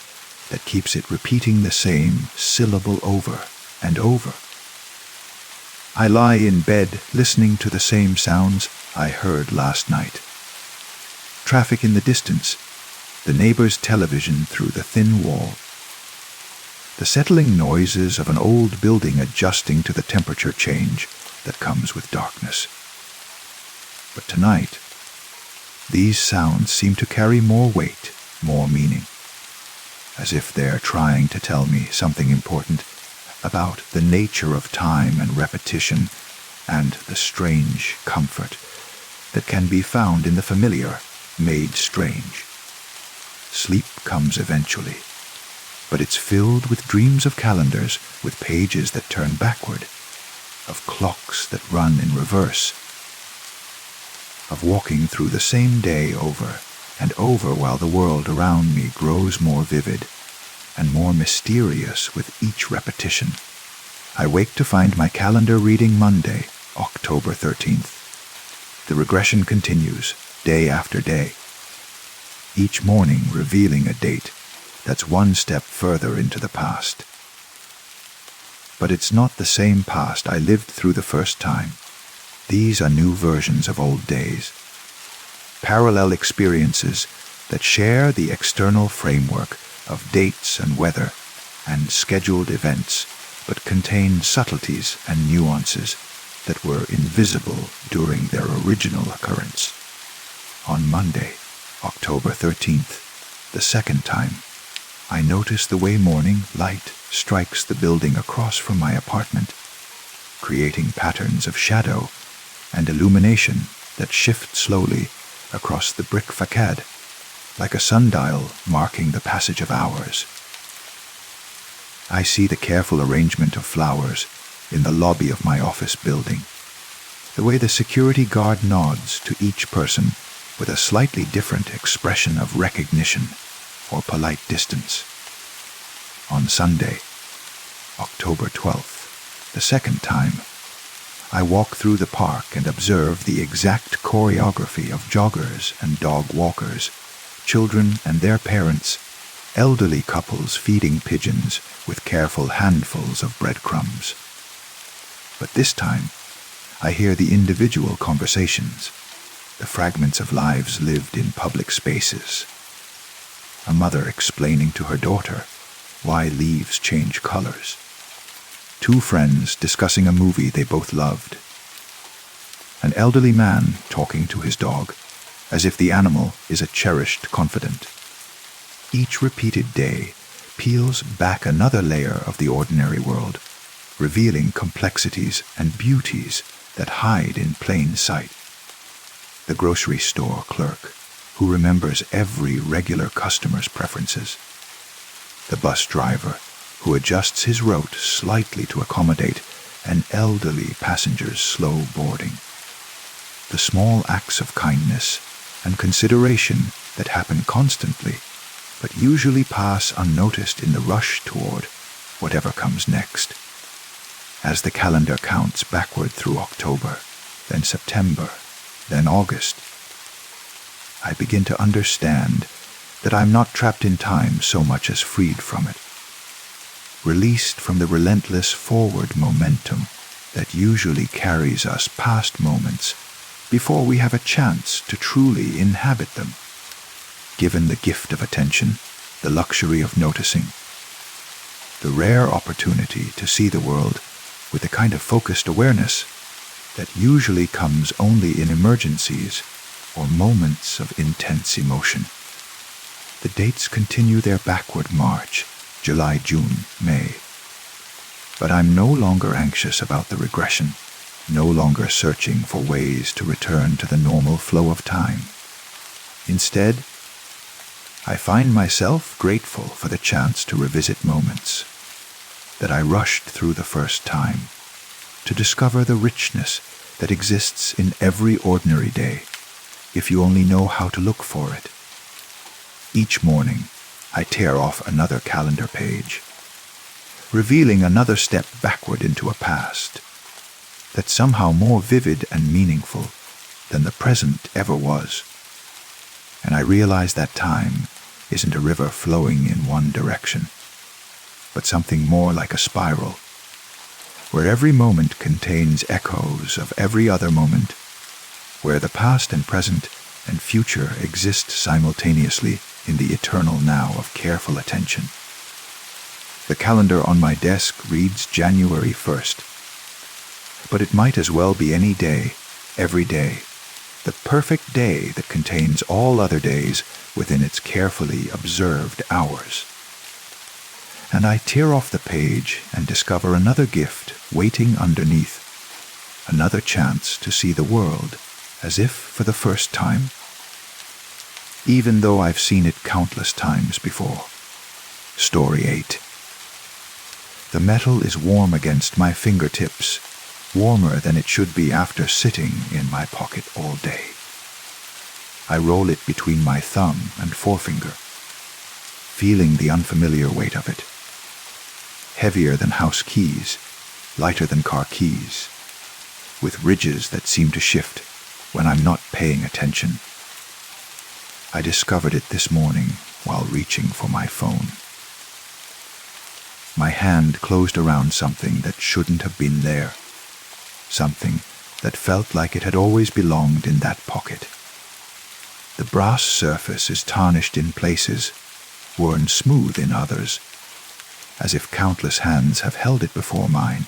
that keeps it repeating the same syllable over and over. I lie in bed listening to the same sounds I heard last night. Traffic in the distance, the neighbor's television through the thin wall, the settling noises of an old building adjusting to the temperature change that comes with darkness. But tonight, these sounds seem to carry more weight, more meaning, as if they're trying to tell me something important about the nature of time and repetition and the strange comfort that can be found in the familiar made strange. Sleep comes eventually, but it's filled with dreams of calendars with pages that turn backward, of clocks that run in reverse, of walking through the same day over and over while the world around me grows more vivid and more mysterious with each repetition. I wake to find my calendar reading Monday, October 13th. The regression continues, day after day, each morning revealing a date that's one step further into the past. But it's not the same past I lived through the first time. These are new versions of old days, parallel experiences that share the external framework of dates and weather and scheduled events, but contain subtleties and nuances that were invisible during their original occurrence. On Monday, October 13th, the second time, I notice the way morning light strikes the building across from my apartment, creating patterns of shadow and illumination that shift slowly across the brick facade, like a sundial marking the passage of hours. I see the careful arrangement of flowers in the lobby of my office building, the way the security guard nods to each person with a slightly different expression of recognition or polite distance. On Sunday, October 12th, the second time, I walk through the park and observe the exact choreography of joggers and dog walkers, children and their parents, elderly couples feeding pigeons with careful handfuls of breadcrumbs. But this time, I hear the individual conversations, the fragments of lives lived in public spaces. A mother explaining to her daughter why leaves change colors. Two friends discussing a movie they both loved. An elderly man talking to his dog, as if the animal is a cherished confidant. Each repeated day peels back another layer of the ordinary world, revealing complexities and beauties that hide in plain sight. The grocery store clerk, who remembers every regular customer's preferences. The bus driver, who adjusts his route slightly to accommodate an elderly passenger's slow boarding. The small acts of kindness and consideration that happen constantly, but usually pass unnoticed in the rush toward whatever comes next. As the calendar counts backward through October, then September, then August, I begin to understand that I'm not trapped in time so much as freed from it. Released from the relentless forward momentum that usually carries us past moments before we have a chance to truly inhabit them. Given the gift of attention, the luxury of noticing, the rare opportunity to see the world with a kind of focused awareness that usually comes only in emergencies or moments of intense emotion. The dates continue their backward march, July, June, May. But I'm no longer anxious about the regression, no longer searching for ways to return to the normal flow of time. Instead, I find myself grateful for the chance to revisit moments that I rushed through the first time, to discover the richness that exists in every ordinary day, if you only know how to look for it. Each morning, I tear off another calendar page, revealing another step backward into a past that's somehow more vivid and meaningful than the present ever was. And I realize that time isn't a river flowing in one direction, but something more like a spiral, where every moment contains echoes of every other moment, where the past and present and future exist simultaneously in the eternal now of careful attention. The calendar on my desk reads January 1st, but it might as well be any day, every day, the perfect day that contains all other days within its carefully observed hours. And I tear off the page and discover another gift waiting underneath, another chance to see the world as if for the first time, even though I've seen it countless times before. Story 8. The metal is warm against my fingertips, warmer than it should be after sitting in my pocket all day. I roll it between my thumb and forefinger, feeling the unfamiliar weight of it. Heavier than house keys, lighter than car keys, with ridges that seem to shift when I'm not paying attention. I discovered it this morning while reaching for my phone. My hand closed around something that shouldn't have been there, something that felt like it had always belonged in that pocket. The brass surface is tarnished in places, worn smooth in others, as if countless hands have held it before mine.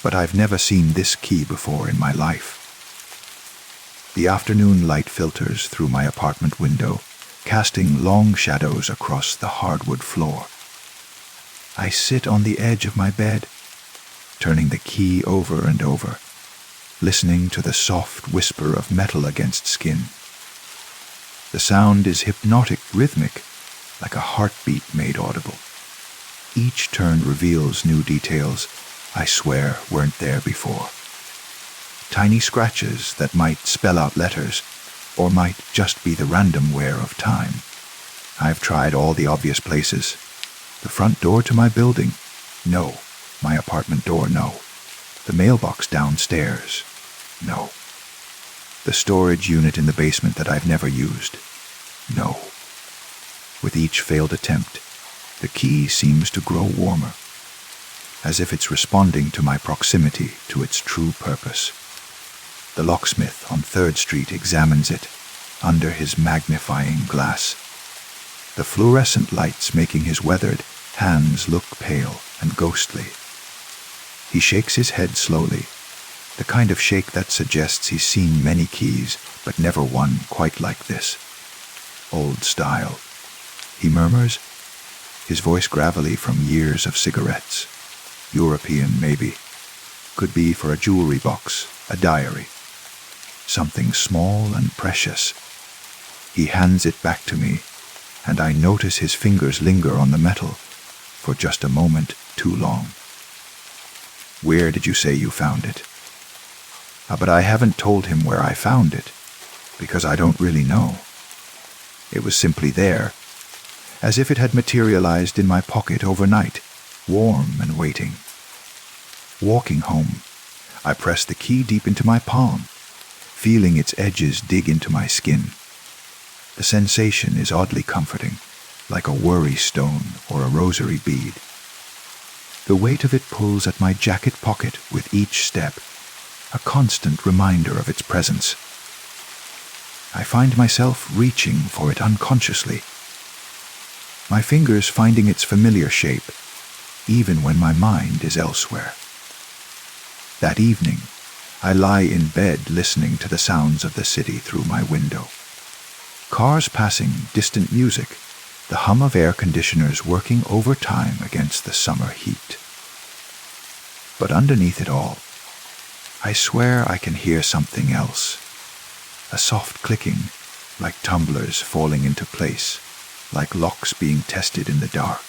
But I've never seen this key before in my life. The afternoon light filters through my apartment window, casting long shadows across the hardwood floor. I sit on the edge of my bed, turning the key over and over, listening to the soft whisper of metal against skin. The sound is hypnotic rhythmic, like a heartbeat made audible. Each turn reveals new details I swear weren't there before. Tiny scratches that might spell out letters, or might just be the random wear of time. I've tried all the obvious places. The front door to my building? No. My apartment door? No. The mailbox downstairs? No. The storage unit in the basement that I've never used? No. With each failed attempt, the key seems to grow warmer, as if it's responding to my proximity to its true purpose. The locksmith on 3rd Street examines it under his magnifying glass, the fluorescent lights making his weathered hands look pale and ghostly. He shakes his head slowly, the kind of shake that suggests he's seen many keys, but never one quite like this. Old style. He murmurs, his voice gravelly from years of cigarettes. European, maybe. Could be for a jewelry box, a diary. Something small and precious. He hands it back to me, and I notice his fingers linger on the metal for just a moment too long. Where did you say you found it? But I haven't told him where I found it, because I don't really know. It was simply there, as if it had materialized in my pocket overnight, warm and waiting. Walking home, I press the key deep into my palm, feeling its edges dig into my skin. The sensation is oddly comforting, like a worry stone or a rosary bead. The weight of it pulls at my jacket pocket with each step, a constant reminder of its presence. I find myself reaching for it unconsciously, my fingers finding its familiar shape, even when my mind is elsewhere. That evening, I lie in bed listening to the sounds of the city through my window. Cars passing, distant music, the hum of air conditioners working overtime against the summer heat. But underneath it all, I swear I can hear something else. A soft clicking, like tumblers falling into place, like locks being tested in the dark.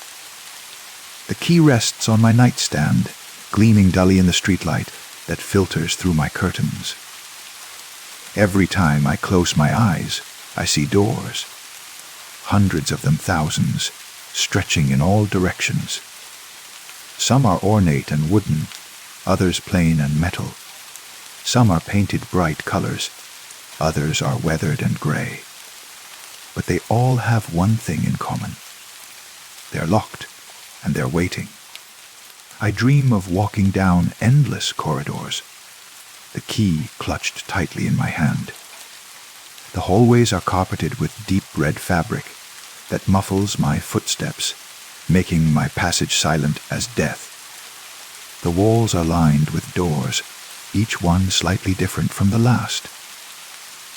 The key rests on my nightstand, gleaming dully in the streetlight that filters through my curtains. Every time I close my eyes, I see doors, hundreds of them, thousands, stretching in all directions. Some are ornate and wooden, others plain and metal. Some are painted bright colors, others are weathered and gray. But they all have one thing in common. They're locked, and they're waiting. I dream of walking down endless corridors, the key clutched tightly in my hand. The hallways are carpeted with deep red fabric that muffles my footsteps, making my passage silent as death. The walls are lined with doors, each one slightly different from the last.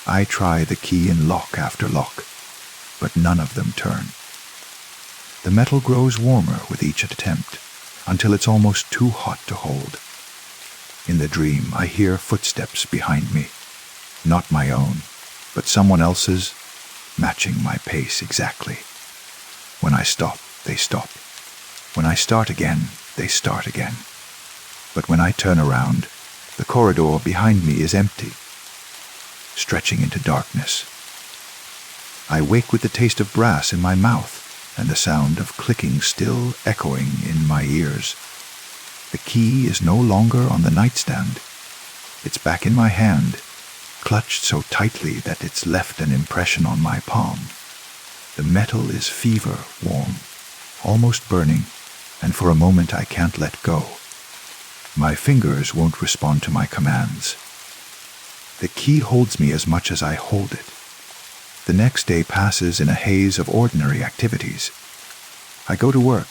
I try the key in lock after lock, but none of them turn. The metal grows warmer with each attempt, until it's almost too hot to hold. In the dream, I hear footsteps behind me, not my own, but someone else's, matching my pace exactly. When I stop, they stop. When I start again, they start again. But when I turn around, the corridor behind me is empty, stretching into darkness. I wake with the taste of brass in my mouth and the sound of clicking still echoing in my ears. The key is no longer on the nightstand. It's back in my hand, clutched so tightly that it's left an impression on my palm. The metal is fever warm, almost burning, and for a moment I can't let go. My fingers won't respond to my commands. The key holds me as much as I hold it. The next day passes in a haze of ordinary activities. I go to work,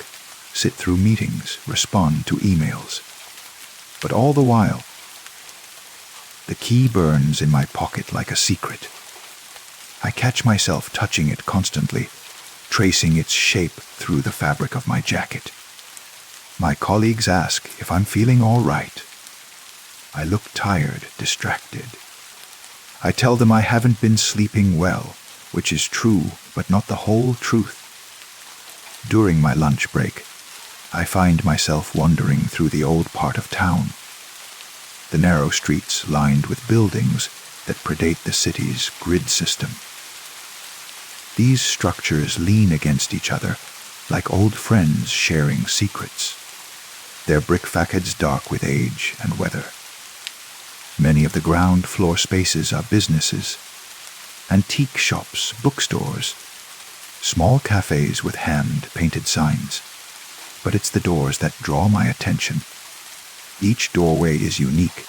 sit through meetings, respond to emails. But all the while, the key burns in my pocket like a secret. I catch myself touching it constantly, tracing its shape through the fabric of my jacket. My colleagues ask if I'm feeling all right. I look tired, distracted. I tell them I haven't been sleeping well, which is true, but not the whole truth. During my lunch break, I find myself wandering through the old part of town. The narrow streets lined with buildings that predate the city's grid system. These structures lean against each other like old friends sharing secrets, their brick facades dark with age and weather. Many of the ground floor spaces are businesses, antique shops, bookstores, small cafes with hand-painted signs. But it's the doors that draw my attention. Each doorway is unique,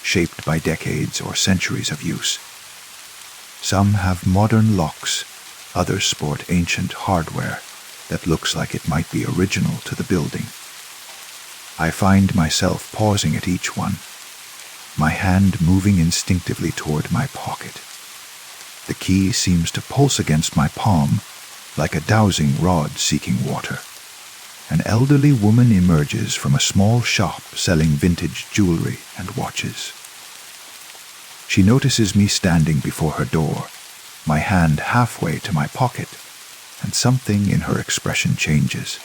shaped by decades or centuries of use. Some have modern locks, others sport ancient hardware that looks like it might be original to the building. I find myself pausing at each one, my hand moving instinctively toward my pocket. The key seems to pulse against my palm like a dowsing rod seeking water. An elderly woman emerges from a small shop selling vintage jewelry and watches. She notices me standing before her door, my hand halfway to my pocket, and something in her expression changes.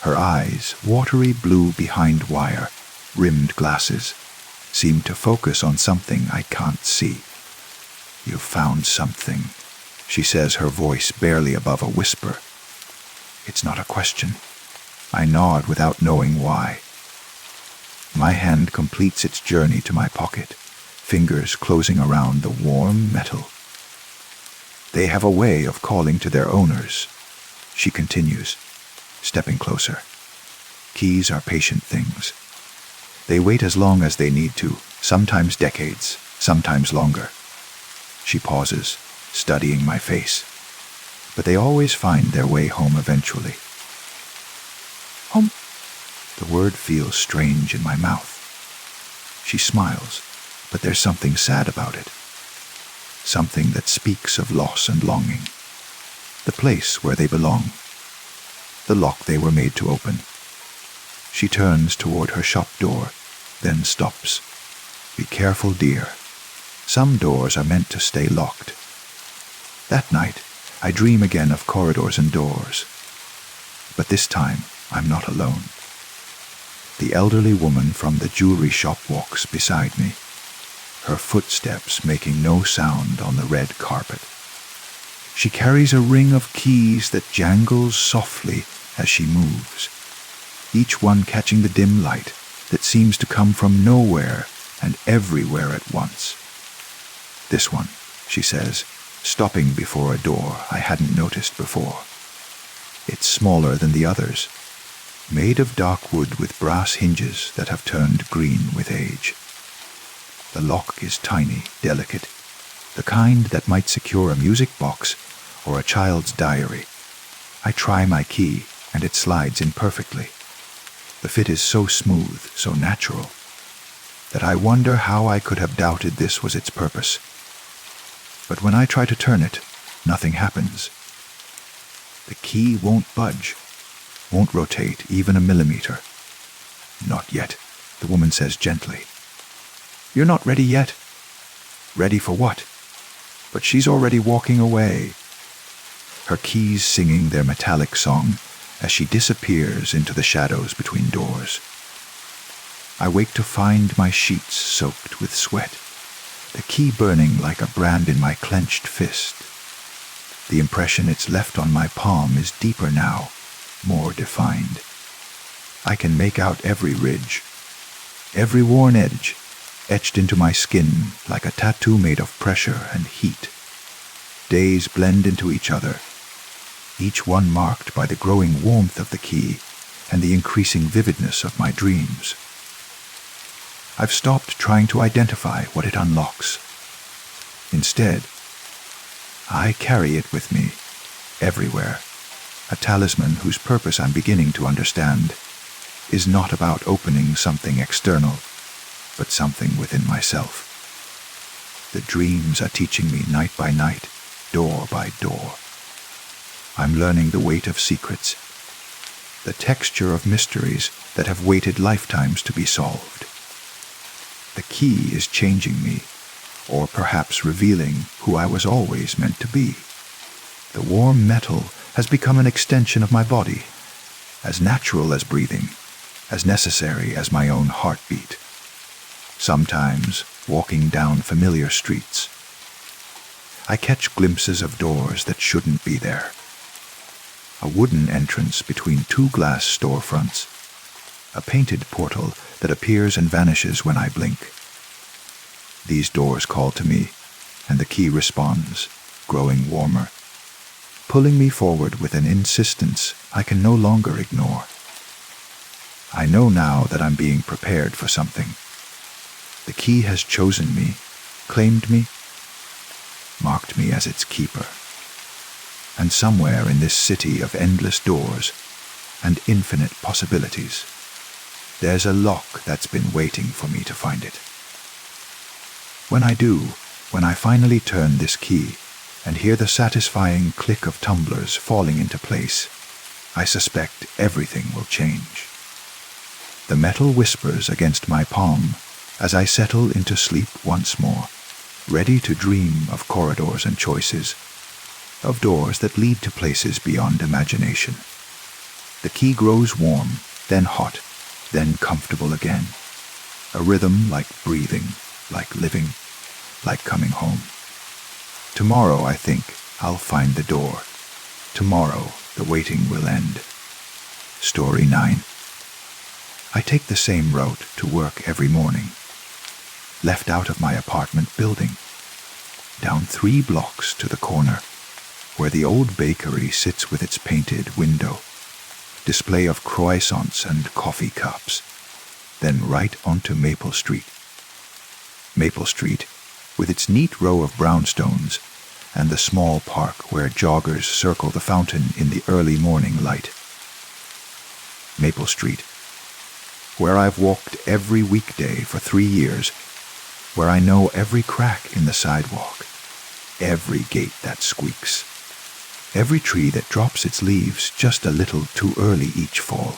Her eyes, watery blue behind wire, rimmed glasses, seem to focus on something I can't see. "You've found something," she says, her voice barely above a whisper. It's not a question. I nod without knowing why. My hand completes its journey to my pocket, fingers closing around the warm metal. "They have a way of calling to their owners," she continues, stepping closer. "Keys are patient things. They wait as long as they need to, sometimes decades, sometimes longer." She pauses, studying my face. "But they always find their way home eventually." "Home?" The word feels strange in my mouth. She smiles, but there's something sad about it. Something that speaks of loss and longing. The place where they belong. The lock they were made to open. She turns toward her shop door, then stops. "Be careful, dear. Some doors are meant to stay locked." That night, I dream again of corridors and doors. But this time, I'm not alone. The elderly woman from the jewelry shop walks beside me, her footsteps making no sound on the red carpet. She carries a ring of keys that jangles softly as she moves, each one catching the dim light that seems to come from nowhere and everywhere at once. "This one," she says, stopping before a door I hadn't noticed before. It's smaller than the others, made of dark wood with brass hinges that have turned green with age. The lock is tiny, delicate, the kind that might secure a music box or a child's diary. I try my key, and it slides in perfectly. The fit is so smooth, so natural, that I wonder how I could have doubted this was its purpose. But when I try to turn it, nothing happens. The key won't budge, won't rotate even a millimeter. "Not yet," the woman says gently. "You're not ready yet." Ready for what? But she's already walking away, her keys singing their metallic song as she disappears into the shadows between doors. I wake to find my sheets soaked with sweat, the key burning like a brand in my clenched fist. The impression it's left on my palm is deeper now, more defined. I can make out every ridge, every worn edge, etched into my skin like a tattoo made of pressure and heat. Days blend into each other, each one marked by the growing warmth of the key and the increasing vividness of my dreams. I've stopped trying to identify what it unlocks. Instead, I carry it with me, everywhere, a talisman whose purpose I'm beginning to understand is not about opening something external, but something within myself. The dreams are teaching me night by night, door by door. I'm learning the weight of secrets, the texture of mysteries that have waited lifetimes to be solved. The key is changing me, or perhaps revealing who I was always meant to be. The warm metal has become an extension of my body, as natural as breathing, as necessary as my own heartbeat. Sometimes, walking down familiar streets. I catch glimpses of doors that shouldn't be there. A wooden entrance between two glass storefronts. A painted portal that appears and vanishes when I blink. These doors call to me, and the key responds, growing warmer, pulling me forward with an insistence I can no longer ignore. I know now that I'm being prepared for something. The key has chosen me, claimed me, marked me as its keeper. And somewhere in this city of endless doors and infinite possibilities, there's a lock that's been waiting for me to find it. When I do, when I finally turn this key and hear the satisfying click of tumblers falling into place, I suspect everything will change. The metal whispers against my palm as I settle into sleep once more, ready to dream of corridors and choices, of doors that lead to places beyond imagination. The key grows warm, then hot, then comfortable again. A rhythm like breathing, like living, like coming home. Tomorrow, I think, I'll find the door. Tomorrow, the waiting will end. Story 9. I take the same route to work every morning. Left out of my apartment building. Down 3 blocks to the corner, where the old bakery sits with its painted window, display of croissants and coffee cups, then right onto Maple Street. Maple Street, with its neat row of brownstones and the small park where joggers circle the fountain in the early morning light. Maple Street, where I've walked every weekday for 3 years, where I know every crack in the sidewalk, every gate that squeaks, every tree that drops its leaves just a little too early each fall.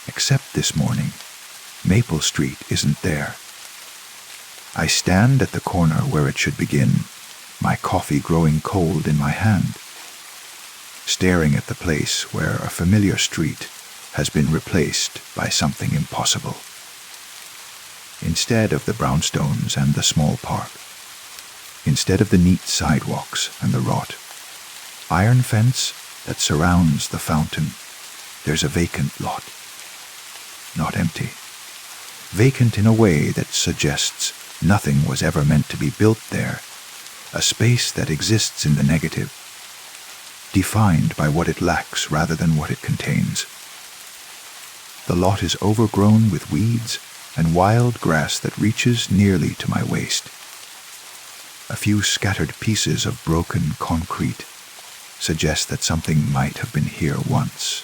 Except this morning, Maple Street isn't there. I stand at the corner where it should begin, my coffee growing cold in my hand, staring at the place where a familiar street has been replaced by something impossible. Instead of the brownstones and the small park, instead of the neat sidewalks and the wrought iron fence that surrounds the fountain, there's a vacant lot. Not empty. Vacant in a way that suggests nothing was ever meant to be built there, a space that exists in the negative, defined by what it lacks rather than what it contains. The lot is overgrown with weeds and wild grass that reaches nearly to my waist. A few scattered pieces of broken concrete suggest that something might have been here once,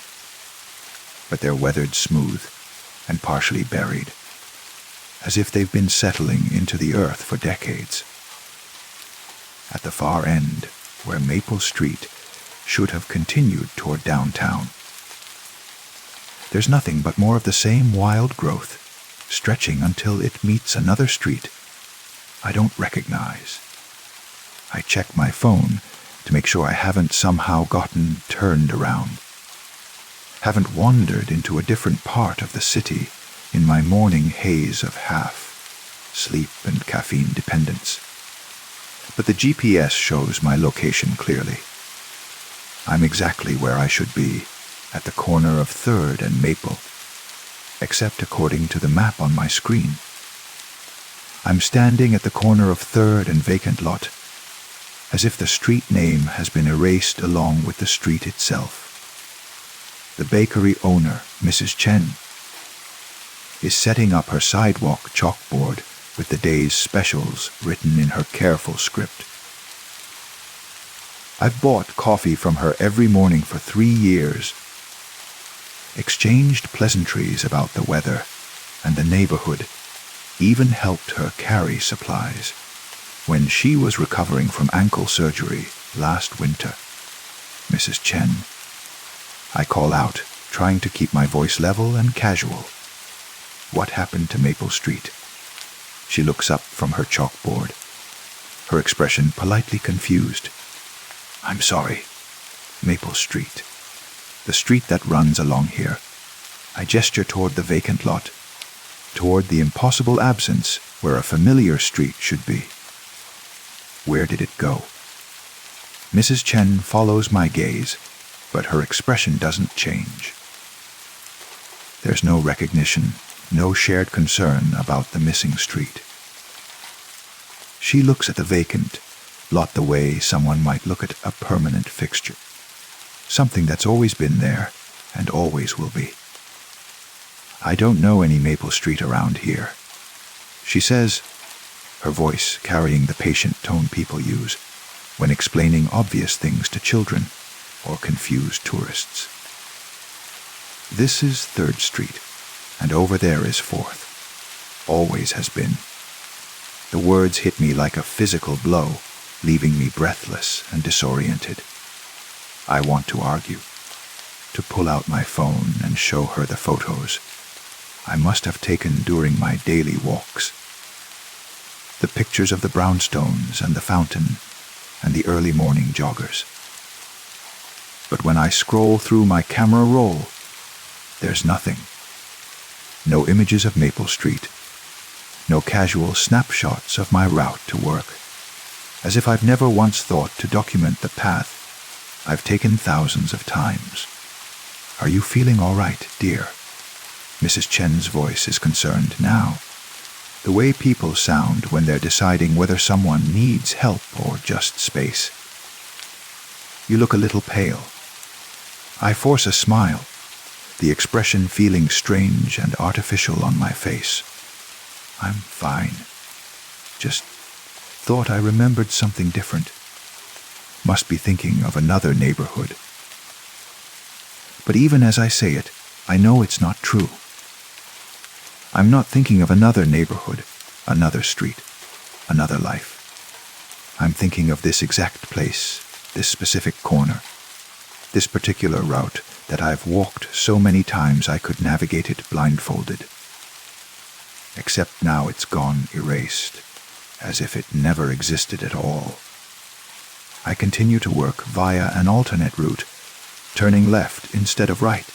but they're weathered smooth and partially buried, as if they've been settling into the earth for decades. At the far end, where Maple Street should have continued toward downtown, there's nothing but more of the same wild growth, stretching until it meets another street I don't recognize. I check my phone to make sure I haven't somehow gotten turned around, haven't wandered into a different part of the city in my morning haze of sleep and caffeine dependence. But the GPS shows my location clearly. I'm exactly where I should be, at the corner of 3rd and Maple, except according to the map on my screen. I'm standing at the corner of 3rd and vacant lot, as if the street name has been erased along with the street itself. The bakery owner, Mrs. Chen, is setting up her sidewalk chalkboard with the day's specials written in her careful script. I've bought coffee from her every morning for 3 years, exchanged pleasantries about the weather and the neighborhood, even helped her carry supplies when she was recovering from ankle surgery last winter. Mrs. Chen. I call out, trying to keep my voice level and casual. What happened to Maple Street? She looks up from her chalkboard, her expression politely confused. I'm sorry. Maple Street. The street that runs along here. I gesture toward the vacant lot. toward the impossible absence where a familiar street should be. Where did it go? Mrs. Chen follows my gaze, but her expression doesn't change. There's no recognition, no shared concern about the missing street. She looks at the vacant lot the way someone might look at a permanent fixture, something that's always been there and always will be. I don't know any Maple Street around here, she says, her voice carrying the patient tone people use when explaining obvious things to children or confused tourists. This is 3rd Street, and over there is 4th. Always has been. The words hit me like a physical blow, leaving me breathless and disoriented. I want to argue, to pull out my phone and show her the photos I must have taken during my daily walks. The pictures of the brownstones and the fountain and the early morning joggers. But when I scroll through my camera roll, there's nothing. No images of Maple Street. No casual snapshots of my route to work. As if I've never once thought to document the path I've taken thousands of times. Are you feeling all right, dear? Mrs. Chen's voice is concerned now. The way people sound when they're deciding whether someone needs help or just space. You look a little pale. I force a smile, the expression feeling strange and artificial on my face. I'm fine. Just thought I remembered something different. Must be thinking of another neighborhood. But even as I say it, I know it's not true. I'm not thinking of another neighborhood, another street, another life. I'm thinking of this exact place, this specific corner, this particular route that I've walked so many times I could navigate it blindfolded. Except now it's gone erased, as if it never existed at all. I continue to work via an alternate route, turning left instead of right,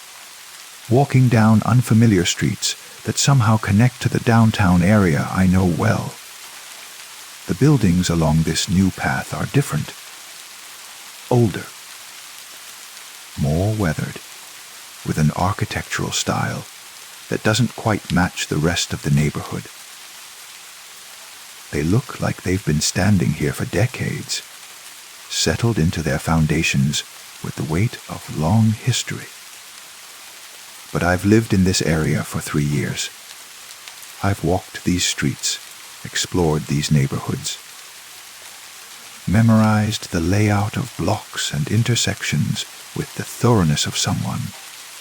walking down unfamiliar streets that somehow connect to the downtown area I know well. The buildings along this new path are different, older, more weathered, with an architectural style that doesn't quite match the rest of the neighborhood. They look like they've been standing here for decades, settled into their foundations with the weight of long history. But I've lived in this area for 3 years. I've walked these streets, explored these neighborhoods, memorized the layout of blocks and intersections with the thoroughness of someone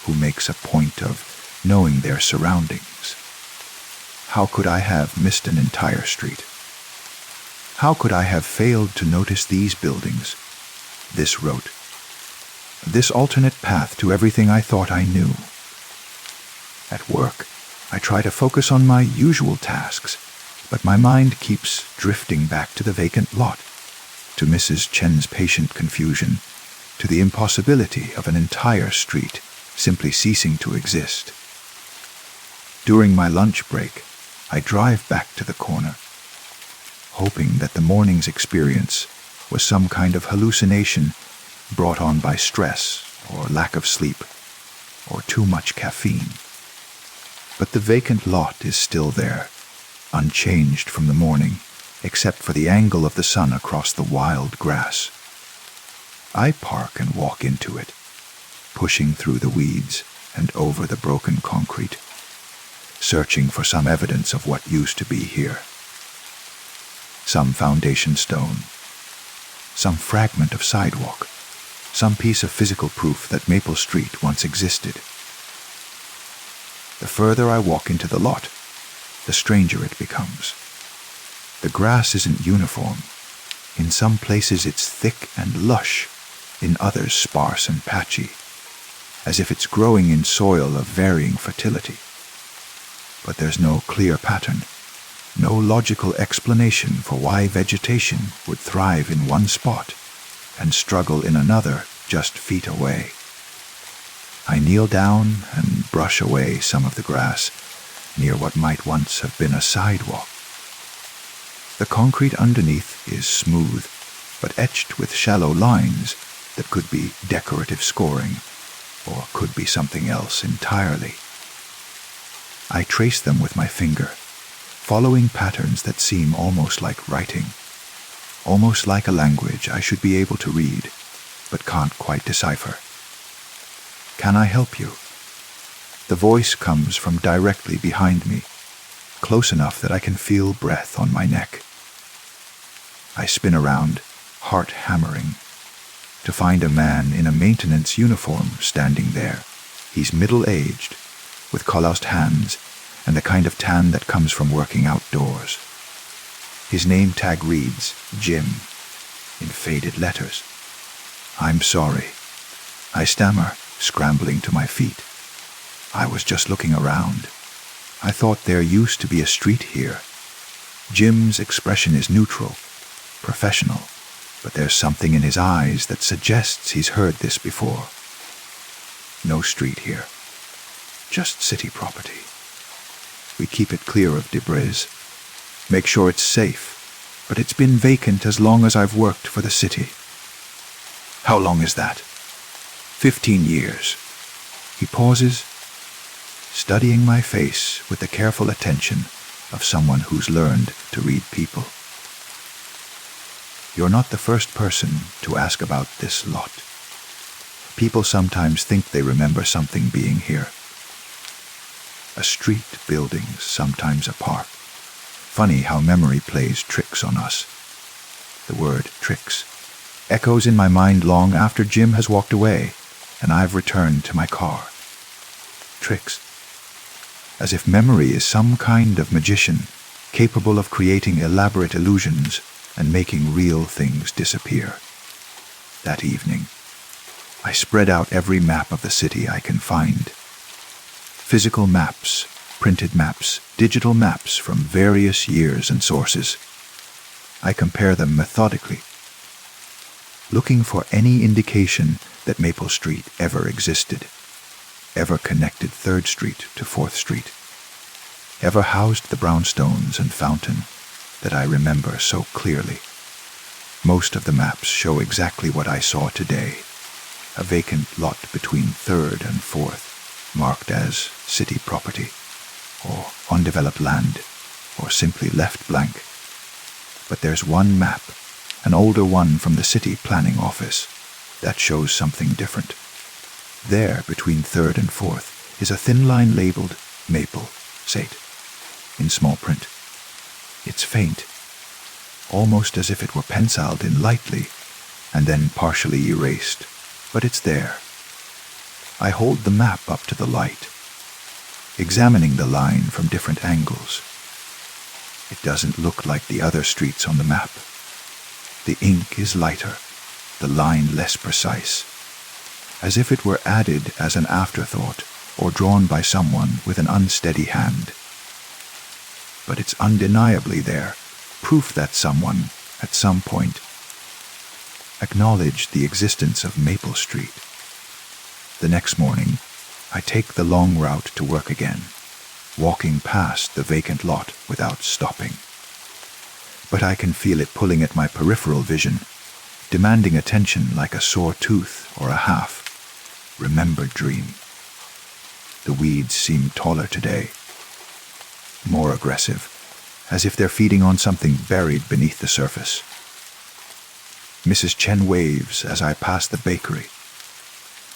who makes a point of knowing their surroundings. How could I have missed an entire street? How could I have failed to notice these buildings, this road, this alternate path to everything I thought I knew? At work, I try to focus on my usual tasks, but my mind keeps drifting back to the vacant lot, to Mrs. Chen's patient confusion, to the impossibility of an entire street simply ceasing to exist. During my lunch break, I drive back to the corner, hoping that the morning's experience was some kind of hallucination brought on by stress or lack of sleep or too much caffeine. But the vacant lot is still there, unchanged from the morning, except for the angle of the sun across the wild grass. I park and walk into it, pushing through the weeds and over the broken concrete, searching for some evidence of what used to be here. Some foundation stone, some fragment of sidewalk, some piece of physical proof that Maple Street once existed. The further I walk into the lot, the stranger it becomes. The grass isn't uniform. In some places it's thick and lush, in others sparse and patchy, as if it's growing in soil of varying fertility. But there's no clear pattern, no logical explanation for why vegetation would thrive in one spot and struggle in another just feet away. I kneel down and brush away some of the grass, near what might once have been a sidewalk. The concrete underneath is smooth, but etched with shallow lines that could be decorative scoring, or could be something else entirely. I trace them with my finger, following patterns that seem almost like writing, almost like a language I should be able to read, but can't quite decipher. "Can I help you?" The voice comes from directly behind me, close enough that I can feel breath on my neck. I spin around, heart hammering, to find a man in a maintenance uniform standing there. He's middle-aged, with calloused hands and the kind of tan that comes from working outdoors. His name tag reads Jim, in faded letters. "I'm sorry," I stammer, scrambling to my feet. "I was just looking around. I thought there used to be a street here." Jim's expression is neutral, professional, but there's something in his eyes that suggests he's heard this before. "No street here. Just city property. We keep it clear of debris. Make sure it's safe, but it's been vacant as long as I've worked for the city." "How long is that?" 15 years. He pauses, studying my face with the careful attention of someone who's learned to read people. "You're not the first person to ask about this lot. People sometimes think they remember something being here. A street, buildings, sometimes a park. Funny how memory plays tricks on us." The word tricks echoes in my mind long after Jim has walked away and I've returned to my car. Tricks. As if memory is some kind of magician capable of creating elaborate illusions and making real things disappear. That evening, I spread out every map of the city I can find. Physical maps, printed maps, digital maps from various years and sources. I compare them methodically, looking for any indication that Maple Street ever existed, ever connected 3rd Street to 4th Street, ever housed the brownstones and fountain that I remember so clearly. Most of the maps show exactly what I saw today, a vacant lot between 3rd and 4th, marked as city property, or undeveloped land, or simply left blank. But there's one map, an older one from the city planning office, that shows something different. There, between 3rd and 4th, is a thin line labeled Maple, Sate, in small print. It's faint, almost as if it were penciled in lightly and then partially erased, but it's there. I hold the map up to the light, examining the line from different angles. It doesn't look like the other streets on the map. The ink is lighter, the line less precise, as if it were added as an afterthought or drawn by someone with an unsteady hand. But it's undeniably there, proof that someone, at some point, acknowledged the existence of Maple Street. The next morning, I take the long route to work again, walking past the vacant lot without stopping. But I can feel it pulling at my peripheral vision, demanding attention like a sore tooth or a half-remembered dream. The weeds seem taller today, more aggressive, as if they're feeding on something buried beneath the surface. Mrs. Chen waves as I pass the bakery,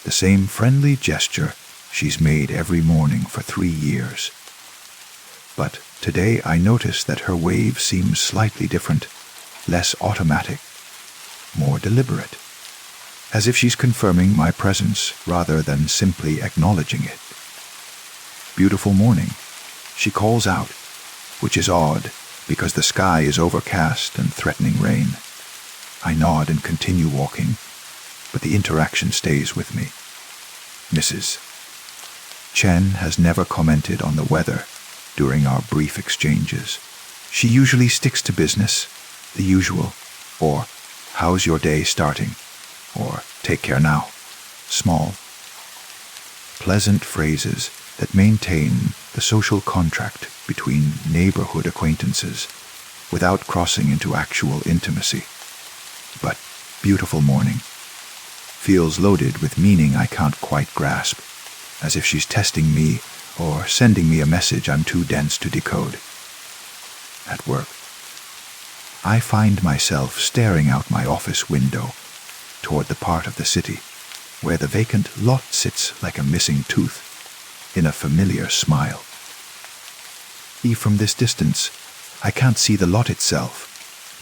the same friendly gesture she's made every morning for 3 years. But today I notice that her wave seems slightly different, less automatic, more deliberate, as if she's confirming my presence rather than simply acknowledging it. "Beautiful morning," she calls out, which is odd because the sky is overcast and threatening rain. I nod and continue walking, but the interaction stays with me. Mrs. Chen has never commented on the weather during our brief exchanges. She usually sticks to business, the usual, or "How's your day starting?" or "Take care now." Small, pleasant phrases that maintain the social contract between neighborhood acquaintances without crossing into actual intimacy. But beautiful morning feels loaded with meaning I can't quite grasp, as if she's testing me or sending me a message I'm too dense to decode. At work, I find myself staring out my office window toward the part of the city where the vacant lot sits like a missing tooth in a familiar smile. From this distance, I can't see the lot itself,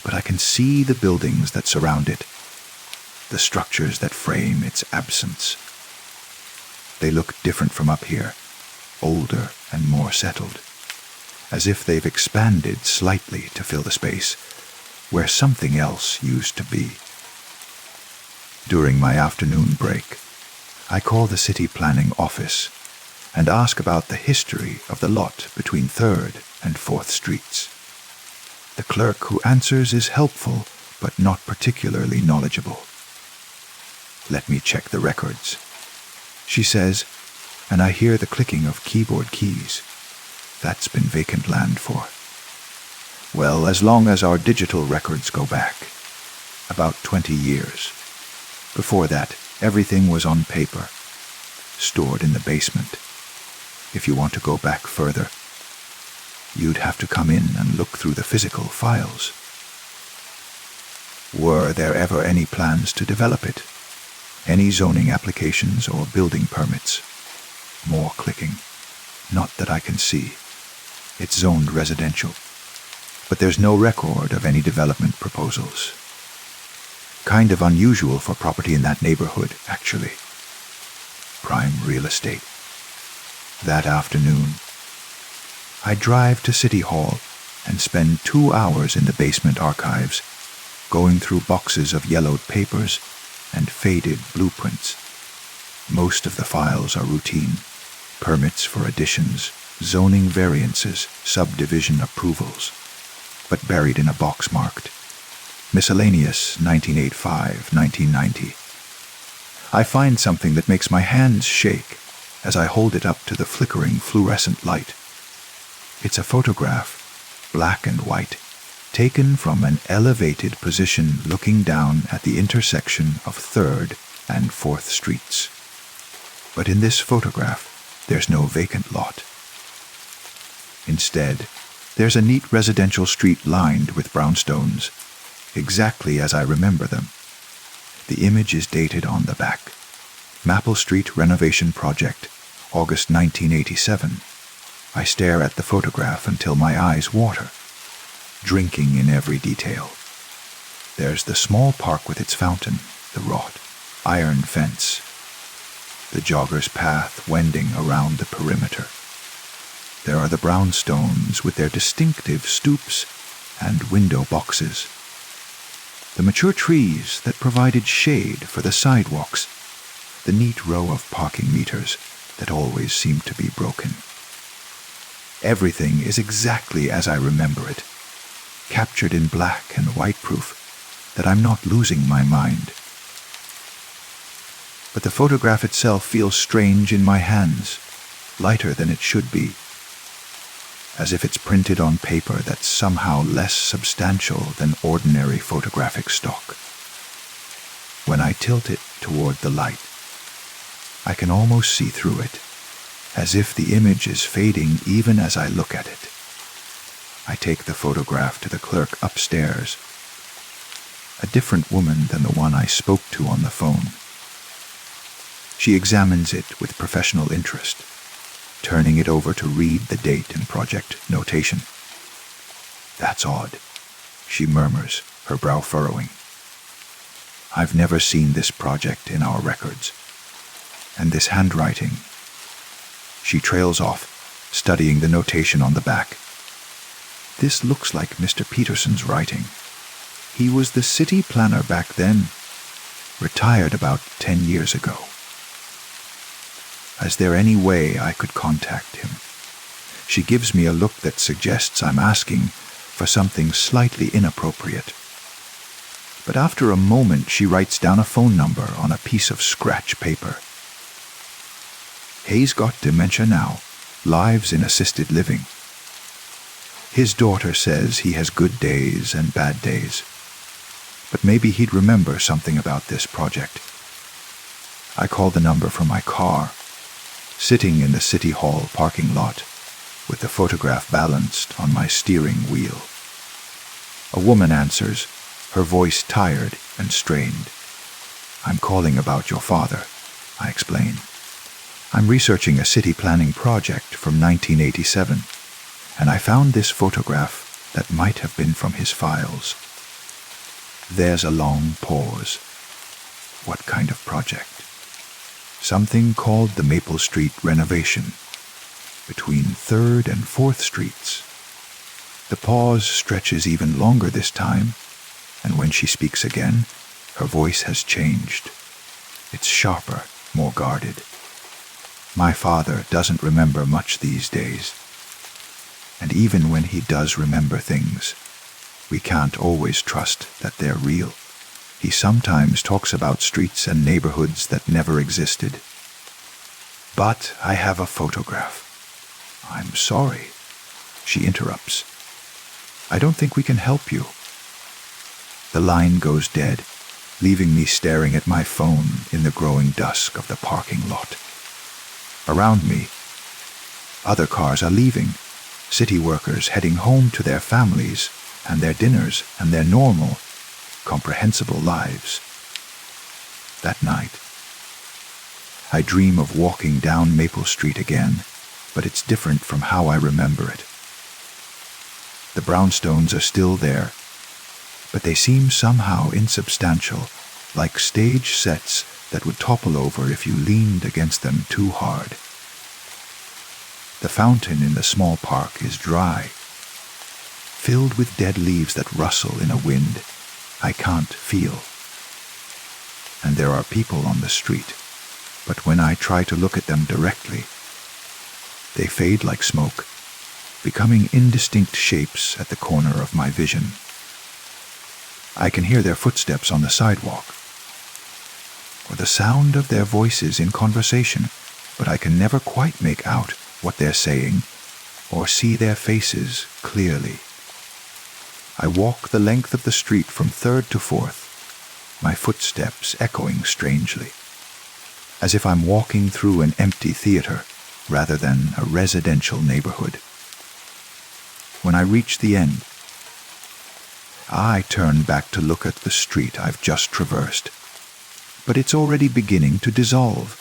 but I can see the buildings that surround it, the structures that frame its absence. They look different from up here, older and more settled, as if they've expanded slightly to fill the space where something else used to be. During my afternoon break, I call the city planning office and ask about the history of the lot between 3rd and 4th Streets. The clerk who answers is helpful, but not particularly knowledgeable. "Let me check the records," she says, and I hear the clicking of keyboard keys. That's been vacant land for, well, as long as our digital records go back, about 20 years. Before that, everything was on paper, stored in the basement. If you want to go back further, you'd have to come in and look through the physical files. Were there ever any plans to develop it? Any zoning applications or building permits? More clicking. Not that I can see. It's zoned residential, but there's no record of any development proposals. Kind of unusual for property in that neighborhood, actually. Prime real estate. That afternoon, I drive to City Hall and spend 2 hours in the basement archives, going through boxes of yellowed papers and faded blueprints. Most of the files are routine: permits for additions, zoning variances, subdivision approvals, but buried in a box marked Miscellaneous 1985-1990. I find something that makes my hands shake as I hold it up to the flickering fluorescent light. It's a photograph, black and white, taken from an elevated position looking down at the intersection of 3rd and 4th Streets. But in this photograph, there's no vacant lot. Instead, there's a neat residential street lined with brownstones, exactly as I remember them. The image is dated on the back. Maple Street Renovation Project, August 1987. I stare at the photograph until my eyes water, drinking in every detail. There's the small park with its fountain, the wrought iron fence, the jogger's path wending around the perimeter. There are the brownstones with their distinctive stoops and window boxes. The mature trees that provided shade for the sidewalks, the neat row of parking meters that always seem to be broken. Everything is exactly as I remember it, captured in black and white proof that I'm not losing my mind. But the photograph itself feels strange in my hands, lighter than it should be, as if it's printed on paper that's somehow less substantial than ordinary photographic stock. When I tilt it toward the light, I can almost see through it, as if the image is fading even as I look at it. I take the photograph to the clerk upstairs, a different woman than the one I spoke to on the phone. She examines it with professional interest, turning it over to read the date and project notation. "That's odd," she murmurs, her brow furrowing. "I've never seen this project in our records. And this handwriting." She trails off, studying the notation on the back. "This looks like Mr. Peterson's writing. He was the city planner back then, retired about 10 years ago. Is there any way I could contact him?" She gives me a look that suggests I'm asking for something slightly inappropriate. But after a moment, she writes down a phone number on a piece of scratch paper. "Hayes got dementia now. lives in assisted living. His daughter says he has good days and bad days, but maybe he'd remember something about this project. I called the number from my car, sitting in the City Hall parking lot, with the photograph balanced on my steering wheel. A woman answers, her voice tired and strained. "I'm calling about your father," I explain. "I'm researching a city planning project from 1987, and I found this photograph that might have been from his files." There's a long pause. What kind of project? Something called the Maple Street renovation, between 3rd and 4th Streets. The pause stretches even longer this time, and when she speaks again, her voice has changed. It's sharper, more guarded. My father doesn't remember much these days. And even when he does remember things, we can't always trust that they're real. He sometimes talks about streets and neighborhoods that never existed. "But I have a photograph." "I'm sorry," she interrupts. "I don't think we can help you." The line goes dead, leaving me staring at my phone in the growing dusk of the parking lot. Around me, other cars are leaving, city workers heading home to their families and their dinners and their normal, comprehensible lives. That night, I dream of walking down Maple Street again, but it's different from how I remember it. The brownstones are still there, but they seem somehow insubstantial, like stage sets that would topple over if you leaned against them too hard. The fountain in the small park is dry, filled with dead leaves that rustle in a wind I can't feel. And there are people on the street, but when I try to look at them directly, they fade like smoke, becoming indistinct shapes at the corner of my vision. I can hear their footsteps on the sidewalk, or the sound of their voices in conversation, but I can never quite make out what they're saying or see their faces clearly. I walk the length of the street from 3rd to 4th, my footsteps echoing strangely, as if I'm walking through an empty theater rather than a residential neighborhood. When I reach the end, I turn back to look at the street I've just traversed, but it's already beginning to dissolve,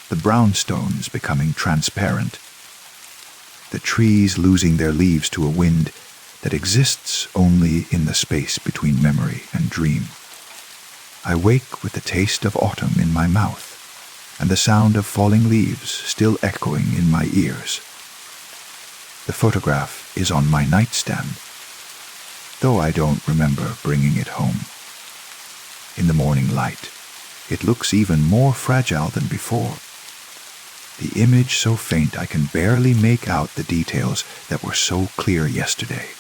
the brownstones becoming transparent, the trees losing their leaves to a wind that exists only in the space between memory and dream. I wake with the taste of autumn in my mouth and the sound of falling leaves still echoing in my ears. The photograph is on my nightstand, though I don't remember bringing it home. In the morning light, it looks even more fragile than before. The image so faint I can barely make out the details that were so clear yesterday.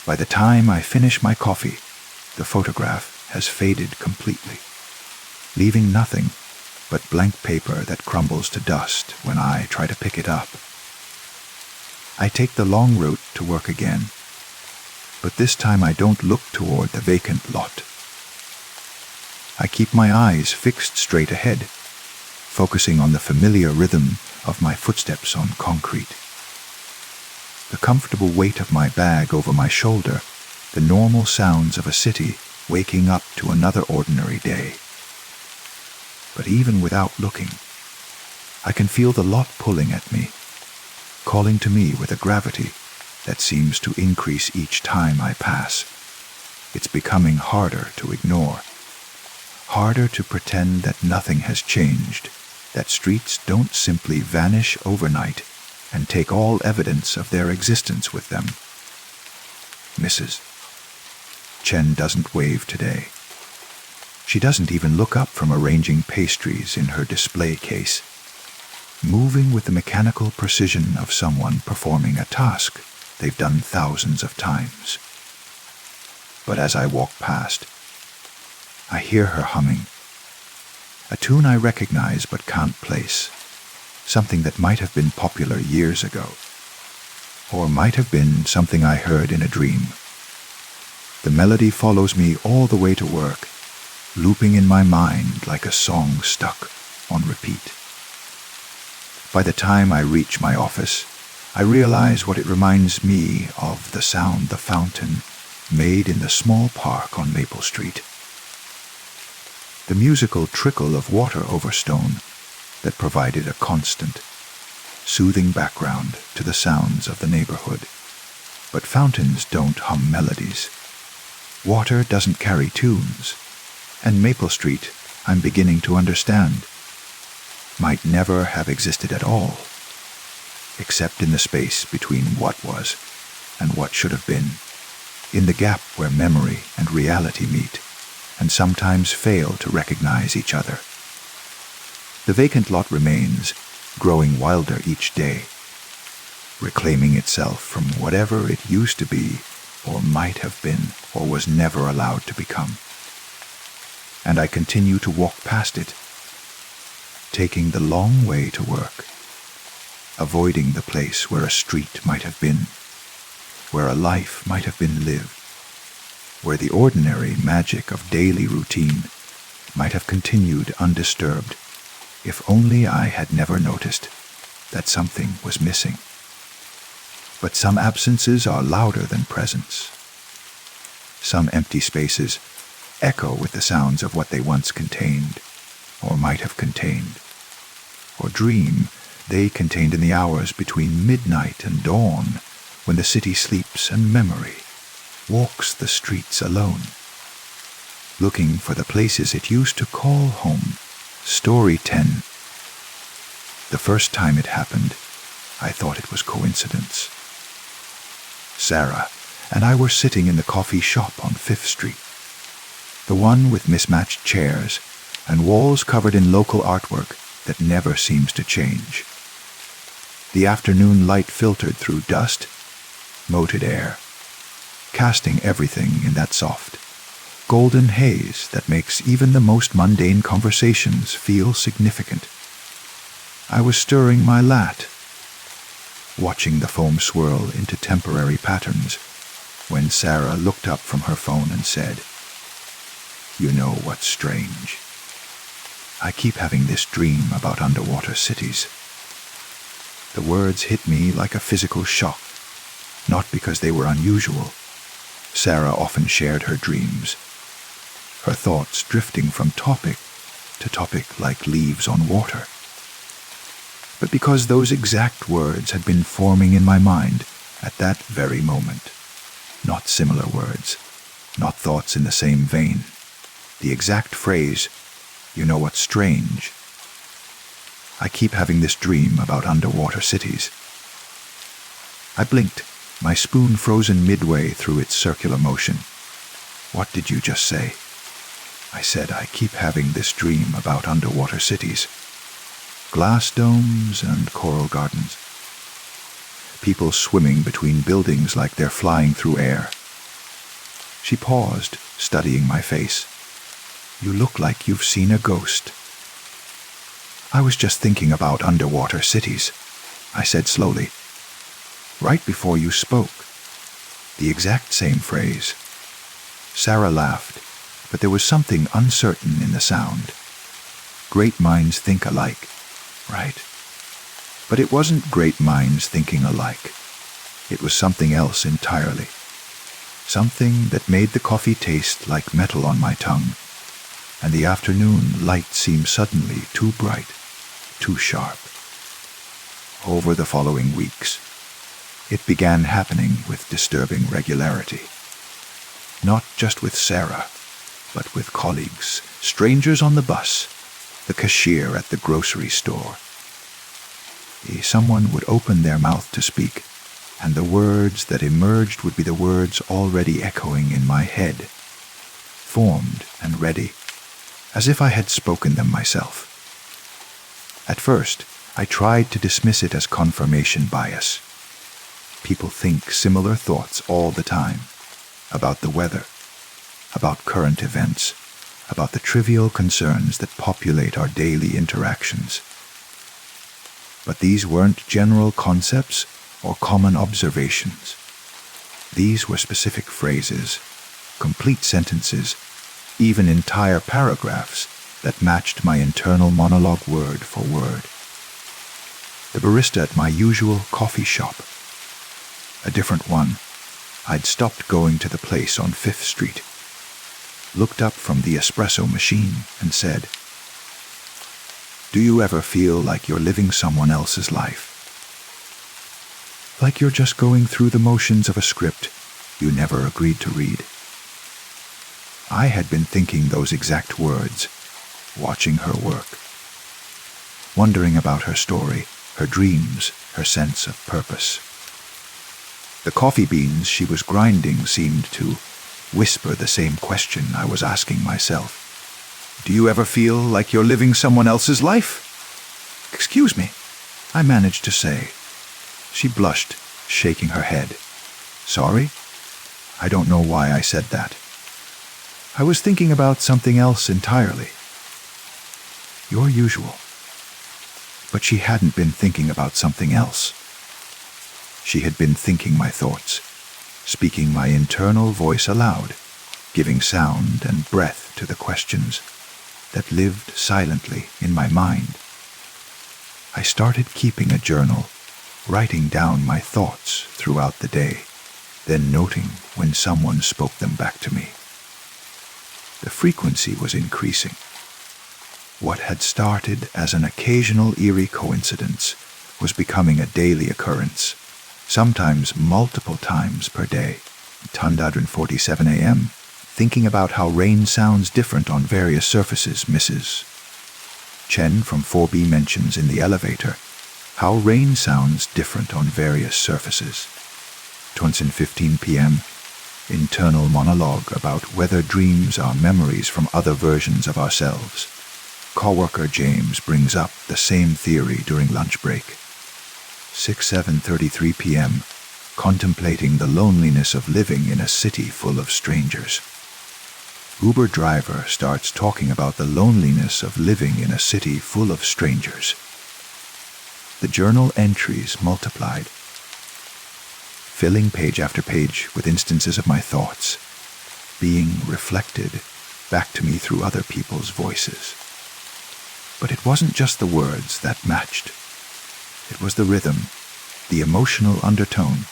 By the time I finish my coffee, the photograph has faded completely, leaving nothing but blank paper that crumbles to dust when I try to pick it up. I take the long route to work again, but this time I don't look toward the vacant lot. I keep my eyes fixed straight ahead, focusing on the familiar rhythm of my footsteps on concrete. The comfortable weight of my bag over my shoulder, the normal sounds of a city waking up to another ordinary day. But even without looking, I can feel the lot pulling at me, calling to me with a gravity that seems to increase each time I pass. It's becoming harder to ignore, harder to pretend that nothing has changed, that streets don't simply vanish overnight and take all evidence of their existence with them. Mrs. Chen doesn't wave today. She doesn't even look up from arranging pastries in her display case, moving with the mechanical precision of someone performing a task they've done thousands of times. But as I walk past, I hear her humming, a tune I recognize but can't place, something that might have been popular years ago, or might have been something I heard in a dream. The melody follows me all the way to work, looping in my mind like a song stuck on repeat. By the time I reach my office, I realize what it reminds me of: the sound the fountain made in the small park on Maple Street. The musical trickle of water over stone that provided a constant, soothing background to the sounds of the neighborhood. But fountains don't hum melodies. Water doesn't carry tunes. And Maple Street, I'm beginning to understand, might never have existed at all, except in the space between what was and what should have been, in the gap where memory and reality meet, and sometimes fail to recognize each other. The vacant lot remains, growing wilder each day, reclaiming itself from whatever it used to be, or might have been, or was never allowed to become. And I continue to walk past it, taking the long way to work, avoiding the place where a street might have been, where a life might have been lived, where the ordinary magic of daily routine might have continued undisturbed, if only I had never noticed that something was missing. But some absences are louder than presence. Some empty spaces echo with the sounds of what they once contained, or might have contained, or dream they contained in the hours between midnight and dawn, when the city sleeps and memory walks the streets alone, looking for the places it used to call home. Story 10. The first time it happened, I thought it was coincidence. Sarah and I were sitting in the coffee shop on 5th Street, the one with mismatched chairs and walls covered in local artwork that never seems to change. The afternoon light filtered through dust, moated air, casting everything in that soft, golden haze that makes even the most mundane conversations feel significant. I was stirring my lat, watching the foam swirl into temporary patterns, when Sarah looked up from her phone and said, "You know what's strange? I keep having this dream about underwater cities." The words hit me like a physical shock, not because they were unusual. Sarah often shared her dreams, her thoughts drifting from topic to topic like leaves on water, but because those exact words had been forming in my mind at that very moment. Not similar words, not thoughts in the same vein. The exact phrase, "You know what's strange? I keep having this dream about underwater cities." I blinked, my spoon frozen midway through its circular motion. "What did you just say?" I said, "I keep having this dream about underwater cities. Glass domes and coral gardens. People swimming between buildings like they're flying through air." She paused, studying my face. "You look like you've seen a ghost." "I was just thinking about underwater cities," I said slowly. "Right before you spoke. The exact same phrase." Sarah laughed, but there was something uncertain in the sound. Great minds think alike, right? But it wasn't great minds thinking alike. It was something else entirely. Something that made the coffee taste like metal on my tongue, and the afternoon light seemed suddenly too bright, too sharp. Over the following weeks, it began happening with disturbing regularity. Not just with Sarah, but with colleagues, strangers on the bus, the cashier at the grocery store. Someone would open their mouth to speak, and the words that emerged would be the words already echoing in my head, formed and ready, as if I had spoken them myself. At first, I tried to dismiss it as confirmation bias. People think similar thoughts all the time, about the weather, about current events, about the trivial concerns that populate our daily interactions. But these weren't general concepts or common observations. These were specific phrases, complete sentences, even entire paragraphs that matched my internal monologue word for word. The barista at my usual coffee shop. A different one. I'd stopped going to the place on 5th Street, looked up from the espresso machine and said, "Do you ever feel like you're living someone else's life? Like you're just going through the motions of a script you never agreed to read?" I had been thinking those exact words, watching her work, wondering about her story, her dreams, her sense of purpose. The coffee beans she was grinding seemed to whisper the same question I was asking myself. "Do you ever feel like you're living someone else's life?" "Excuse me," I managed to say. She blushed, shaking her head. "Sorry? I don't know why I said that. I was thinking about something else entirely." Your usual. But she hadn't been thinking about something else. She had been thinking my thoughts, speaking my internal voice aloud, giving sound and breath to the questions that lived silently in my mind. I started keeping a journal, writing down my thoughts throughout the day, then noting when someone spoke them back to me. The frequency was increasing. What had started as an occasional eerie coincidence was becoming a daily occurrence, sometimes multiple times per day. 10:47 a.m., thinking about how rain sounds different on various surfaces, Mrs. Chen from 4B mentions in the elevator how rain sounds different on various surfaces. 15 p.m., internal monologue about whether dreams are memories from other versions of ourselves. Coworker James brings up the same theory during lunch break. 7:33 p.m., contemplating the loneliness of living in a city full of strangers. Uber driver starts talking about the loneliness of living in a city full of strangers. The journal entries multiplied, filling page after page with instances of my thoughts, being reflected back to me through other people's voices. But it wasn't just the words that matched. It was the rhythm, the emotional undertone,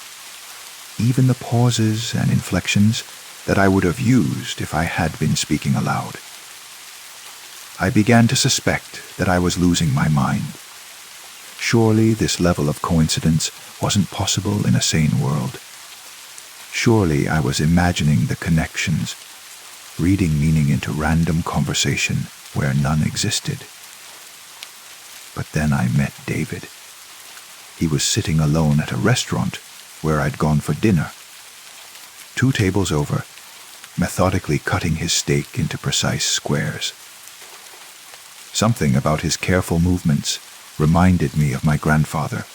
even the pauses and inflections that I would have used if I had been speaking aloud. I began to suspect that I was losing my mind. Surely this level of coincidence wasn't possible in a sane world. Surely I was imagining the connections, reading meaning into random conversation where none existed. But then I met David. He was sitting alone at a restaurant where I'd gone for dinner. 2 tables over, methodically cutting his steak into precise squares. Something about his careful movements reminded me of my grandfather,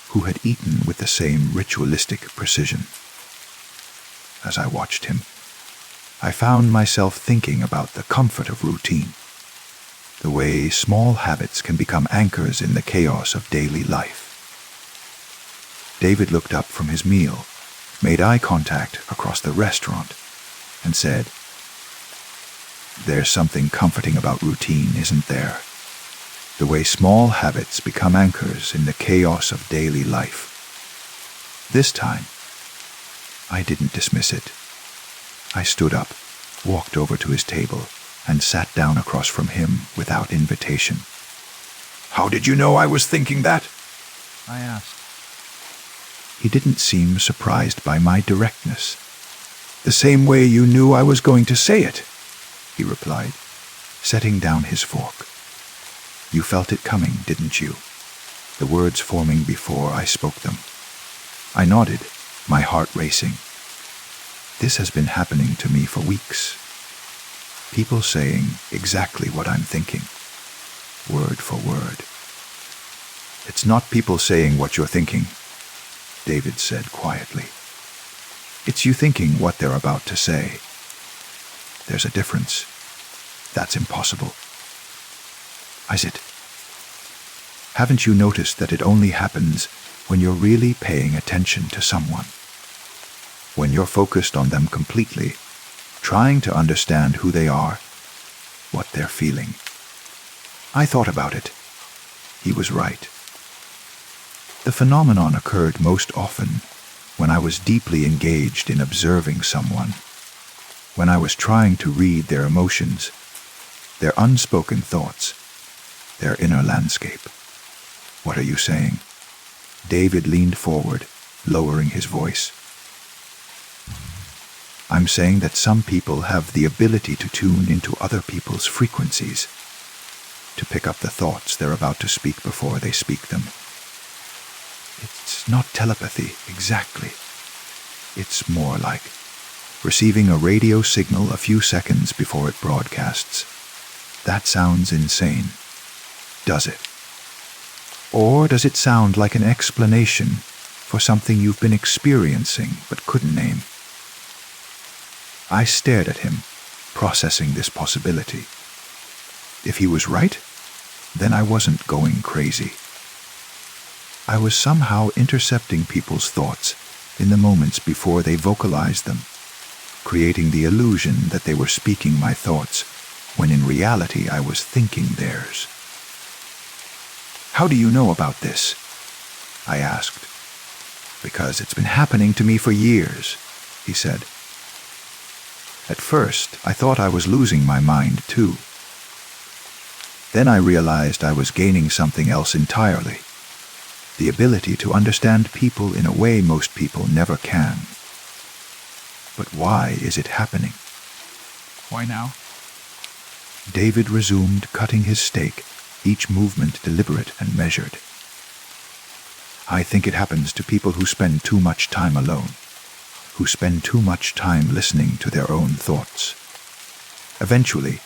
who had eaten with the same ritualistic precision. As I watched him, I found myself thinking about the comfort of routine, the way small habits can become anchors in the chaos of daily life. David looked up from his meal, made eye contact across the restaurant, and said, "There's something comforting about routine, isn't there? The way small habits become anchors in the chaos of daily life." This time, I didn't dismiss it. I stood up, walked over to his table, and sat down across from him without invitation. "How did you know I was thinking that?" I asked. He didn't seem surprised by my directness. "The same way you knew I was going to say it," he replied, setting down his fork. "You felt it coming, didn't you?" The words forming before I spoke them. I nodded, my heart racing. This has been happening to me for weeks. People saying exactly what I'm thinking, word for word. "It's not people saying what you're thinking," David said quietly. "It's you thinking what they're about to say. There's a difference. That's impossible." Is it? Haven't you noticed that it only happens when you're really paying attention to someone? When you're focused on them completely, trying to understand who they are, what they're feeling. I thought about it. He was right. The phenomenon occurred most often when I was deeply engaged in observing someone, when I was trying to read their emotions, their unspoken thoughts, their inner landscape. What are you saying? David leaned forward, lowering his voice. I'm saying that some people have the ability to tune into other people's frequencies, to pick up the thoughts they're about to speak before they speak them. It's not telepathy, exactly. It's more like receiving a radio signal a few seconds before it broadcasts. That sounds insane. Does it? Or does it sound like an explanation for something you've been experiencing but couldn't name? I stared at him, processing this possibility. If he was right, then I wasn't going crazy. I was somehow intercepting people's thoughts in the moments before they vocalized them, creating the illusion that they were speaking my thoughts, when in reality I was thinking theirs. How do you know about this? I asked. Because it's been happening to me for years, he said. At first, I thought I was losing my mind too. Then I realized I was gaining something else entirely. The ability to understand people in a way most people never can. But why is it happening?
Why now?
David resumed cutting his steak, each movement deliberate and measured. I think it happens to people who spend too much time alone, who spend too much time listening to their own thoughts. Eventually,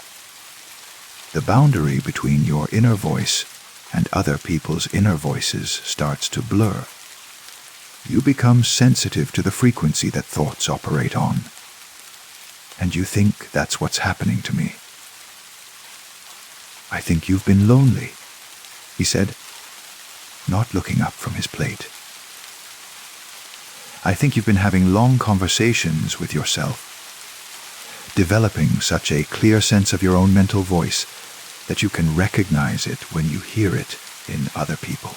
the boundary between your inner voice and other people's inner voices starts to blur. You become sensitive to the frequency that thoughts operate on. And you think that's what's happening to me. I think you've been lonely, he said, not looking up from his plate. I think you've been having long conversations with yourself, developing such a clear sense of your own mental voice that you can recognize it when you hear it in other people.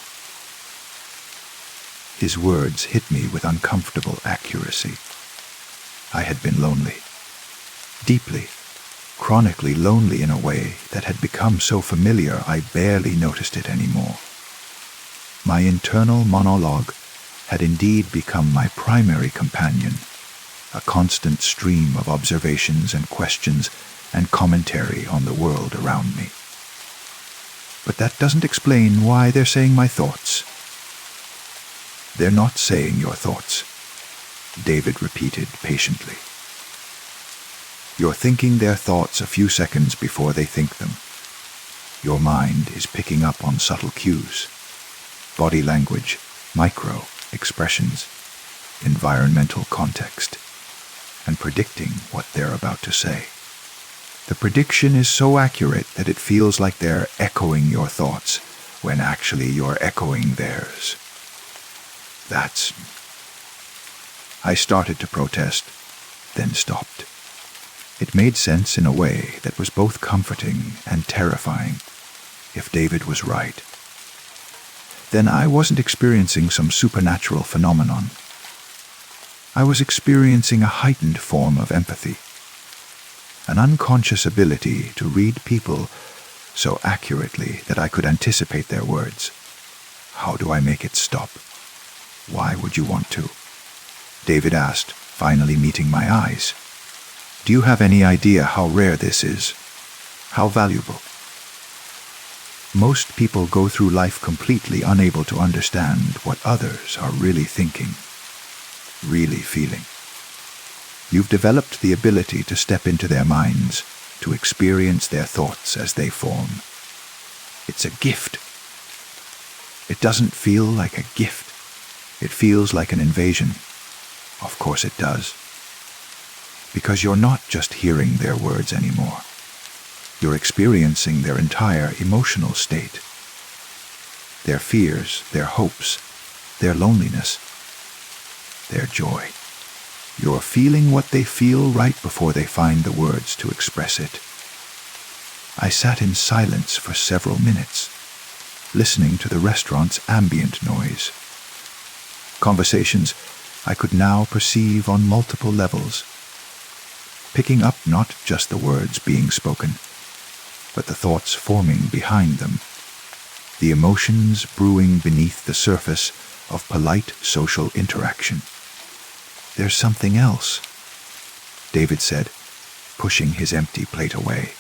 His words hit me with uncomfortable accuracy. I had been lonely, deeply, chronically lonely in a way that had become so familiar I barely noticed it anymore. My internal monologue had indeed become my primary companion, a constant stream of observations and questions and commentary on the world around me. But that doesn't explain why they're saying my thoughts. They're not saying your thoughts, David repeated patiently. You're thinking their thoughts a few seconds before they think them. Your mind is picking up on subtle cues, body language, micro expressions, environmental context, and predicting what they're about to say. The prediction is so accurate that it feels like they're echoing your thoughts, when actually you're echoing theirs. I started to protest, then stopped. It made sense in a way that was both comforting and terrifying, if David was right. Then I wasn't experiencing some supernatural phenomenon. I was experiencing a heightened form of empathy, an unconscious ability to read people so accurately that I could anticipate their words. How do I make it stop? Why would you want to? David asked, finally meeting my eyes. Do you have any idea how rare this is? How valuable? Most people go through life completely unable to understand what others are really thinking, really feeling. You've developed the ability to step into their minds, to experience their thoughts as they form. It's a gift. It doesn't feel like a gift. It feels like an invasion. Of course it does. Because you're not just hearing their words anymore. You're experiencing their entire emotional state. their fears, their hopes, their loneliness, their joy. You're feeling what they feel right before they find the words to express it. I sat in silence for several minutes, listening to the restaurant's ambient noise. Conversations I could now perceive on multiple levels, picking up not just the words being spoken, but the thoughts forming behind them, the emotions brewing beneath the surface of polite social interaction. "There's something else," David said, pushing his empty plate away.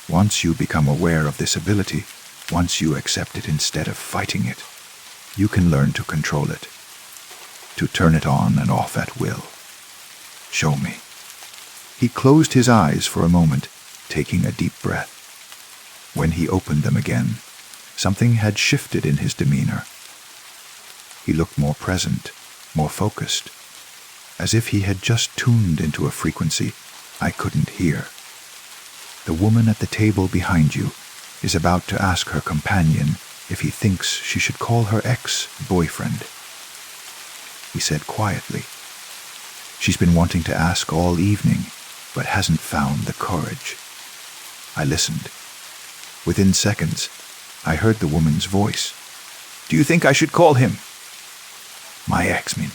"Once you become aware of this ability, once you accept it instead of fighting it, you can learn to control it, to turn it on and off at will. Show me." He closed his eyes for a moment, taking a deep breath. When he opened them again, something had shifted in his demeanor. He looked more present, more focused, as if he had just tuned into a frequency I couldn't hear. "The woman at the table behind you is about to ask her companion if he thinks she should call her ex-boyfriend," he said quietly. "She's been wanting to ask all evening, but hasn't found the courage." I listened. Within seconds, I heard the woman's voice. "Do you think I should call him?" "My ex-man.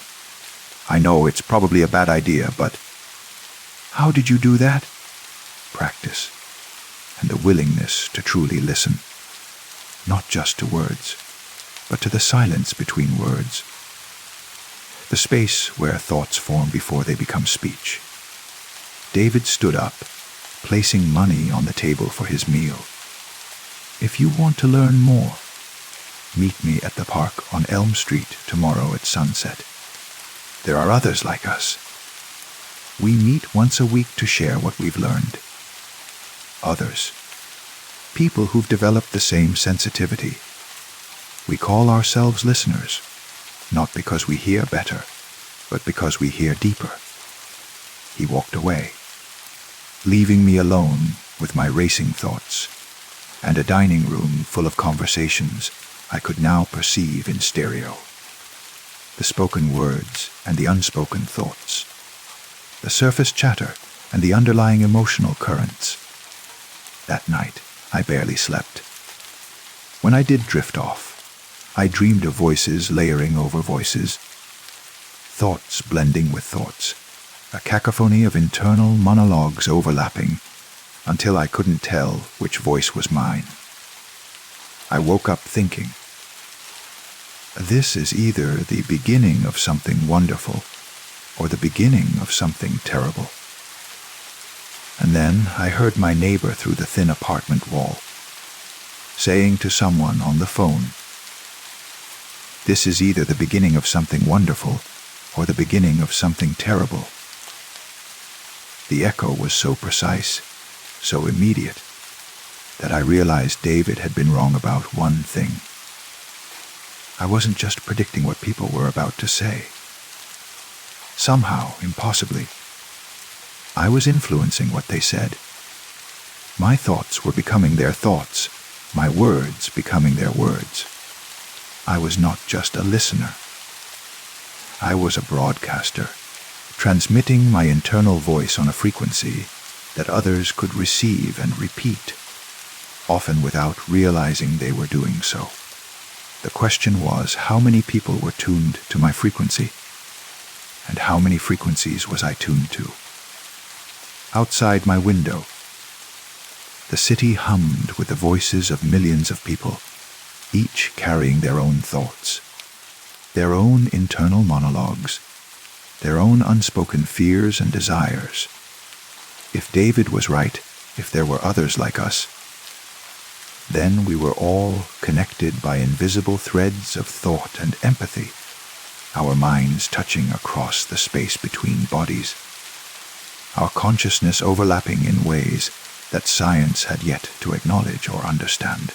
I know it's probably a bad idea, but..." "How did you do that?" Practice, and the willingness to truly listen, not just to words, but to the silence between words, the space where thoughts form before they become speech. David stood up, placing money on the table for his meal. "If you want to learn more, meet me at the park on Elm Street tomorrow at sunset. There are others like us. We meet once a week to share what we've learned. Others. People who've developed the same sensitivity. We call ourselves listeners, not because we hear better, but because we hear deeper." He walked away, leaving me alone with my racing thoughts and a dining room full of conversations I could now perceive in stereo. The spoken words and the unspoken thoughts, the surface chatter and the underlying emotional currents. That night, I barely slept. When I did drift off, I dreamed of voices layering over voices, thoughts blending with thoughts, a cacophony of internal monologues overlapping until I couldn't tell which voice was mine. I woke up thinking, this is either the beginning of something wonderful or the beginning of something terrible. And then I heard my neighbor through the thin apartment wall, saying to someone on the phone, "This is either the beginning of something wonderful or the beginning of something terrible." The echo was so precise, so immediate, that I realized David had been wrong about one thing. I wasn't just predicting what people were about to say. Somehow, impossibly, I was influencing what they said. My thoughts were becoming their thoughts, my words becoming their words. I was not just a listener. I was a broadcaster, transmitting my internal voice on a frequency that others could receive and repeat, often without realizing they were doing so. The question was how many people were tuned to my frequency, and how many frequencies was I tuned to? Outside my window, the city hummed with the voices of millions of people, each carrying their own thoughts, their own internal monologues, their own unspoken fears and desires. If David was right, if there were others like us, then we were all connected by invisible threads of thought and empathy, our minds touching across the space between bodies, our consciousness overlapping in ways that science had yet to acknowledge or understand.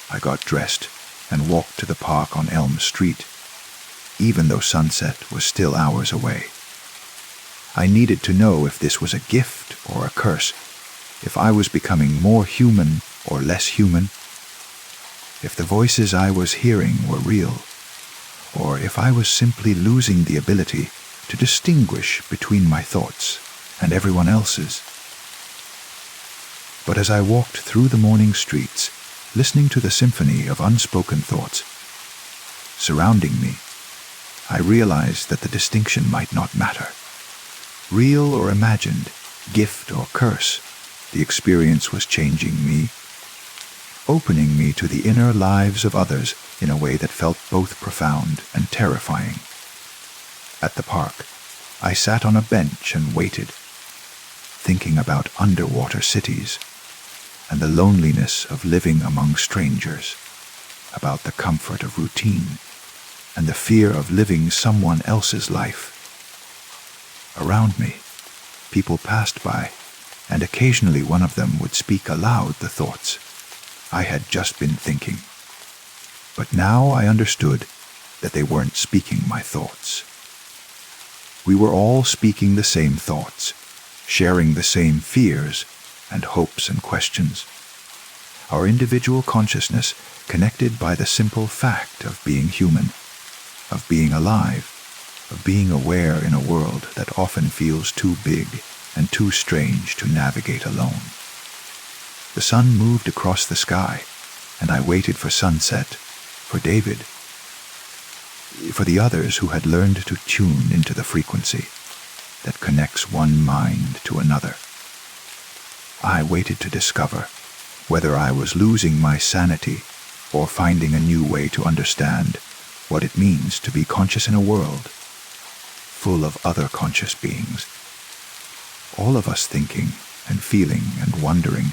I got dressed and walked to the park on Elm Street, even though sunset was still hours away. I needed to know if this was a gift or a curse, if I was becoming more human or less human, if the voices I was hearing were real, or if I was simply losing the ability to distinguish between my thoughts and everyone else's. But as I walked through the morning streets, listening to the symphony of unspoken thoughts surrounding me, I realized that the distinction might not matter. Real or imagined, gift or curse, the experience was changing me, opening me to the inner lives of others in a way that felt both profound and terrifying. At the park, I sat on a bench and waited, thinking about underwater cities and the loneliness of living among strangers, about the comfort of routine and the fear of living someone else's life. Around me, people passed by, and occasionally one of them would speak aloud the thoughts I had just been thinking. But now I understood that they weren't speaking my thoughts. We were all speaking the same thoughts, sharing the same fears and hopes and questions. Our individual consciousness connected by the simple fact of being human, of being alive, of being aware in a world that often feels too big and too strange to navigate alone. The sun moved across the sky, and I waited for sunset, for David, for the others who had learned to tune into the frequency that connects one mind to another. I waited to discover whether I was losing my sanity or finding a new way to understand what it means to be conscious in a world full of other conscious beings, all of us thinking and feeling and wondering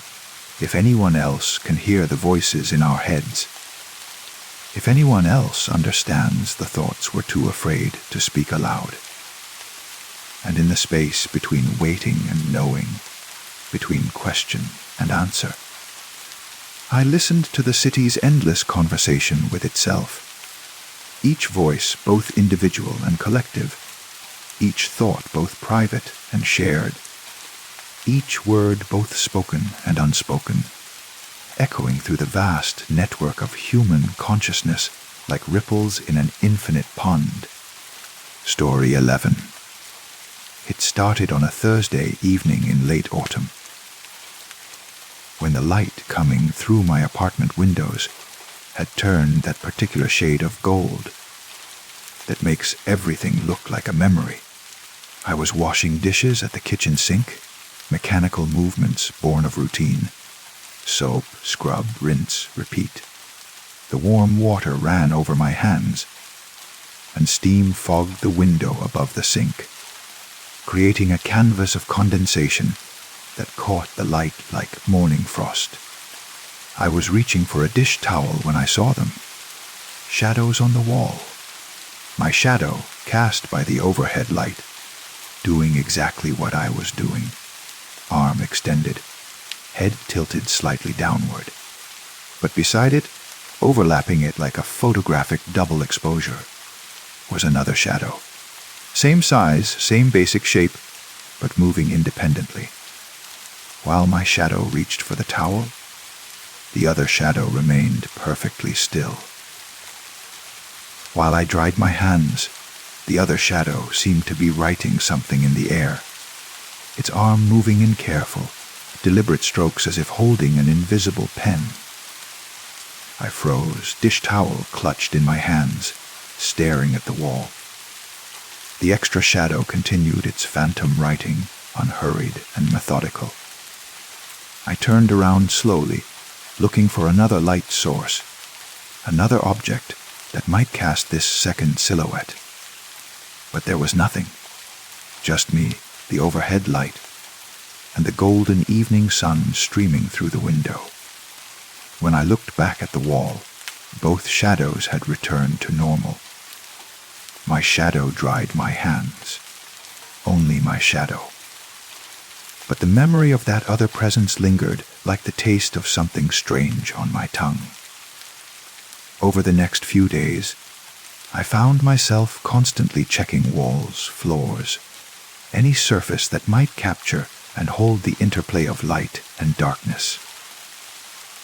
if anyone else can hear the voices in our heads, if anyone else understands the thoughts we're too afraid to speak aloud. And in the space between waiting and knowing, between question and answer, I listened to the city's endless conversation with itself, each voice both individual and collective, each thought both private and shared, each word both spoken and unspoken, echoing through the vast network of human consciousness like ripples in an infinite pond. Story 11. It started on a Thursday evening in late autumn, when the light coming through my apartment windows had turned that particular shade of gold that makes everything look like a memory. I was washing dishes at the kitchen sink, mechanical movements born of routine. Soap, scrub, rinse, repeat. The warm water ran over my hands, and steam fogged the window above the sink, creating a canvas of condensation that caught the light like morning frost. I was reaching for a dish towel when I saw them. Shadows on the wall. My shadow cast by the overhead light, doing exactly what I was doing. Arm extended, head tilted slightly downward. But beside it, overlapping it like a photographic double exposure, was another shadow. Same size, same basic shape, but moving independently. While my shadow reached for the towel, the other shadow remained perfectly still. While I dried my hands, the other shadow seemed to be writing something in the air, its arm moving in careful, deliberate strokes as if holding an invisible pen. I froze, dish towel clutched in my hands, staring at the wall. The extra shadow continued its phantom writing, unhurried and methodical. I turned around slowly, looking for another light source, another object that might cast this second silhouette. But there was nothing. Just me, the overhead light, and the golden evening sun streaming through the window. When I looked back at the wall, both shadows had returned to normal. My shadow dried my hands. Only my shadow. But the memory of that other presence lingered like the taste of something strange on my tongue. Over the next few days, I found myself constantly checking walls, floors, any surface that might capture and hold the interplay of light and darkness.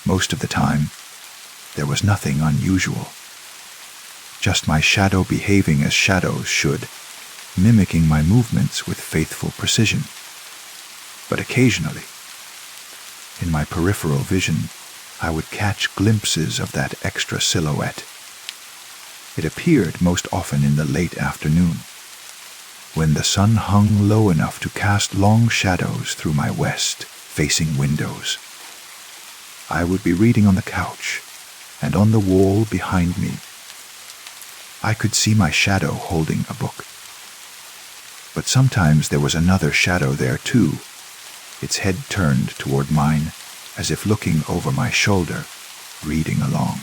Most of the time, There was nothing unusual. Just my shadow behaving as shadows should, mimicking my movements with faithful precision. But occasionally, in my peripheral vision, I would catch glimpses of that extra silhouette. It appeared most often in the late afternoon, when the sun hung low enough to cast long shadows through my west-facing windows. I would be reading on the couch, and on the wall behind me, I could see my shadow holding a book. But sometimes there was another shadow there too, its head turned toward mine, as if looking over my shoulder, reading along.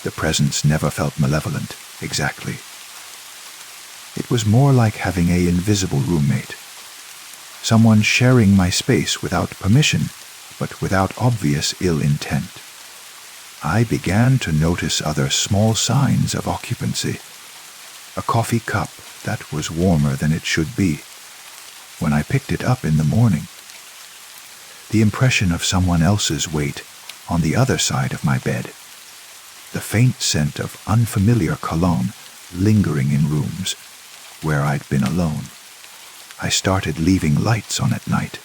The presence never felt malevolent, exactly. It was more like having an invisible roommate, someone sharing my space without permission, but without obvious ill intent. I began to notice other small signs of occupancy. A coffee cup that was warmer than it should be when I picked it up in the morning. The impression of someone else's weight on the other side of my bed. The faint scent of unfamiliar cologne lingering in rooms where I'd been alone. I started leaving lights on at night,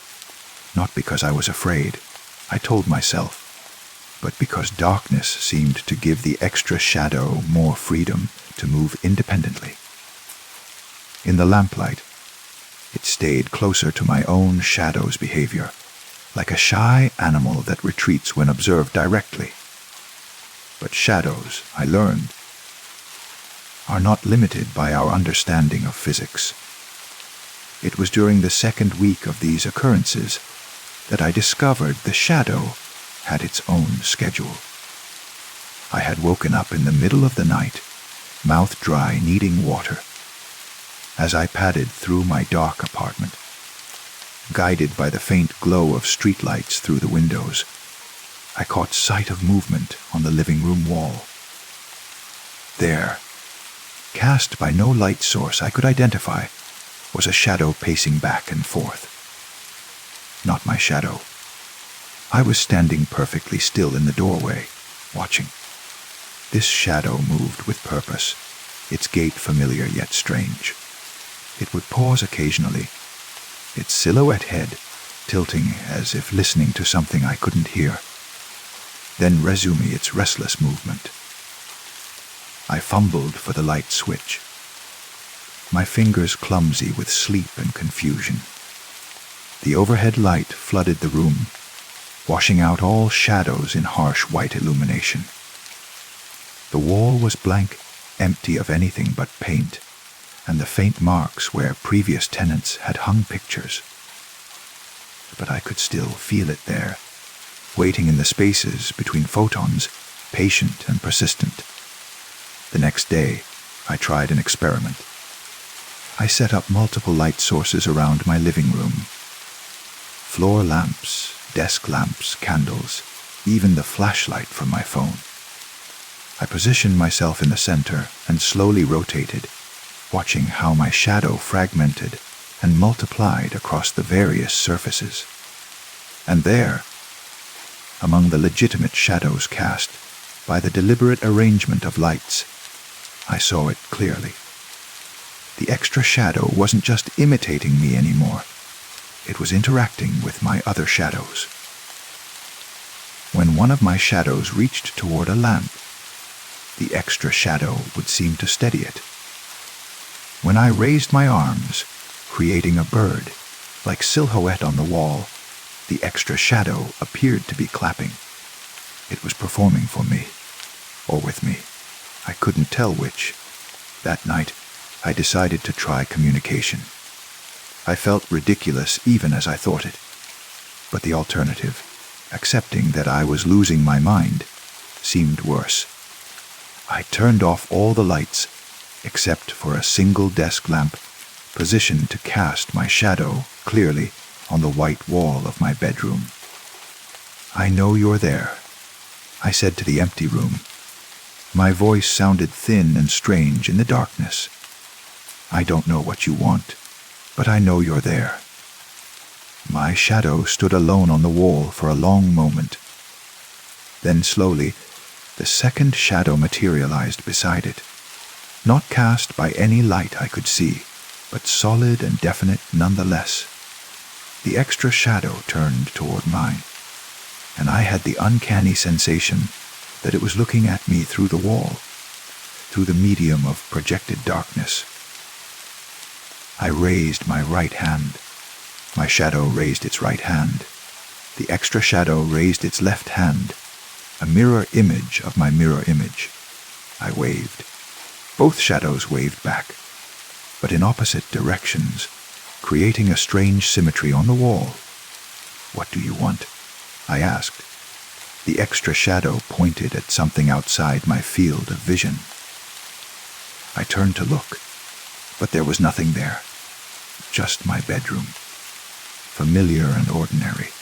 not because I was afraid, I told myself, but because darkness seemed to give the extra shadow more freedom to move independently. In the lamplight, it stayed closer to my own shadow's behavior, like a shy animal that retreats when observed directly. But shadows, I learned, are not limited by our understanding of physics. It was during the second week of these occurrences that I discovered the shadow had its own schedule. I had woken up in the middle of the night, mouth dry, needing water. As I padded through my dark apartment, guided by the faint glow of streetlights through the windows, I caught sight of movement on the living room wall. There, cast by no light source I could identify, was a shadow pacing back and forth. Not my shadow. I was standing perfectly still in the doorway, watching. This shadow moved with purpose, its gait familiar yet strange. It would pause occasionally, its silhouette head tilting as if listening to something I couldn't hear, then resume its restless movement. I fumbled for the light switch, my fingers clumsy with sleep and confusion. The overhead light flooded the room, washing out all shadows in harsh white illumination. The wall was blank, empty of anything but paint, and the faint marks where previous tenants had hung pictures. But I could still feel it there, waiting in the spaces between photons, patient and persistent. The next day, I tried an experiment. I set up multiple light sources around my living room. Floor lamps, desk lamps, candles, even the flashlight from my phone. I positioned myself in the center and slowly rotated, watching how my shadow fragmented and multiplied across the various surfaces. And there, among the legitimate shadows cast by the deliberate arrangement of lights, I saw it clearly. The extra shadow wasn't just imitating me anymore. It was interacting with my other shadows. When one of my shadows reached toward a lamp, the extra shadow would seem to steady it. When I raised my arms, creating a bird, like silhouette on the wall, the extra shadow appeared to be clapping. It was performing for me, or with me. I couldn't tell which. That night, I decided to try communication. I felt ridiculous even as I thought it. But the alternative, accepting that I was losing my mind, seemed worse. I turned off all the lights, except for a single desk lamp, positioned to cast my shadow clearly on the white wall of my bedroom. "I know you're there," I said to the empty room. My voice sounded thin and strange in the darkness. "I don't know what you want, but I know you're there." My shadow stood alone on the wall for a long moment. Then slowly, the second shadow materialized beside it, not cast by any light I could see, but solid and definite nonetheless. The extra shadow turned toward mine, and I had the uncanny sensation that it was looking at me through the wall, through the medium of projected darkness. I raised my right hand. My shadow raised its right hand. The extra shadow raised its left hand, a mirror image of my mirror image. I waved. Both shadows waved back, but in opposite directions, creating a strange symmetry on the wall. "What do you want?" I asked. The extra shadow pointed at something outside my field of vision. I turned to look, but there was nothing there. Just my bedroom, familiar and ordinary.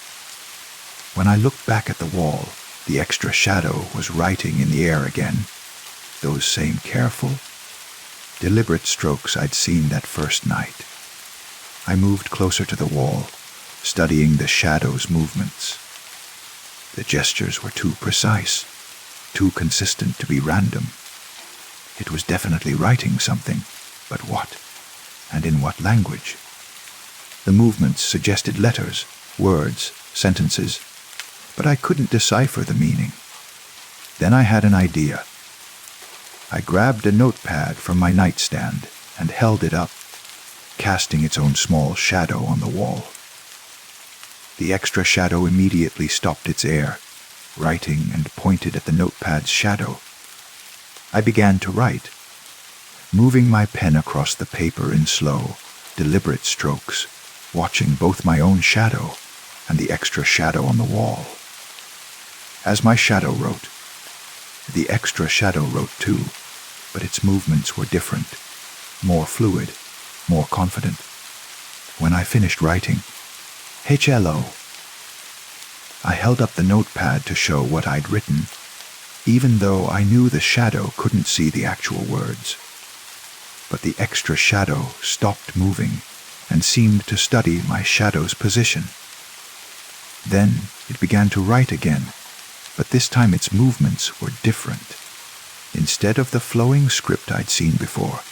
When I looked back at the wall, the extra shadow was writing in the air again, those same careful, deliberate strokes I'd seen that first night. I moved closer to the wall, studying the shadow's movements. The gestures were too precise, too consistent to be random. It was definitely writing something, but what? And in what language? The movements suggested letters, words, sentences, but I couldn't decipher the meaning. Then I had an idea. I grabbed a notepad from my nightstand and held it up, casting its own small shadow on the wall. The extra shadow immediately stopped its air, writing, and pointed at the notepad's shadow. I began to write, moving my pen across the paper in slow, deliberate strokes, watching both my own shadow and the extra shadow on the wall. As my shadow wrote, the extra shadow wrote too, but its movements were different, more fluid, more confident. When I finished writing, "Hello," I held up the notepad to show what I'd written, even though I knew the shadow couldn't see the actual words. But the extra shadow stopped moving and seemed to study my shadow's position. Then it began to write again, but this time its movements were different. Instead of the flowing script I'd seen before,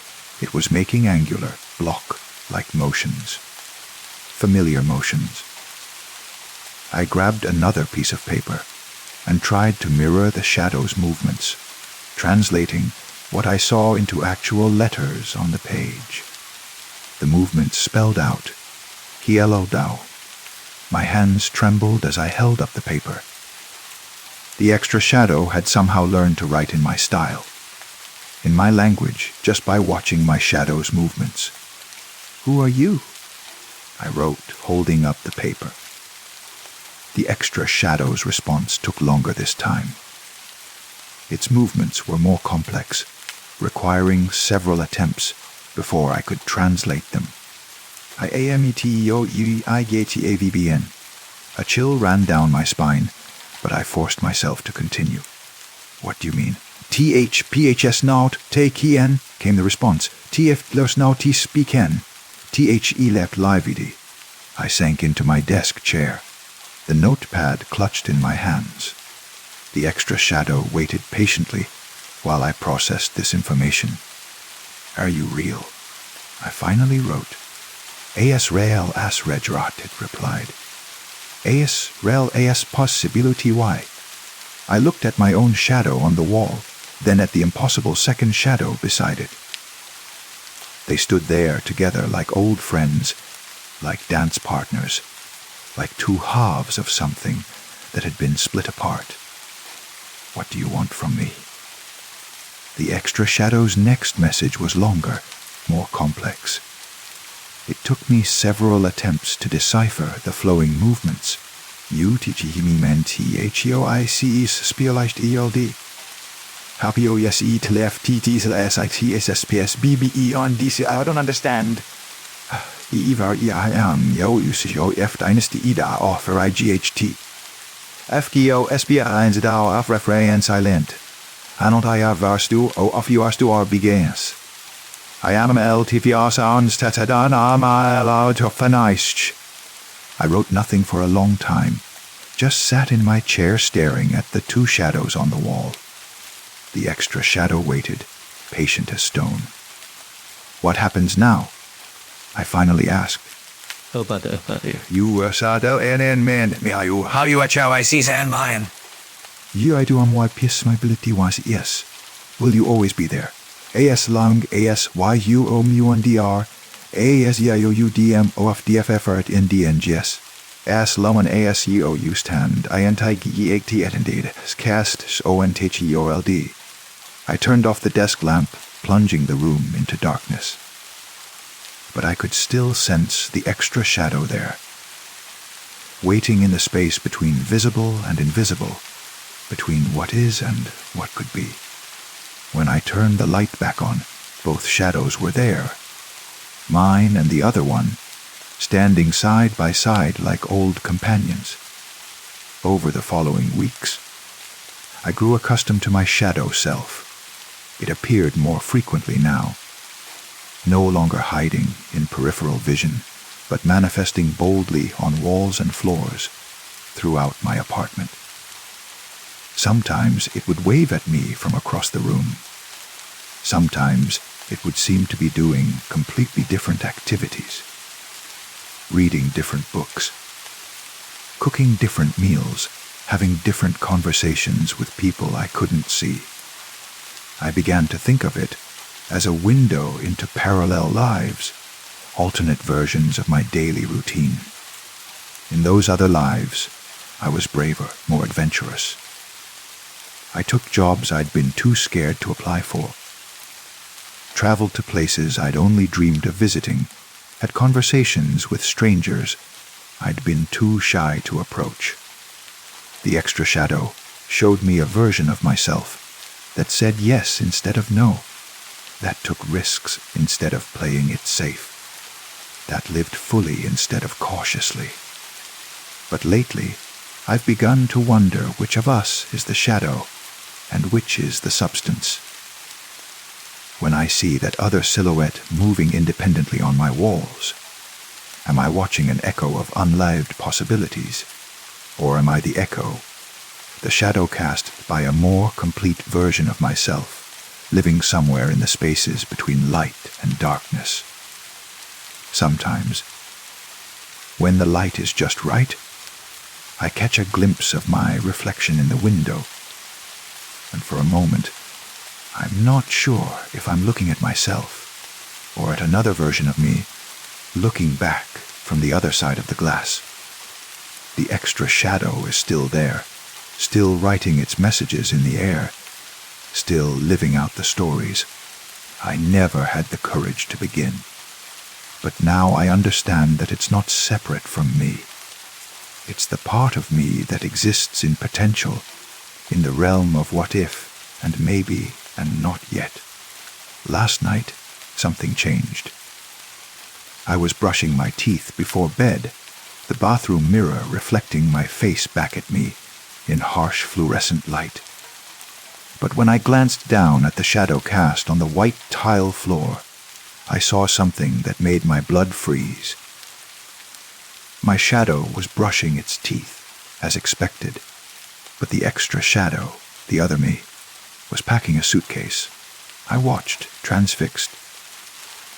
it was making angular, block-like motions. Familiar motions. I grabbed another piece of paper and tried to mirror the shadow's movements, translating what I saw into actual letters on the page. The movements spelled out, "Hielo Dao." My hands trembled as I held up the paper. The extra shadow had somehow learned to write in my style, in my language, just by watching my shadow's movements. "Who are you?" I wrote, holding up the paper. The extra shadow's response took longer this time. Its movements were more complex, requiring several attempts before I could translate them. "I-A-M-E-T-E-O-E-I-G-H-E-A-V-B-N." A chill ran down my spine, but I forced myself to continue. "What do you mean?" "T-H-P-H-S naut te-kien," came the response. "T-F-los naut t-speaken. T-H-E-lep lividi." I sank into my desk chair, the notepad clutched in my hands. The extra shadow waited patiently while I processed this information. "Are you real?" I finally wrote. "As real as regrat," it replied. "As real as possibility why." I looked at my own shadow on the wall, then at the impossible second shadow beside it. They stood there together like old friends, like dance partners, like two halves of something that had been split apart. "What do you want from me?" The extra shadow's next message was longer, more complex. It took me several attempts to decipher the flowing movements. "U-T-G-M-E-N-T-H-E-O-I-C-E spielleicht-E-L-D. H-P-O-S-E-T-L-F-T-T-S-S-P-S-B-B-E on DC. I don't understand. E-V-R-E-I-M-Yo-U-S-Yo-F Dynasty-E-Da-O-F-R-I-G-H-T. F-G-O-S-B-I-N-Z-D-A-O-F-Reference-Silent. Anont-I-A-Varstu-O-Of-You-Are-Stu-Ar-Begins. I am I wrote nothing for a long time, just sat in my chair staring at the two shadows on the wall. The extra shadow waited, patient as stone. "What happens now?" I finally asked. "You shadow en man you.
How you shall I see San Lion?
You I do am why piss my ability was yes. Will you always be there? AS long AS YU O mu and DR AS YU DM OF DFF at NDNGS. As Loman AS U stand I anti GEAT at indeed cast ONTHEOLD. I turned off the desk lamp, plunging the room into darkness. But I could still sense the extra shadow there, waiting in the space between visible and invisible, between what is and what could be. When I turned the light back on, both shadows were there, mine and the other one, standing side by side like old companions. Over the following weeks, I grew accustomed to my shadow self. It appeared more frequently now, no longer hiding in peripheral vision, but manifesting boldly on walls and floors throughout my apartment. Sometimes it would wave at me from across the room. Sometimes it would seem to be doing completely different activities, reading different books, cooking different meals, having different conversations with people I couldn't see. I began to think of it as a window into parallel lives, alternate versions of my daily routine. In those other lives, I was braver, more adventurous. I took jobs I'd been too scared to apply for, traveled to places I'd only dreamed of visiting, had conversations with strangers I'd been too shy to approach. The extra shadow showed me a version of myself that said yes instead of no, that took risks instead of playing it safe, that lived fully instead of cautiously. But lately, I've begun to wonder which of us is the shadow and which is the substance. When I see that other silhouette moving independently on my walls, am I watching an echo of unlived possibilities, or am I the echo, the shadow cast by a more complete version of myself, living somewhere in the spaces between light and darkness? Sometimes, when the light is just right, I catch a glimpse of my reflection in the window, and for a moment, I'm not sure if I'm looking at myself or at another version of me looking back from the other side of the glass. The extra shadow is still there, still writing its messages in the air, still living out the stories I never had the courage to begin. But now I understand that it's not separate from me. It's the part of me that exists in potential, in the realm of what if and maybe and not yet. Last night, something changed. I was brushing my teeth before bed, the bathroom mirror reflecting my face back at me in harsh fluorescent light. But when I glanced down at the shadow cast on the white tile floor, I saw something that made my blood freeze. My shadow was brushing its teeth, as expected, but the extra shadow, the other me, was packing a suitcase. I watched, transfixed,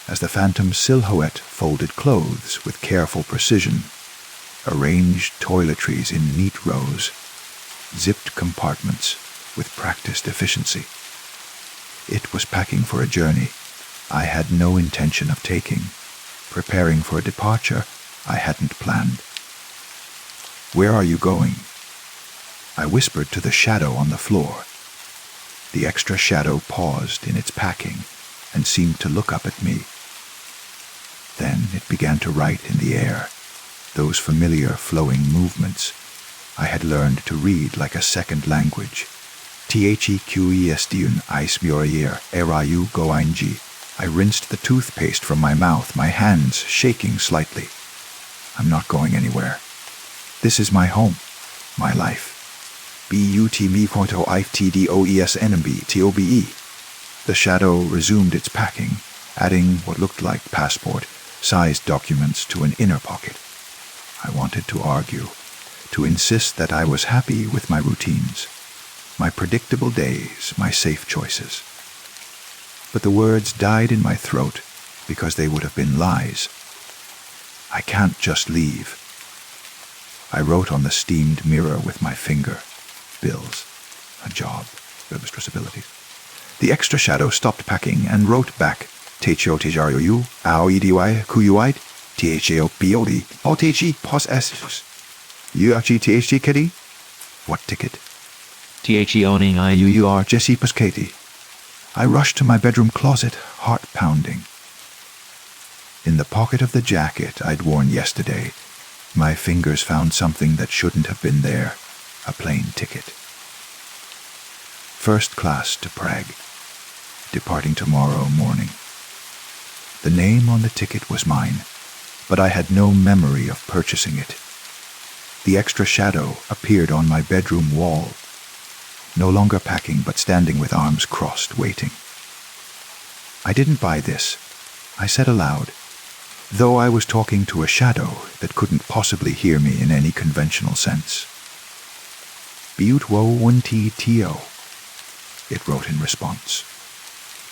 as the phantom silhouette folded clothes with careful precision, arranged toiletries in neat rows, zipped compartments with practiced efficiency. It was packing for a journey I had no intention of taking, preparing for a departure I hadn't planned. "Where are you going?" I whispered to the shadow on the floor. The extra shadow paused in its packing and seemed to look up at me. Then it began to write in the air, those familiar flowing movements I had learned to read like a second language. THEQESDUN ISMURIER ERAYU GOING. I rinsed the toothpaste from my mouth, my hands shaking slightly. I'm not going anywhere. This is my home, my life. BUTME.OIFTDOESNMB The shadow resumed its packing, adding what looked like passport-sized documents to an inner pocket. I wanted to argue, to insist that I was happy with my routines. My predictable days, my safe choices. But the words died in my throat because they would have been lies. I can't just leave. I wrote on the steamed mirror with my finger. Bills. A job. Responsibilities. The extra shadow stopped packing and wrote back. Techo tejaru ao edy kuyuite thao biodi all techi pos s. You actually THG kitty? What ticket?
The owning IUUR.
Jesse Katie. I rushed to my bedroom closet, heart pounding. In the pocket of the jacket I'd worn yesterday, my fingers found something that shouldn't have been there, a plane ticket. First class to Prague, departing tomorrow morning. The name on the ticket was mine, but I had no memory of purchasing it. The extra shadow appeared on my bedroom wall, no longer packing but standing with arms crossed, waiting. I didn't buy this, I said aloud, though I was talking to a shadow that couldn't possibly hear me in any conventional sense. Biut wo one tio, it wrote in response.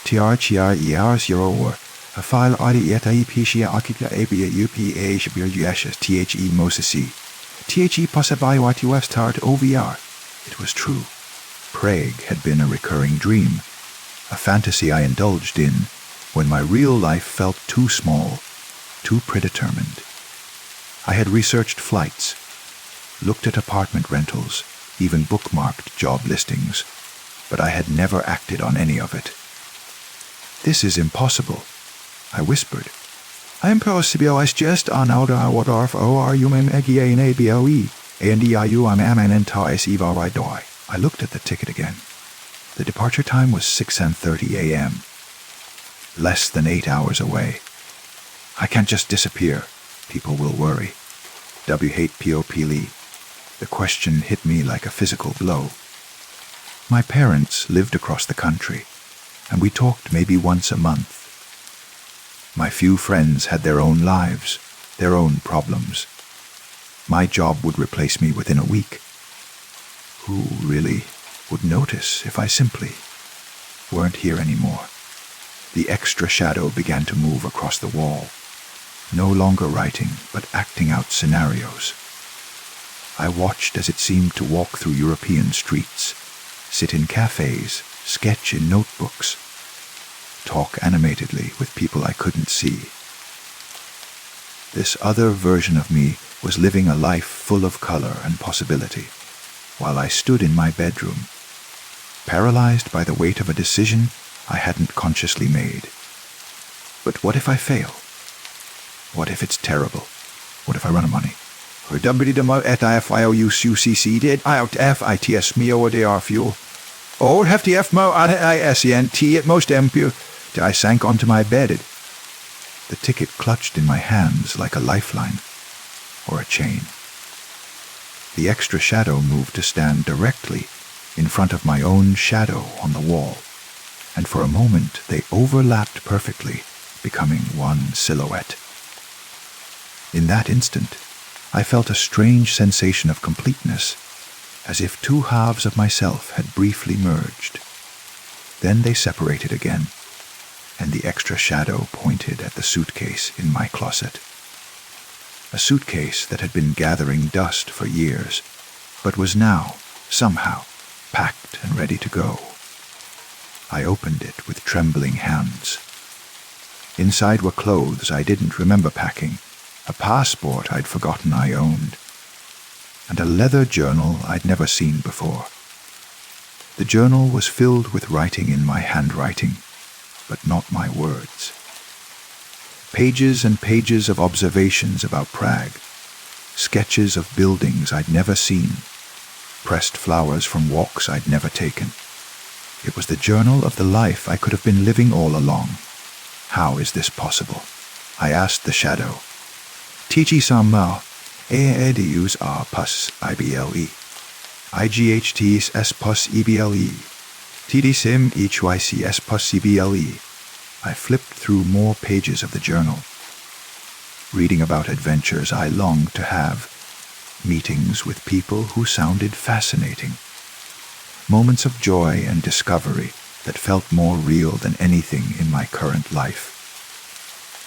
TR 0 or a file id eta pcia akika abia upa shabir yashes the mosesi. The possibly YTUF's tart OVR. It was true. Prague had been a recurring dream, a fantasy I indulged in when my real life felt too small, too predetermined. I had researched flights, looked at apartment rentals, even bookmarked job listings, but I had never acted on any of it. This is impossible, I whispered. I am possible as just on outer water or human egie in ABOE, and DIU am aman and ta es eva doi. I looked at the ticket again. The departure time was 6:30 a.m. Less than 8 hours away. I can't just disappear. People will worry. W-hate-P-O-P-L-E. The question hit me like a physical blow. My parents lived across the country, and we talked maybe once a month. My few friends had their own lives, their own problems. My job would replace me within a week. Who really would notice if I simply weren't here anymore? The extra shadow began to move across the wall, no longer writing, but acting out scenarios. I watched as it seemed to walk through European streets, sit in cafes, sketch in notebooks, talk animatedly with people I couldn't see. This other version of me was living a life full of color and possibility, while I stood in my bedroom, paralyzed by the weight of a decision I hadn't consciously made. But what if I fail? What if it's terrible? What if I run out of money? Or WDMO at IFIOUCCC did out FITS me or DR fuel. Or hefty FMO ISENT at most MPU. I sank onto my bed. The ticket clutched in my hands like a lifeline or a chain. The extra shadow moved to stand directly in front of my own shadow on the wall, and for a moment they overlapped perfectly, becoming one silhouette. In that instant, I felt a strange sensation of completeness, as if two halves of myself had briefly merged. Then they separated again, and the extra shadow pointed at the suitcase in my closet. A suitcase that had been gathering dust for years, but was now, somehow, packed and ready to go. I opened it with trembling hands. Inside were clothes I didn't remember packing, a passport I'd forgotten I owned, and a leather journal I'd never seen before. The journal was filled with writing in my handwriting, but not my words. Pages and pages of observations about Prague, sketches of buildings I'd never seen, pressed flowers from walks I'd never taken. It was the journal of the life I could have been living all along. How is this possible? I asked the shadow. Tiji Sammao, Eedius R pus IBLE. IGHTs S pus EBLE. TD Sim HYC S pus CBLE. I flipped through more pages of the journal, reading about adventures I longed to have, meetings with people who sounded fascinating. moments of joy and discovery that felt more real than anything in my current life.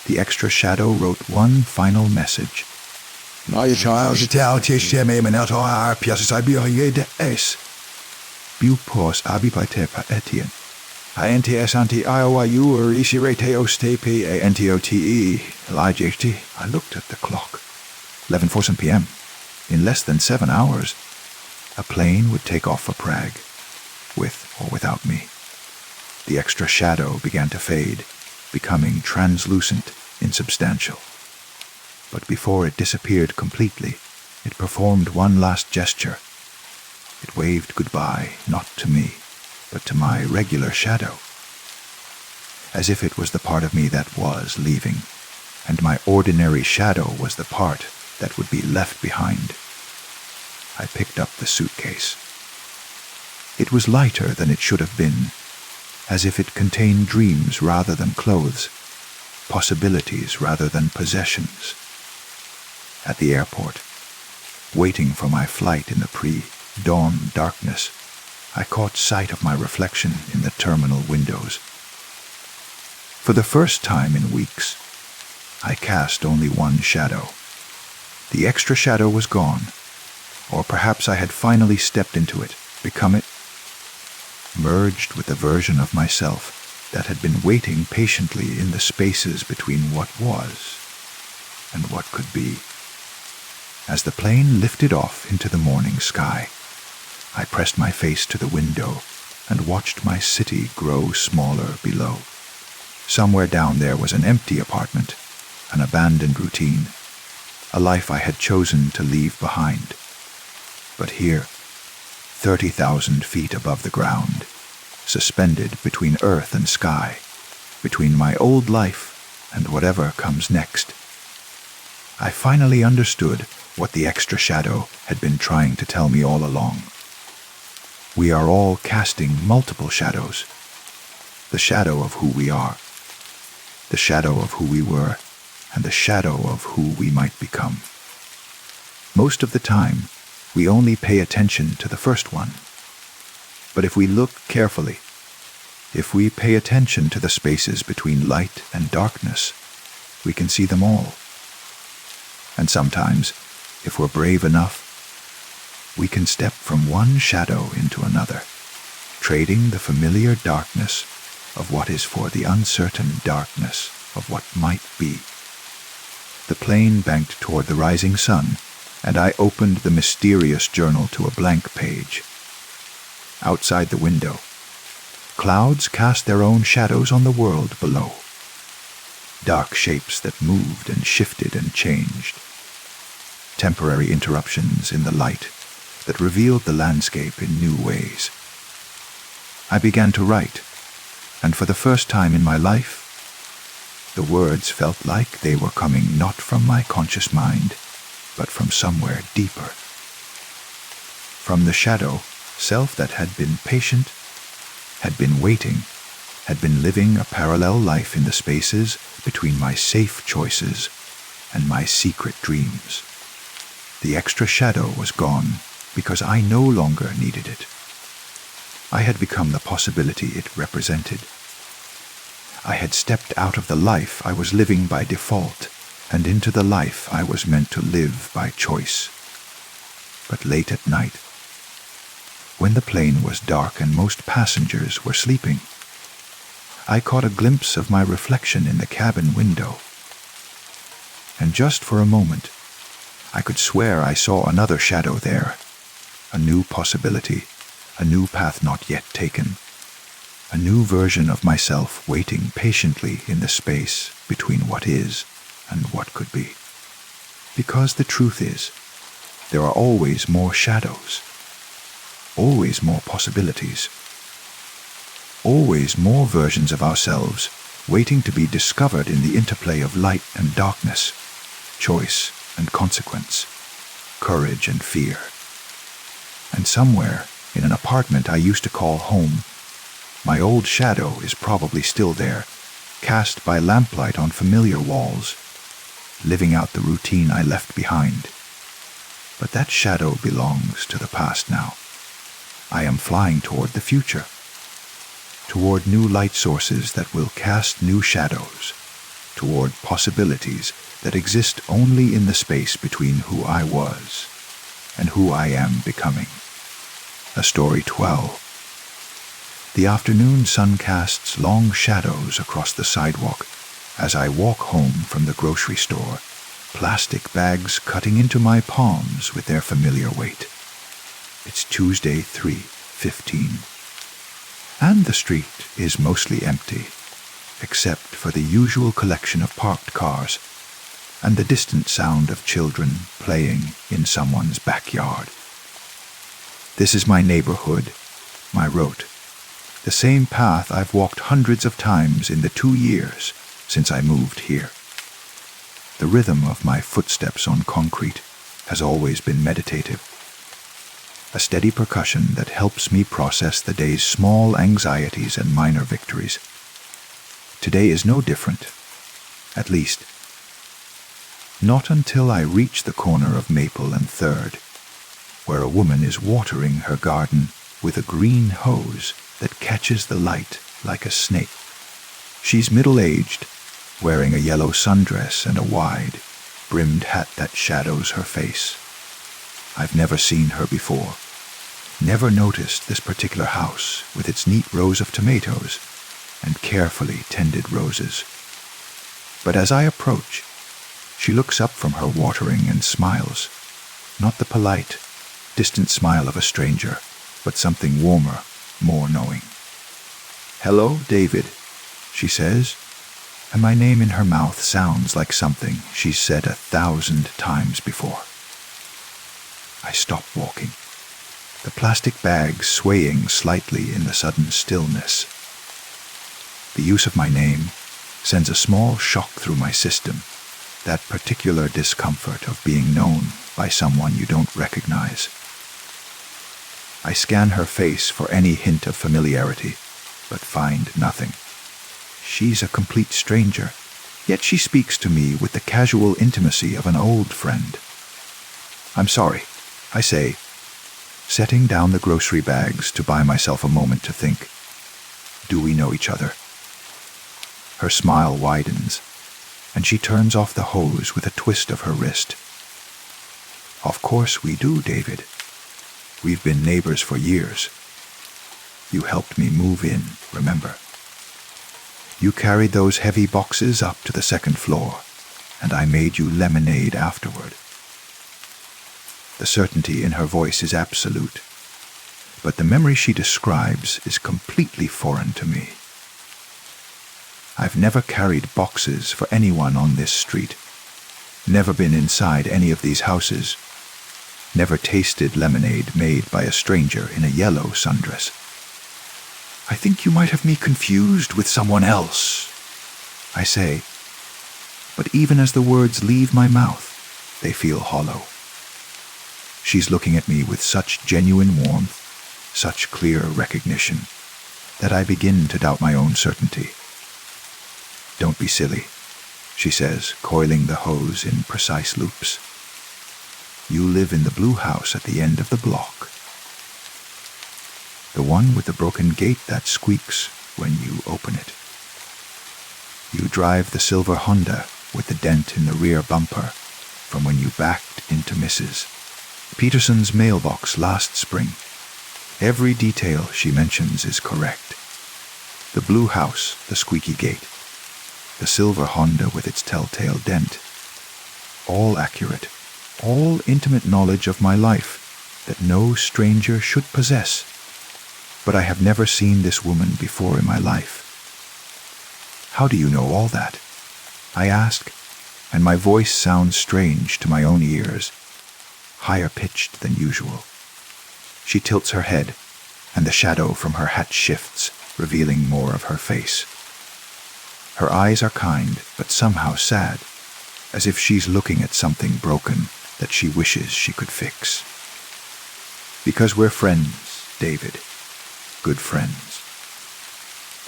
The extra shadow wrote one final message. Biupos abipatepa Etienne. INTS anti IOIU or Ishireteos TP ANTOTE LIJHT. I looked at the clock. 11:04 p.m. In less than 7 hours, a plane would take off for Prague, with or without me. The extra shadow began to fade, becoming translucent, insubstantial. But before it disappeared completely, it performed one last gesture. It waved goodbye, not to me, but to my regular shadow, as if it was the part of me that was leaving, and my ordinary shadow was the part that would be left behind. I picked up the suitcase. It was lighter than it should have been, as if it contained dreams rather than clothes, possibilities rather than possessions. At the airport, waiting for my flight in the pre-dawn darkness, I caught sight of my reflection in the terminal windows. For the first time in weeks, I cast only one shadow. The extra shadow was gone, or perhaps I had finally stepped into it, become it, merged with the version of myself that had been waiting patiently in the spaces between what was and what could be. As the plane lifted off into the morning sky, I pressed my face to the window and watched my city grow smaller below. Somewhere down there was an empty apartment, an abandoned routine, a life I had chosen to leave behind. But here, 30,000 feet above the ground, suspended between earth and sky, between my old life and whatever comes next, I finally understood what the extra shadow had been trying to tell me all along. We are all casting multiple shadows. The shadow of who we are, the shadow of who we were, and the shadow of who we might become. Most of the time, we only pay attention to the first one. But if we look carefully, if we pay attention to the spaces between light and darkness, we can see them all. And sometimes, if we're brave enough, we can step from one shadow into another, trading the familiar darkness of what is for the uncertain darkness of what might be. The plane banked toward the rising sun, and I opened the mysterious journal to a blank page. Outside the window, clouds cast their own shadows on the world below. Dark shapes that moved and shifted and changed. Temporary interruptions in the light that revealed the landscape in new ways. I began to write, and for the first time in my life, the words felt like they were coming not from my conscious mind, but from somewhere deeper. From the shadow, self that had been patient, had been waiting, had been living a parallel life in the spaces between my safe choices and my secret dreams. The extra shadow was gone because I no longer needed it. I had become the possibility it represented. I had stepped out of the life I was living by default and into the life I was meant to live by choice. But late at night, when the plane was dark and most passengers were sleeping, I caught a glimpse of my reflection in the cabin window. And just for a moment, I could swear I saw another shadow there, a new possibility, a new path not yet taken, a new version of myself waiting patiently in the space between what is and what could be. Because the truth is, there are always more shadows, always more possibilities, always more versions of ourselves waiting to be discovered in the interplay of light and darkness, choice and consequence, courage and fear. And somewhere in an apartment I used to call home, my old shadow is probably still there, cast by lamplight on familiar walls, living out the routine I left behind. But that shadow belongs to the past now. I am flying toward the future, toward new light sources that will cast new shadows, toward possibilities that exist only in the space between who I was and who I am becoming. A story 12. The afternoon sun casts long shadows across the sidewalk as I walk home from the grocery store, plastic bags cutting into my palms with their familiar weight. It's Tuesday, 3:15. And the street is mostly empty, except for the usual collection of parked cars and the distant sound of children playing in someone's backyard. This is my neighborhood, my route, the same path I've walked hundreds of times in the 2 years since I moved here. The rhythm of my footsteps on concrete has always been meditative, a steady percussion that helps me process the day's small anxieties and minor victories. Today is no different, at least. Not until I reach the corner of Maple and 3rd, where a woman is watering her garden with a green hose that catches the light like a snake. She's middle-aged, wearing a yellow sundress and a wide, brimmed hat that shadows her face. I've never seen her before, never noticed this particular house with its neat rows of tomatoes and carefully tended roses. But as I approach, she looks up from her watering and smiles, not the polite, distant smile of a stranger, but something warmer, more knowing. "Hello, David," she says, and my name in her mouth sounds like something she's said 1,000 times before. I stop walking, the plastic bag swaying slightly in the sudden stillness. The use of my name sends a small shock through my system, that particular discomfort of being known by someone you don't recognize. I scan her face for any hint of familiarity, but find nothing. She's a complete stranger, yet she speaks to me with the casual intimacy of an old friend. "I'm sorry," I say, setting down the grocery bags to buy myself a moment to think. Do we know each other? Her smile widens, and she turns off the hose with a twist of her wrist. "Of course we do, David. We've been neighbors for years. You helped me move in, remember? You carried those heavy boxes up to the 2nd floor, and I made you lemonade afterward." The certainty in her voice is absolute, but the memory she describes is completely foreign to me. I've never carried boxes for anyone on this street, never been inside any of these houses, never tasted lemonade made by a stranger in a yellow sundress. "I think you might have me confused with someone else," I say, but even as the words leave my mouth, they feel hollow. She's looking at me with such genuine warmth, such clear recognition, that I begin to doubt my own certainty. "Don't be silly," she says, coiling the hose in precise loops. "You live in the blue house at the end of the block. The one with the broken gate that squeaks when you open it. You drive the silver Honda with the dent in the rear bumper from when you backed into Mrs. Peterson's mailbox last spring. Every detail she mentions is correct. The blue house, the squeaky gate, the silver Honda with its telltale dent. All accurate, all intimate knowledge of my life that no stranger should possess. But I have never seen this woman before in my life." "How do you know all that?" I ask, and my voice sounds strange to my own ears, higher pitched than usual. She tilts her head, and the shadow from her hat shifts, revealing more of her face. Her eyes are kind, but somehow sad, as if she's looking at something broken that she wishes she could fix. "Because we're friends, David. Good friends.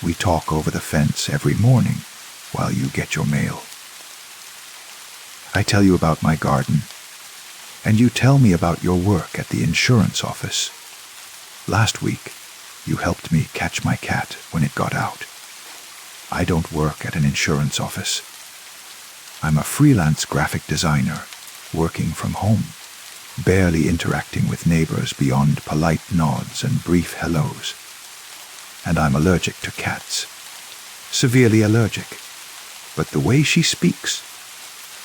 We talk over the fence every morning while you get your mail. I tell you about my garden, and you tell me about your work at the insurance office. Last week, you helped me catch my cat when it got out. I don't work at an insurance office. I'm a freelance graphic designer working from home, barely interacting with neighbors beyond polite nods and brief hellos. And I'm allergic to cats. Severely allergic. But the way she speaks,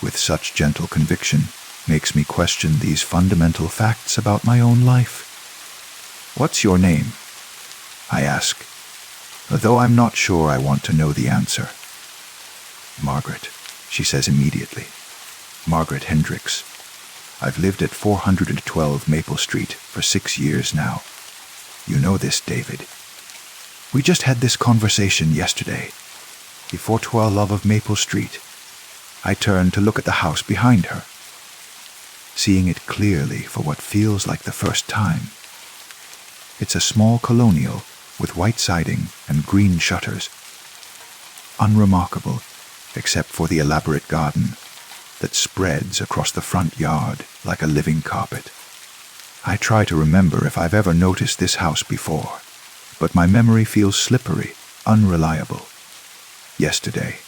with such gentle conviction, makes me question these fundamental facts about my own life. "What's your name?" I ask, though I'm not sure I want to know the answer. "Margaret," she says immediately. "Margaret Hendricks. I've lived at 412 Maple Street for 6 years now. You know this, David. We just had this conversation yesterday. The 412 of Maple Street." I turn to look at the house behind her, seeing it clearly for what feels like the first time. It's a small colonial with white siding and green shutters. Unremarkable, except for the elaborate garden that spreads across the front yard like a living carpet. I try to remember if I've ever noticed this house before, but my memory feels slippery, unreliable. Yesterday,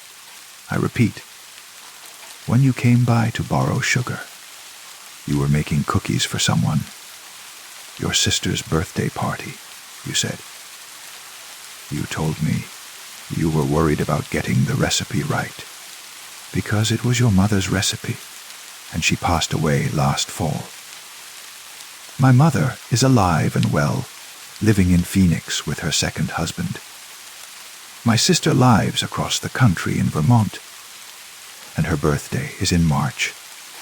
I repeat, when you came by to borrow sugar, you were making cookies for someone. Your sister's birthday party, you said. You told me you were worried about getting the recipe right, because it was your mother's recipe, and she passed away last fall. My mother is alive and well, living in Phoenix with her second husband. My sister lives across the country in Vermont, and her birthday is in March,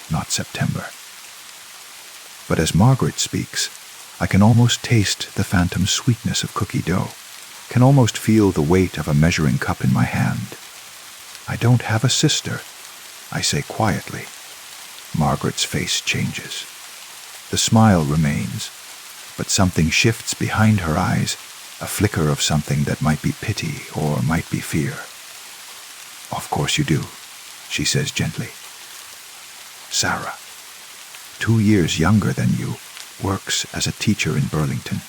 not September. But as Margaret speaks, I can almost taste the phantom sweetness of cookie dough, can almost feel the weight of a measuring cup in my hand. "I don't have a sister," I say quietly. Margaret's face changes. The smile remains, but something shifts behind her eyes, a flicker of something that might be pity or might be fear. "Of course you do," she says gently. "Sarah, 2 years younger than you, works as a teacher in Burlington.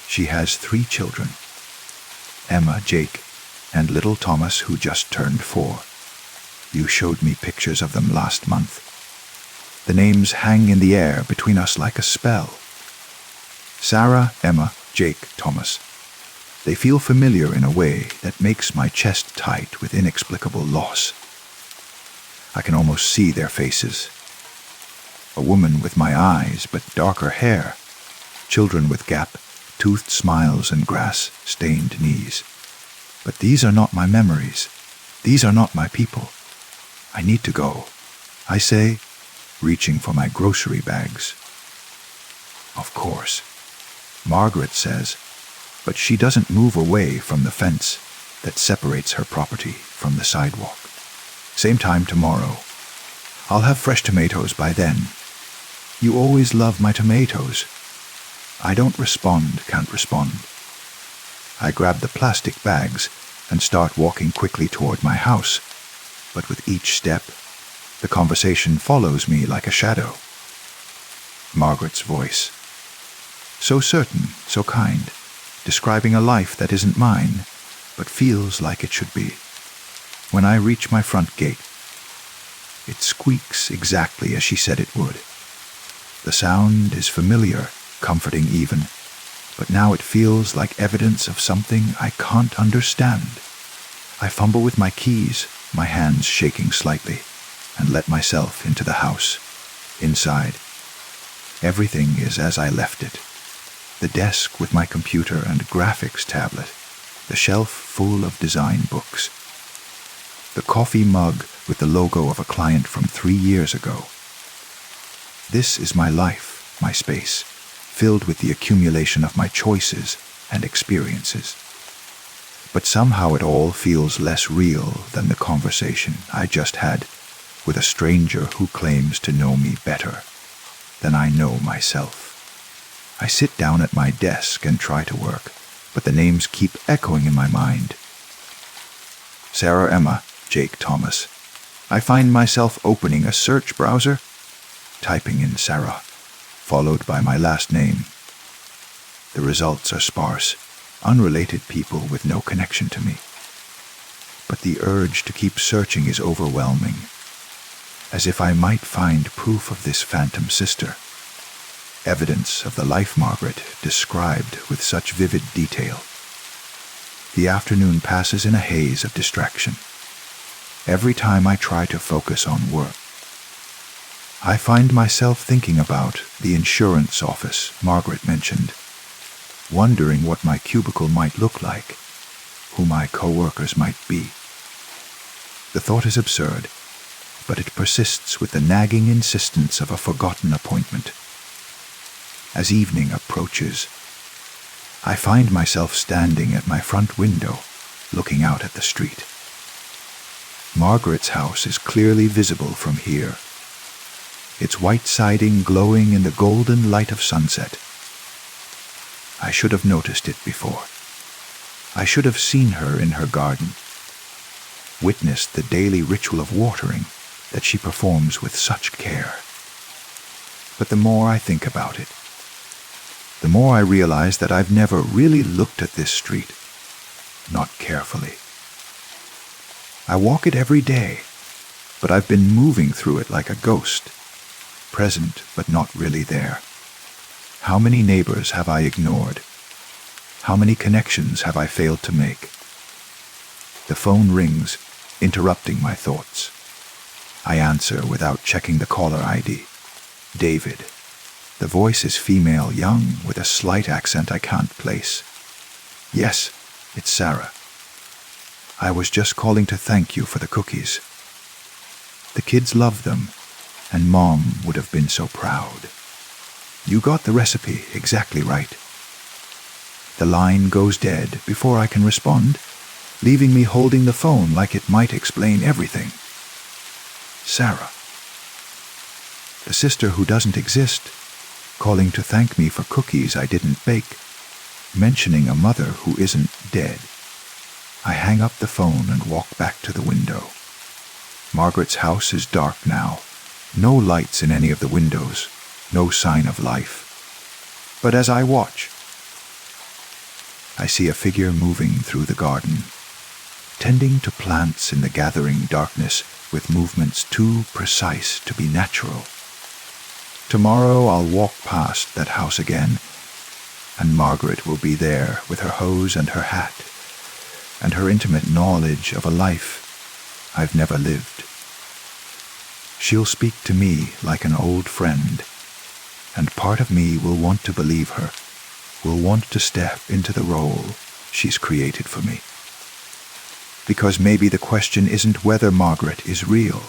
She has 3 children, Emma, Jake, and little Thomas, who just turned 4. You showed me pictures of them last month. The names hang in the air between us like a spell. Sarah, Emma, Jake, Thomas. They feel familiar in a way that makes my chest tight with inexplicable loss. I can almost see their faces. A woman with my eyes but darker hair, children with gap-toothed smiles and grass-stained knees. But these are not my memories. These are not my people. I need to go," I say, reaching for my grocery bags. "Of course," Margaret says, but she doesn't move away from the fence that separates her property from the sidewalk. "Same time tomorrow. I'll have fresh tomatoes by then. You always love my tomatoes." I don't respond, can't respond. I grab the plastic bags and start walking quickly toward my house, but with each step, the conversation follows me like a shadow. Margaret's voice. So certain, so kind, describing a life that isn't mine, but feels like it should be. When I reach my front gate, it squeaks exactly as she said it would. The sound is familiar, comforting even, but now it feels like evidence of something I can't understand. I fumble with my keys, my hands shaking slightly, and let myself into the house. Inside, everything is as I left it. The desk with my computer and graphics tablet, the shelf full of design books, the coffee mug with the logo of a client from 3 years ago. This is my life, my space, filled with the accumulation of my choices and experiences. But somehow it all feels less real than the conversation I just had with a stranger who claims to know me better than I know myself. I sit down at my desk and try to work, but the names keep echoing in my mind. Sarah, Emma, Jake, Thomas. I find myself opening a search browser, typing in Sarah, followed by my last name. The results are sparse, unrelated people with no connection to me. But the urge to keep searching is overwhelming, as if I might find proof of this phantom sister, evidence of the life Margaret described with such vivid detail. The afternoon passes in a haze of distraction. Every time I try to focus on work, I find myself thinking about the insurance office Margaret mentioned, wondering what my cubicle might look like, who my co-workers might be. The thought is absurd, but it persists with the nagging insistence of a forgotten appointment. As evening approaches, I find myself standing at my front window, looking out at the street. Margaret's house is clearly visible from here, its white siding glowing in the golden light of sunset. I should have noticed it before. I should have seen her in her garden, witnessed the daily ritual of watering that she performs with such care. But the more I think about it, the more I realize that I've never really looked at this street, not carefully. I walk it every day, but I've been moving through it like a ghost, present but not really there. How many neighbors have I ignored? How many connections have I failed to make? The phone rings, interrupting my thoughts. I answer without checking the caller ID. David. The voice is female, young, with a slight accent I can't place. Yes, it's Sarah. I was just calling to thank you for the cookies. The kids love them, and Mom would have been so proud. You got the recipe exactly right. The line goes dead before I can respond, leaving me holding the phone like it might explain everything. Sarah. The sister who doesn't exist, calling to thank me for cookies I didn't bake, mentioning a mother who isn't dead. I hang up the phone and walk back to the window. Margaret's house is dark now, no lights in any of the windows, no sign of life. But as I watch, I see a figure moving through the garden, tending to plants in the gathering darkness with movements too precise to be natural. Tomorrow I'll walk past that house again, and Margaret will be there with her hose and her hat, and her intimate knowledge of a life I've never lived. She'll speak to me like an old friend, and part of me will want to believe her, will want to step into the role she's created for me. Because maybe the question isn't whether Margaret is real.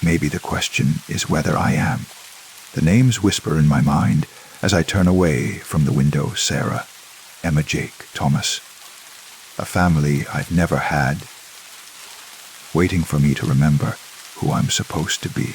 Maybe the question is whether I am. The names whisper in my mind as I turn away from the window. Sarah, Emma, Jake, Thomas. A family I've never had, waiting for me to remember who I'm supposed to be.